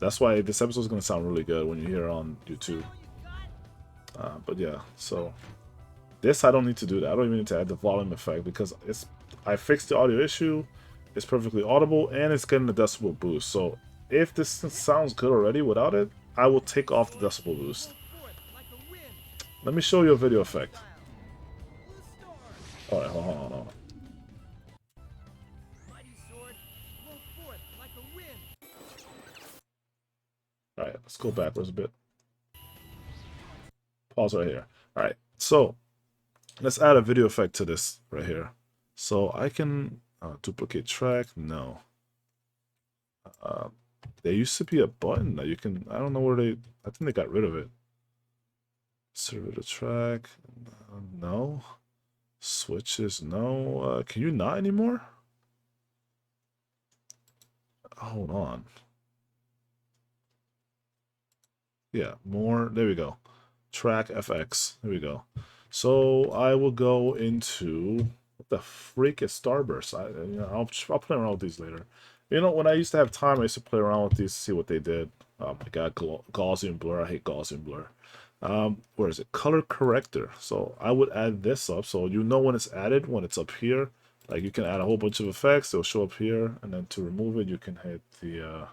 That's why this episode is going to sound really good when you hear it on YouTube. But yeah, so this I don't need to do that. I don't even need to add the volume effect because I fixed the audio issue. It's perfectly audible and it's getting a decibel boost. So if this sounds good already without it, I will take off the decibel boost. Let me show you a video effect. Alright, hold on. Alright, let's go backwards a bit. pause right here. All right, so let's add a video effect to this right here. So I can duplicate track. No. There used to be a button that you can. I don't know where they. I think they got rid of it. Server to track. No. Switches. No. Can you not anymore? Hold on. Yeah, more. There we go. Track FX. There we go. So I will go into what the freak is Starburst. I'll play around with these later. You know, when I used to have time, I used to play around with these to see what they did. Oh my god, Gaussian blur. I hate Gaussian blur. Where is it? Color corrector. So I would add this up, so you know when it's added, when it's up here. Like you can add a whole bunch of effects. They'll show up here, and then to remove it, you can hit the.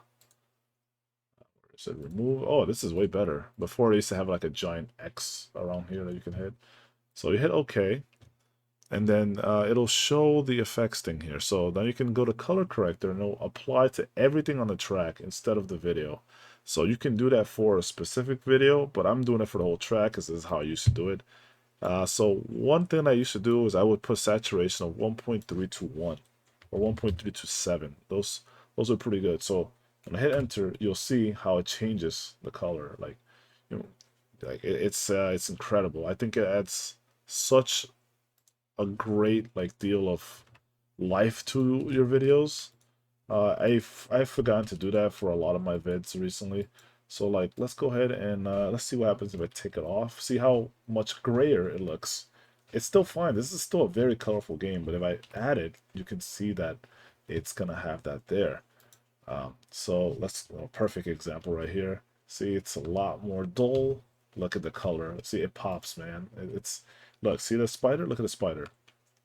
So remove. Oh, this is way better. Before I used to have like a giant X around here that you can hit. So you hit OK, and then it'll show the effects thing here. So then you can go to color corrector and it'll apply to everything on the track instead of the video. So you can do that for a specific video, but I'm doing it for the whole track because this is how I used to do it. So one thing I used to do is I would put saturation of 1.321 or 1.327. Those are pretty good. So when I hit enter, you'll see how it changes the color. Like, you know, like it's incredible. I think it adds such a great like deal of life to your videos. I've forgotten to do that for a lot of my vids recently. So like, let's go ahead and let's see what happens if I take it off. See how much grayer it looks. It's still fine. This is still a very colorful game, but if I add it, you can see that it's gonna have that there. So let's perfect example right here. See, it's a lot more dull. Look at the color. See, it pops, man. It's look. See the spider? Look at the spider.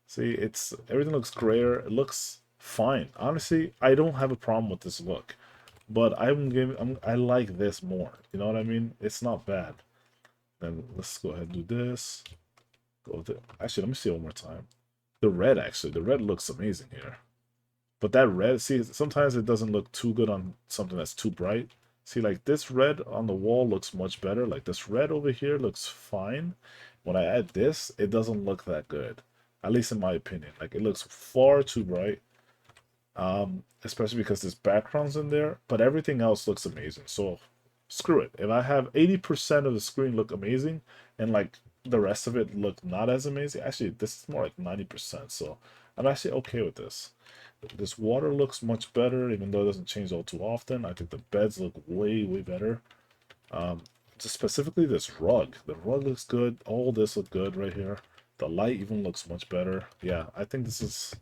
See, it's everything looks grayer. It looks fine. Honestly, I don't have a problem with this look, but I like this more. You know what I mean? It's not bad. Then let's go ahead and do this. Go with it. Actually, let me see it one more time. The red, actually, the red looks amazing here. But that red, see, sometimes it doesn't look too good on something that's too bright. See, like this red on the wall looks much better. Like this red over here looks fine. When I add this, it doesn't look that good. At least in my opinion. Like it looks far too bright. Especially because there's backgrounds in there. But everything else looks amazing. So screw it. If I have 80% of the screen look amazing and like the rest of it look not as amazing. Actually, this is more like 90%. So I'm actually okay with this. This water looks much better, even though it doesn't change all too often. I think the beds look way, way better. Just specifically this rug. The rug looks good. All this looks good right here. The light even looks much better. Yeah, I think this is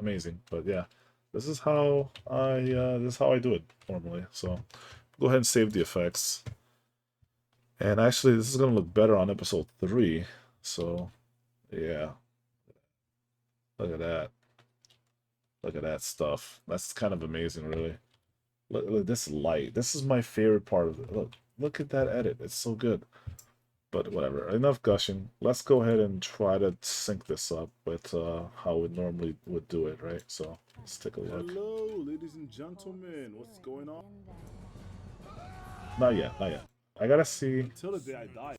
amazing. But yeah, this is how I do it normally. So go ahead and save the effects. And actually, this is gonna look better on episode 3. So yeah, look at that. Look at that stuff. That's kind of amazing, really. Look this light. This is my favorite part of it. Look at that edit. It's so good. But whatever. Enough gushing. Let's go ahead and try to sync this up with how we normally would do it, right? So let's take a look. Hello, ladies and gentlemen. What's going on? Not yet. Not yet. I gotta see. Until the day I die,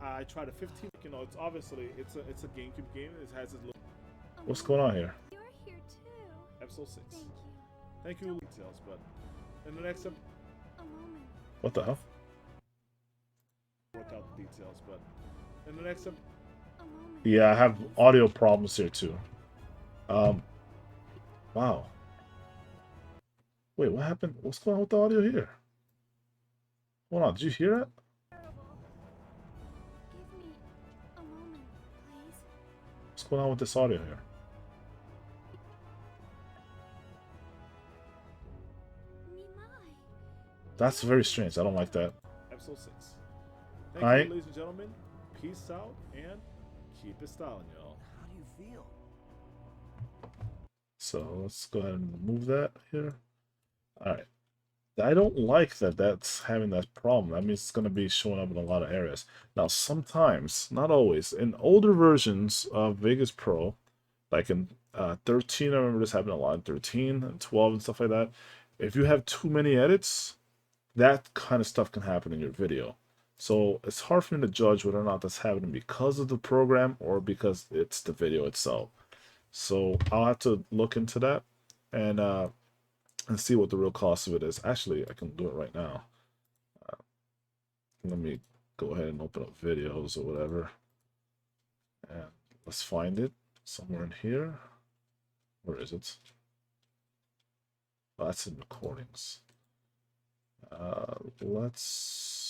I tried a 15. You know, it's obviously it's a GameCube game. It has its little. What's going on here? You're here too. Episode 6. Thank you. Thank you, details, but in the next episode, A moment. What the hell? work out the details, but in the next episode. A moment. Yeah, I have audio problems here too. Wow. Wait, what happened? What's going on with the audio here? Hold on, did you hear that? Terrible. Give me a moment, please. What's going on with this audio here? Me my. That's very strange. I don't like that. Episode 6. Thank Alright. you, ladies and gentlemen. Peace out and keep it styling, y'all. How do you feel? So let's go ahead and remove that here. Alright. I don't like that that's having that problem. That means it's going to be showing up in a lot of areas. Now, sometimes, not always, in older versions of Vegas Pro, like in 13, I remember this happened a lot in 13 and 12 and stuff like that. If you have too many edits, that kind of stuff can happen in your video. So it's hard for me to judge whether or not that's happening because of the program or because it's the video itself. So I'll have to look into that and see what the real cost of it is. Actually, I can do it right now. Let me go ahead and open up videos or whatever. And let's find it somewhere in here. Where is it? Oh, that's in recordings. Let's.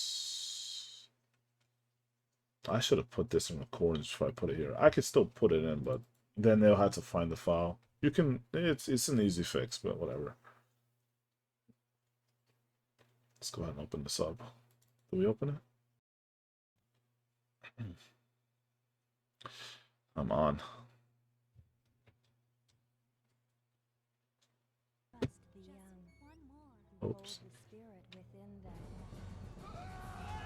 I should have put this in recordings before I put it here. I could still put it in, but then they'll have to find the file. You can. It's an easy fix, but whatever. Let's go ahead and open this up. Do we open it? I'm on. Oops.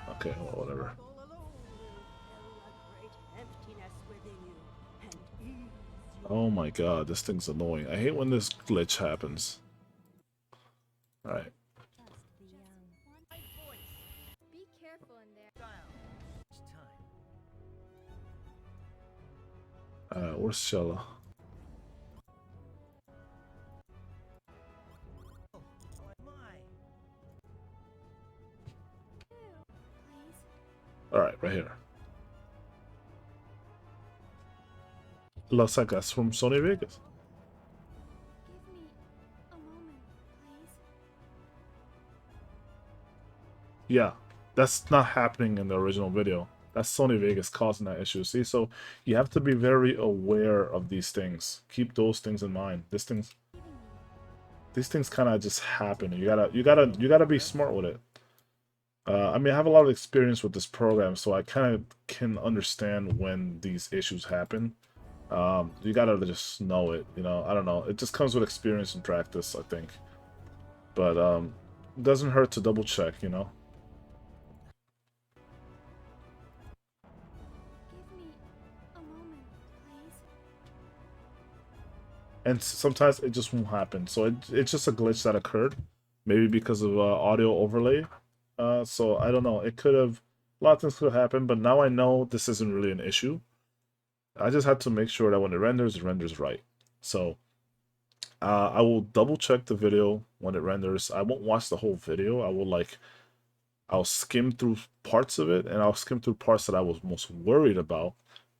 Okay, well, whatever. Oh my god, this thing's annoying. I hate when this glitch happens. Alright. Be careful in there. Where's Shella? Please. Alright, right here. Looks like that's from Sony Vegas. Give me a moment, please. Yeah, that's not happening in the original video. That's Sony Vegas causing that issue. See, so you have to be very aware of these things. Keep those things in mind. These things kind of just happen. You gotta be smart with it. I mean, I have a lot of experience with this program, so I kind of can understand when these issues happen. You gotta just know it, you know. I don't know. It just comes with experience and practice, I think. But it doesn't hurt to double check, you know. Give me a moment, please. And sometimes it just won't happen. So it's just a glitch that occurred, maybe because of audio overlay. So I don't know. It could have a lot of things could have happened, but now I know this isn't really an issue. I just had to make sure that when it renders right. So I will double check the video when it renders. I won't watch the whole video. I'll skim through parts of it, and I'll skim through parts that I was most worried about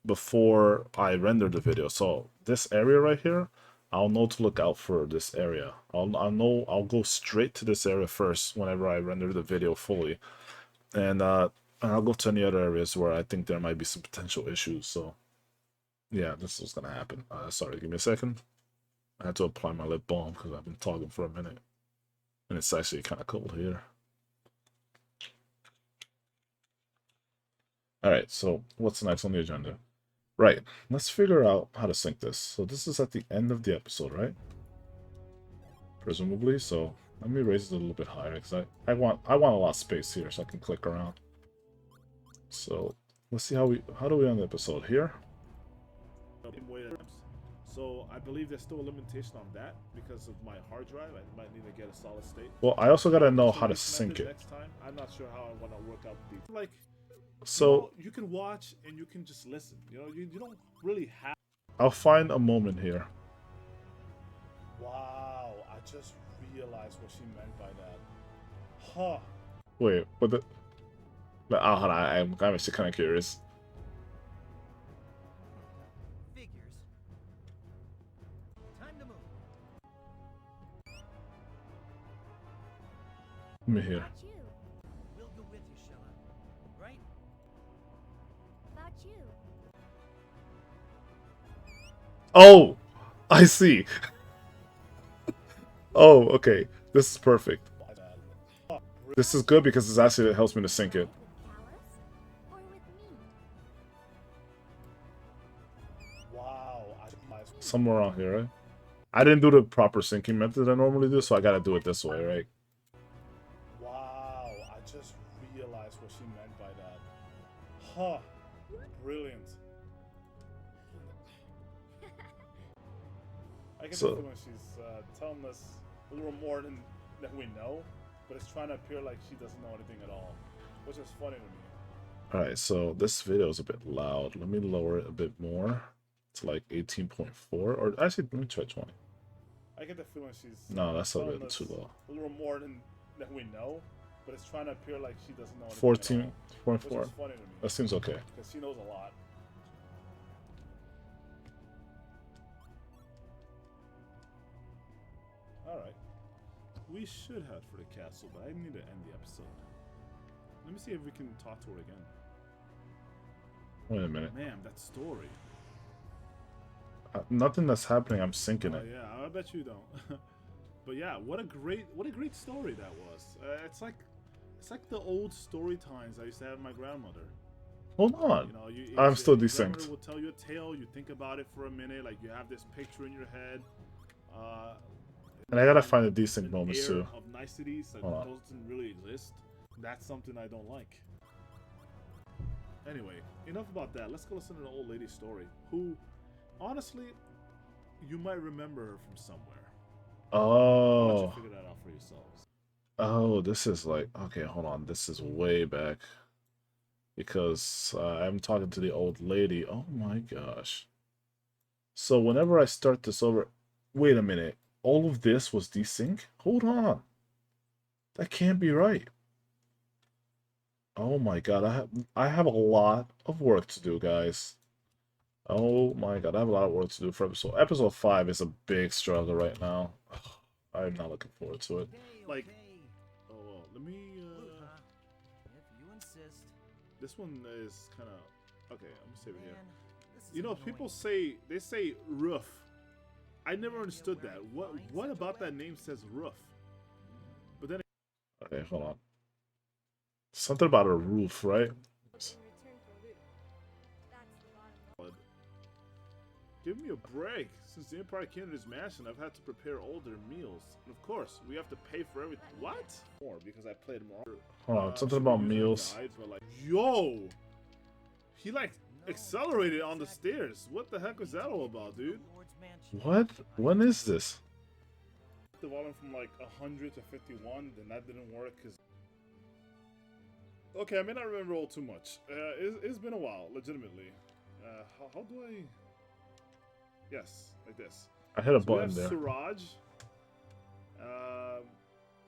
before I render the video. So this area right here, I'll know to look out for this area. I'll go straight to this area first whenever I render the video fully, and I'll go to any other areas where I think there might be some potential issues. So yeah, this is gonna happen. Sorry, give me a second. I had to apply my lip balm because I've been talking for a minute, and it's actually kind of cold here. All right, so what's next on the agenda? Right, let's figure out how to sync this. So this is at the end of the episode, right? Presumably. So let me raise it a little bit higher because I want a lot of space here so I can click around. So let's see how do we end the episode here. So I believe there's still a limitation on that because of my hard drive. I might need to get a solid state. Well, I also gotta know So how to reconnect sync it. next time. I'm not sure how I want to work out the like. So You can watch and you can just listen. You know, you don't really have. I'll find a moment here. Wow, I just realized what she meant by that. Huh. Wait, what the? Oh, hold on, I'm actually kind of curious. Figures. Time to move. Let me hear. About you. We'll go with you, Shella. Right? About you. Oh, I see. Oh, okay. This is perfect. This is good because it helps me to sync it. With Callus or with me? Wow. Somewhere around here, right? I didn't do the proper syncing method I normally do, so I gotta do it this way, right? Wow, I just realized what she meant by that. Huh. Brilliant. I can So- tell when she's telling us a little more than we know, but it's trying to appear like she doesn't know anything at all, which is funny to me. Alright, so this video is a bit loud. Let me lower it a bit more to like 18.4, or actually, let me try 20. I get the feeling she's No, that's a telling bit us too low. a little more than we know, but it's trying to appear like she doesn't know anything at all, which 14.4. is funny to me That seems okay. because she knows a lot. All right, we should head for the castle, but I need to end the episode. Let me see if we can talk to her again. Wait a minute. Man, that story. Nothing that's happening, I'm sinking it. Yeah, I bet you don't. But yeah, what a great story that was. It's like the old story times I used to have with my grandmother. Hold on. You know, I'm still your desynced. grandmother will tell you a tale. You think about it for a minute, like you have this picture in your head. And I gotta find the desync an moments air too. of niceties that Hold on. doesn't really exist. That's something I don't like. Anyway, enough about that. Let's go listen to the old lady's story. Who, honestly, you might remember her from somewhere. I'll let you Oh. figure that out for yourselves. Oh, this is like, okay, hold on. This is way back. Because I'm talking to the old lady. Oh my gosh. So whenever I start this over, wait a minute. All of this was desync? Hold on. That can't be right. Oh my god, I have a lot of work to do, guys. Oh my god, I have a lot of work to do for episode 5 is a big struggle right now. I'm not looking forward to it. Like, oh, well, let me, If you insist. this one is kind of, okay, I'm gonna save it here. Man, this is You know, annoying. people they say roof. I never understood that. What about that name says roof? But then Okay, hold on. Something about a roof, right? In return for loot. That's the bottom line. give me a break. Since the Empire came to this mansion, I've had to prepare all their meals. And of course, we have to pay for everything. What? More, because I played more. Hold on, something so we about use our meals. guides, but like, yo! He like accelerated on the stairs. What the heck was that all about, dude? Lord's mansion. What? When is this? The volume from like 100 to 51, then that didn't work because... Okay, I may not remember all too much. It's been a while, legitimately. How do I... Yes, like this. I hit a So we button have there. Suraj.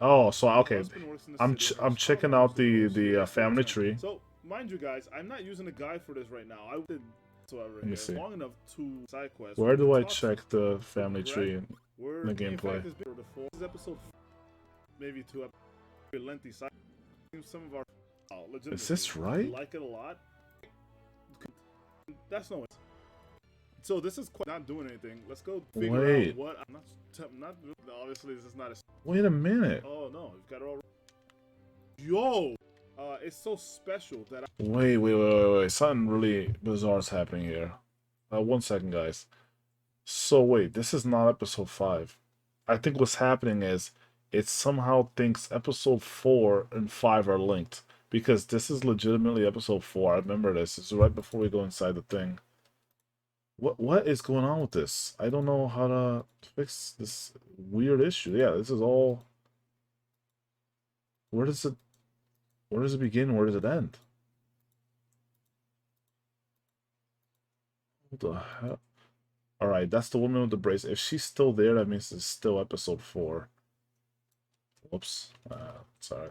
Oh, so her okay. husband works in the I'm city, I'm she's checking probably out the supposed to be family return. tree. So, mind you guys, I'm not using a guide for this right now. I did whatsoever Let me here see. long enough to side quests. Where do I Talk- check the family Right? tree? We're the me and gameplay? Fact has been for the 4 this is episode, maybe 2 very lengthy side. Some of our legitimately, Is this right? we like it a lot. That's no. So this is quite not doing anything. Let's go figure Wait. out what. I'm not. Obviously, this is not a. Wait a minute. Oh no, you've got it all. Yo, it's so special that I. Wait. Something really bizarre is happening here. 1 second, guys. So wait, this is not episode 5. I think what's happening is it somehow thinks episode 4 and 5 are linked. Because this is legitimately episode 4. I remember this. It's right before we go inside the thing. What is going on with this? I don't know how to fix this weird issue. Yeah, this is all... Where does it begin? Where does it end? What the hell? Alright, that's the woman with the brace. If she's still there, that means it's still episode 4. Whoops. Sorry.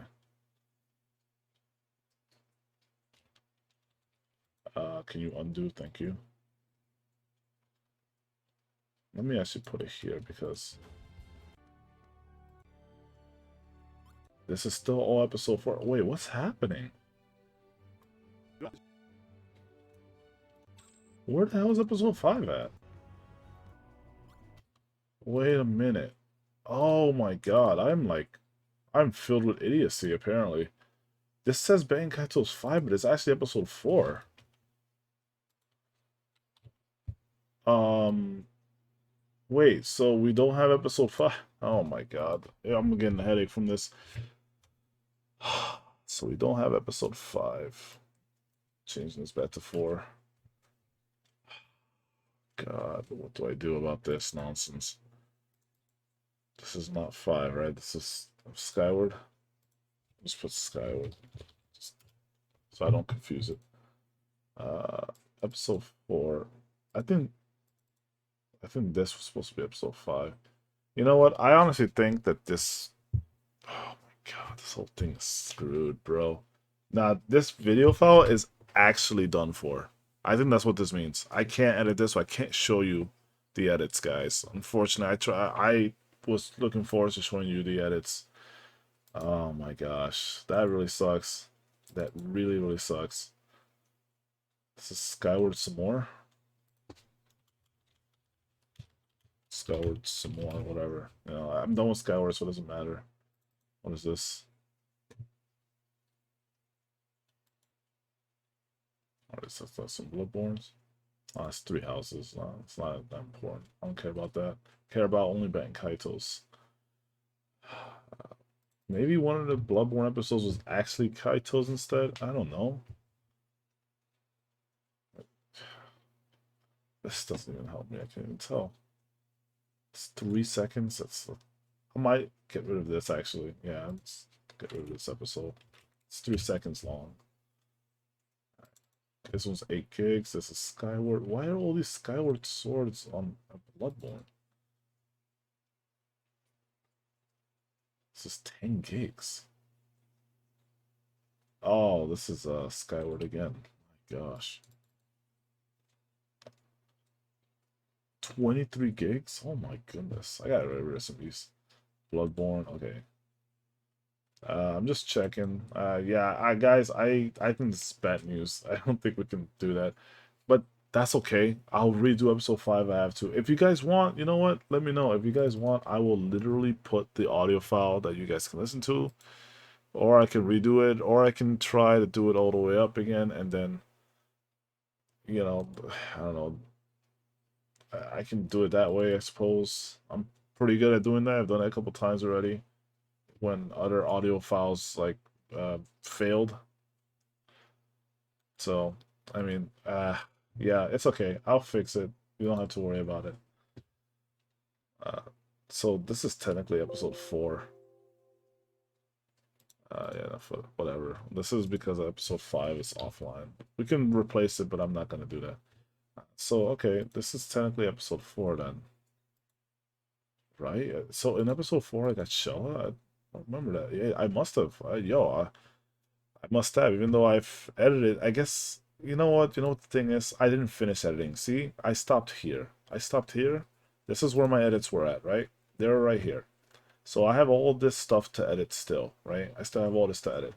Can you undo? Thank you. Let me actually put it here because this is still all episode 4. Wait, what's happening? Where the hell is episode 5 at? Wait a minute. Oh my god, I'm filled with idiocy apparently. This says Bankato's 5, but it's actually episode 4. Wait, so we don't have episode 5? Oh my god. Yeah, I'm getting a headache from this. So we don't have episode 5. Changing this back to 4. God, what do I do about this nonsense? This is not 5, right? This is Skyward. Just put Skyward. Just so I don't confuse it. Episode 4. I think this was supposed to be episode 5. You know what? I honestly think that this. Oh my god, this whole thing is screwed, bro. Now, this video file is actually done for. I think that's what this means. I can't edit this, so I can't show you the edits, guys. Unfortunately, I was looking forward to showing you the edits. Oh my gosh, that really sucks. That really, really sucks. This is Skyward some more. Skyward some more, whatever. You know, I'm done with Skyward, so it doesn't matter. What is this? Alright, so that's some Bloodborns. Oh, it's 3 houses. It's not that important. I don't care about that. I care about only betting Kaitos. Maybe one of the Bloodborne episodes was actually Kaitos instead. I don't know. This doesn't even help me. I can't even tell. It's 3 seconds. I might get rid of this actually. Yeah, let's get rid of this episode. It's 3 seconds long. This one's 8 gigs. This is Skyward. Why are all these Skyward swords on Bloodborne? This is 10 gigs. Oh, this is Skyward again. My gosh. 23 gigs? Oh my goodness. I gotta get rid of some of these. Bloodborne, okay. I'm just checking. Yeah, guys, I think this is bad news. I don't think we can do that. But that's okay. I'll redo episode 5 if I have to. If you guys want, you know what? Let me know. If you guys want, I will literally put the audio file that you guys can listen to. Or I can redo it. Or I can try to do it all the way up again. And then, you know, I don't know. I can do it that way, I suppose. I'm pretty good at doing that. I've done it a couple times already. When other audio files, like, failed. So, I mean, yeah, it's okay. I'll fix it. You don't have to worry about it. So this is technically episode 4. Yeah, whatever. This is because episode 5 is offline. We can replace it, but I'm not gonna do that. So, okay, this is technically episode 4 then. Right? So in episode 4 I got Shella? I don't remember that. Yeah, I must have. I must have, even though I've edited. I guess, you know what? You know what the thing is? I didn't finish editing. See? I stopped here. I stopped here. This is where my edits were at, right? They're right here. So I have all this stuff to edit still, right? I still have all this to edit.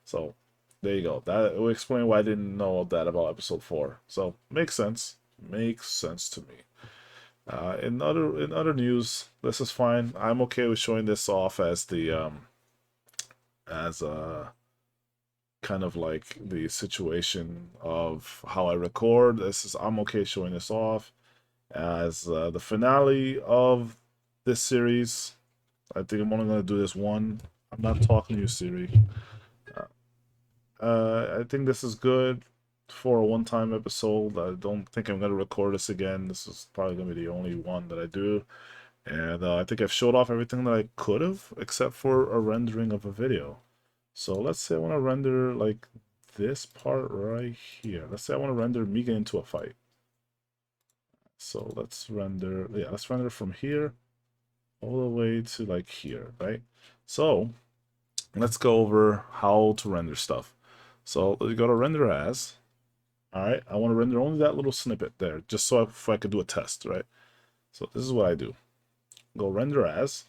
So there you go. That will explain why I didn't know that about episode 4. So makes sense. Makes sense to me. In other news, this is fine. I'm okay with showing this off as the as kind of like the situation of how I record. I'm okay showing this off as the finale of this series. I think I'm only gonna do this one. I'm not talking to you, Siri. I think this is good for a one-time episode. I don't think I'm gonna record this again. This is probably gonna be the only one that I do. And I think I've showed off everything that I could have, except for a rendering of a video. So let's say I want to render like this part right here. Let's say I want to render me getting into a fight. So let's render, yeah, let's render from here all the way to like here, right? So let's go over how to render stuff. So you go to render as. All right, I want to render only that little snippet there, just so if I could do a test, right? So this is what I do. Go render as,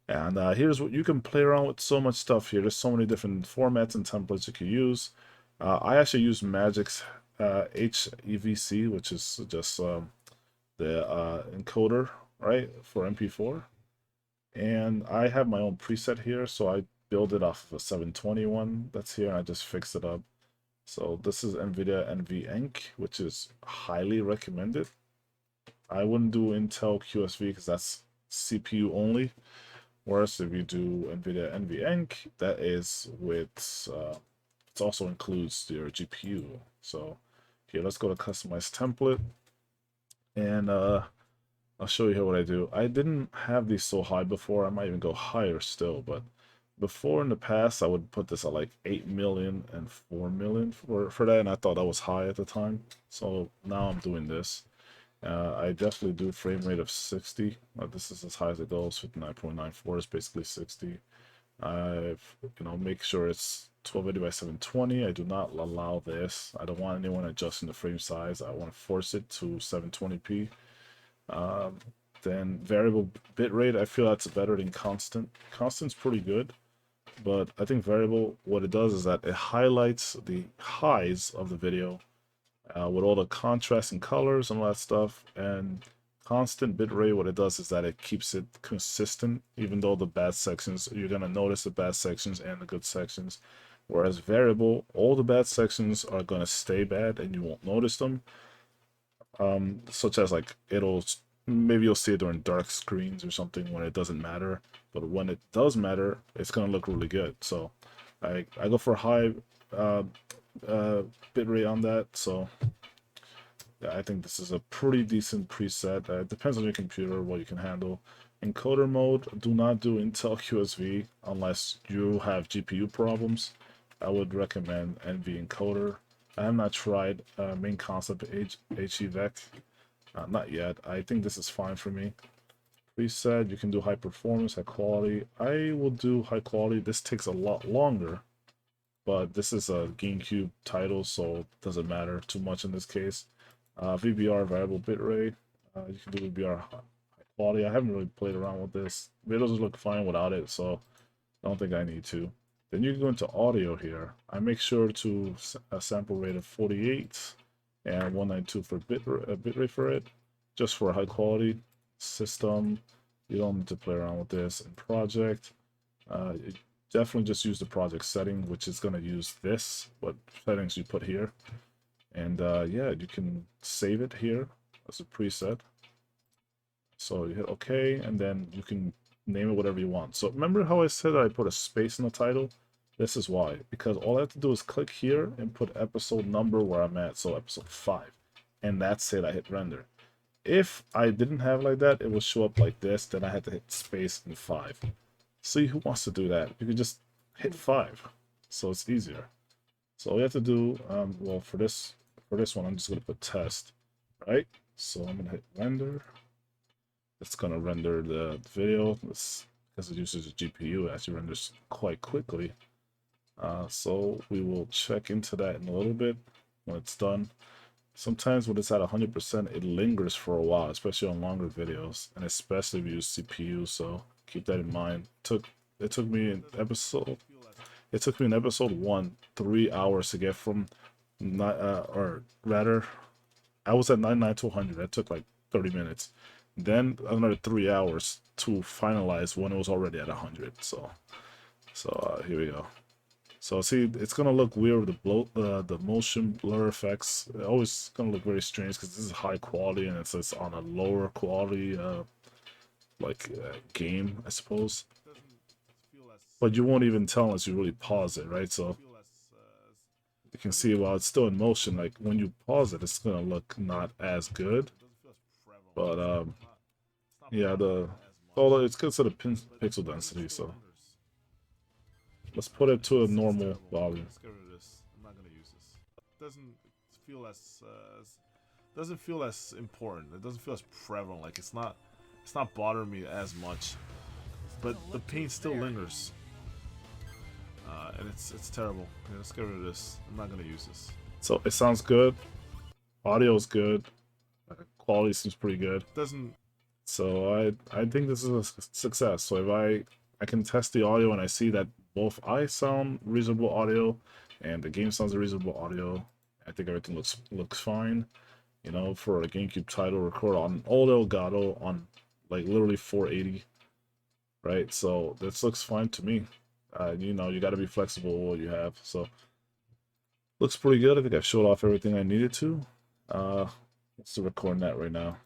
and here's what you can play around with. So much stuff here. There's so many different formats and templates you can use. I actually use Magic's HEVC, which is just the encoder, right, for MP4. And I have my own preset here, so I build it off of a 721 that's here, and I just fix it up. So this is NVIDIA NVEnc, which is highly recommended. I wouldn't do Intel QSV because that's CPU only. Whereas if you do NVIDIA NVEnc, that is with, it also includes your GPU. So here, let's go to customize template. And I'll show you here what I do. I didn't have these so high before. I might even go higher still, but Before in the past, I would put this at like 8 million and 4 million for that, and I thought that was high at the time. So now I'm doing this. I definitely do frame rate of 60. This is as high as it goes. 59.94 is basically 60. I've, make sure it's 1280 by 720. I do not allow this. I don't want anyone adjusting the frame size. I want to force it to 720p. Then variable bitrate, I feel that's better than constant. Constant's pretty good, but I think variable, what it does is that it highlights the highs of the video with all the contrast and colors and all that stuff. And constant bitrate, what it does is that it keeps it consistent, even though the bad sections, you're going to notice the bad sections and the good sections. Whereas variable, all the bad sections are going to stay bad and you won't notice them. Such as like maybe you'll see it during dark screens or something when it doesn't matter, but when it does matter, it's gonna look really good. So I go for high bitrate on that. So yeah, I think this is a pretty decent preset. It depends on your computer what you can handle. Encoder mode, do not do Intel QSV unless you have GPU problems. I would recommend NV encoder. I have not tried main concept HEVEC. Not yet. I think this is fine for me. Preset, you can do high performance, high quality. I will do high quality. This takes a lot longer, but this is a GameCube title, so it doesn't matter too much in this case. VBR, variable bitrate. You can do VBR high quality. I haven't really played around with this. Videos look fine without it, so I don't think I need to. Then you can go into audio here. I make sure to a sample rate of 48 and 192 for bitrate for it, just for high quality. System, you don't need to play around with this. And project, definitely just use the project setting, which is going to use this, what settings you put here. And yeah, you can save it here as a preset. So you hit OK, and then you can name it whatever you want. So remember how I said I put a space in the title? This is why, because all I have to do is click here and put episode number where I'm at, so episode 5, and that's it. I hit render. If I didn't have like that, it would show up like this, then I had to hit space and 5. See, who wants to do that? You could just hit 5, so it's easier. So all you have to do, well, for this one, I'm just gonna put test, right? So I'm gonna hit render. It's gonna render the video. Because it uses a GPU, it actually renders quite quickly. So we will check into that in a little bit when it's done. Sometimes when it's at 100%, it lingers for a while, especially on longer videos, and especially if you use CPU. So keep that in mind. It took me in episode 1 3 hours to get from or rather, I was at 99 to 100. That took like 30 minutes. Then another 3 hours to finalize when it was already at 100. So here we go. So see, it's gonna look weird with the motion blur effects. It's always gonna look very strange because this is high quality and it's on a lower quality game, I suppose. But you won't even tell unless you really pause it, right? So you can see while it's still in motion, like when you pause it, it's gonna look not as good. But yeah, it's considered pixel density, so. Let's put it to a normal volume. Let's get rid of this. I'm not gonna use this. Doesn't feel as important. It doesn't feel as prevalent. Like it's not bothering me as much. But the pain still lingers. And it's terrible. Okay, let's get rid of this. I'm not gonna use this. So it sounds good. Audio is good. Quality seems pretty good. So I think this is a success. So if I can test the audio and I see that both I sound reasonable audio and the game sounds reasonable audio, I think everything looks fine. You know, for a GameCube title, record on old Elgato on like literally 480, right? So this looks fine to me. You know, you got to be flexible with what you have. So looks pretty good. I think I've showed off everything I needed to. Let's record that right now.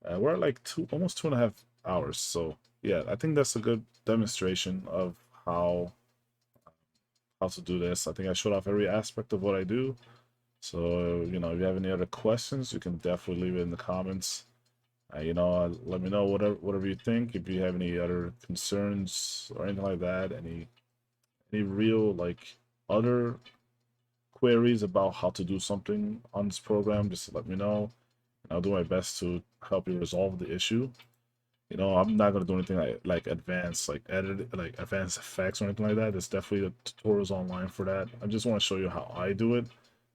We're at like almost 2.5 hours. So yeah, I think that's a good demonstration of how to do this. I think I showed off every aspect of what I do. So, you know, if you have any other questions, you can definitely leave it in the comments. Let me know whatever you think. If you have any other concerns or anything like that, any real like other queries about how to do something on this program, just let me know. I'll do my best to help you resolve the issue. I'm not gonna do anything like advanced, like edit, like advanced effects or anything like that. There's definitely tutorials online for that. I just want to show you how I do it.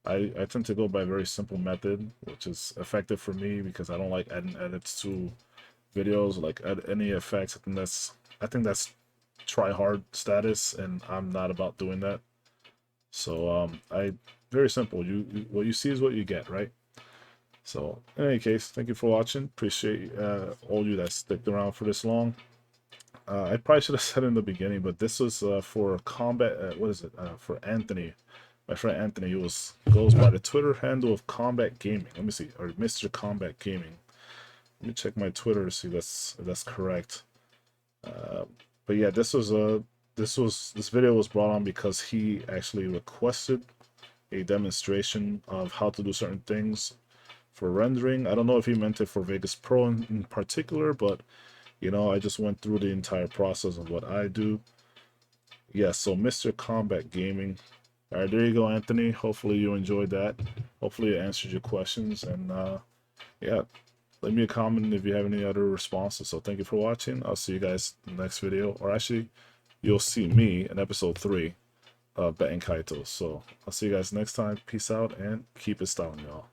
I tend to go by a very simple method, which is effective for me because I don't like adding edits to videos, like add any effects. I think that's try hard status, and I'm not about doing that. So I very simple. What you see is what you get, right? So in any case, thank you for watching. Appreciate all you that sticked around for this long. I probably should have said in the beginning, but this was for combat. What is it? For Anthony, my friend Anthony. Goes by the Twitter handle of Combat Gaming. Let me see, or Mr. Combat Gaming. Let me check my Twitter to see if that's correct. But yeah, this video was brought on because he actually requested a demonstration of how to do certain things for rendering. I don't know if he meant it for Vegas Pro in particular, but I just went through the entire process of what I do. Yeah, so Mr. Combat Gaming. All right, there you go, Anthony. Hopefully you enjoyed that. Hopefully it answered your questions, and yeah, leave me a comment if you have any other responses. So thank you for watching. I'll see you guys in the next video, or actually, you'll see me in episode 3 of Betting Kaito. So I'll see you guys next time. Peace out and keep it styling, y'all.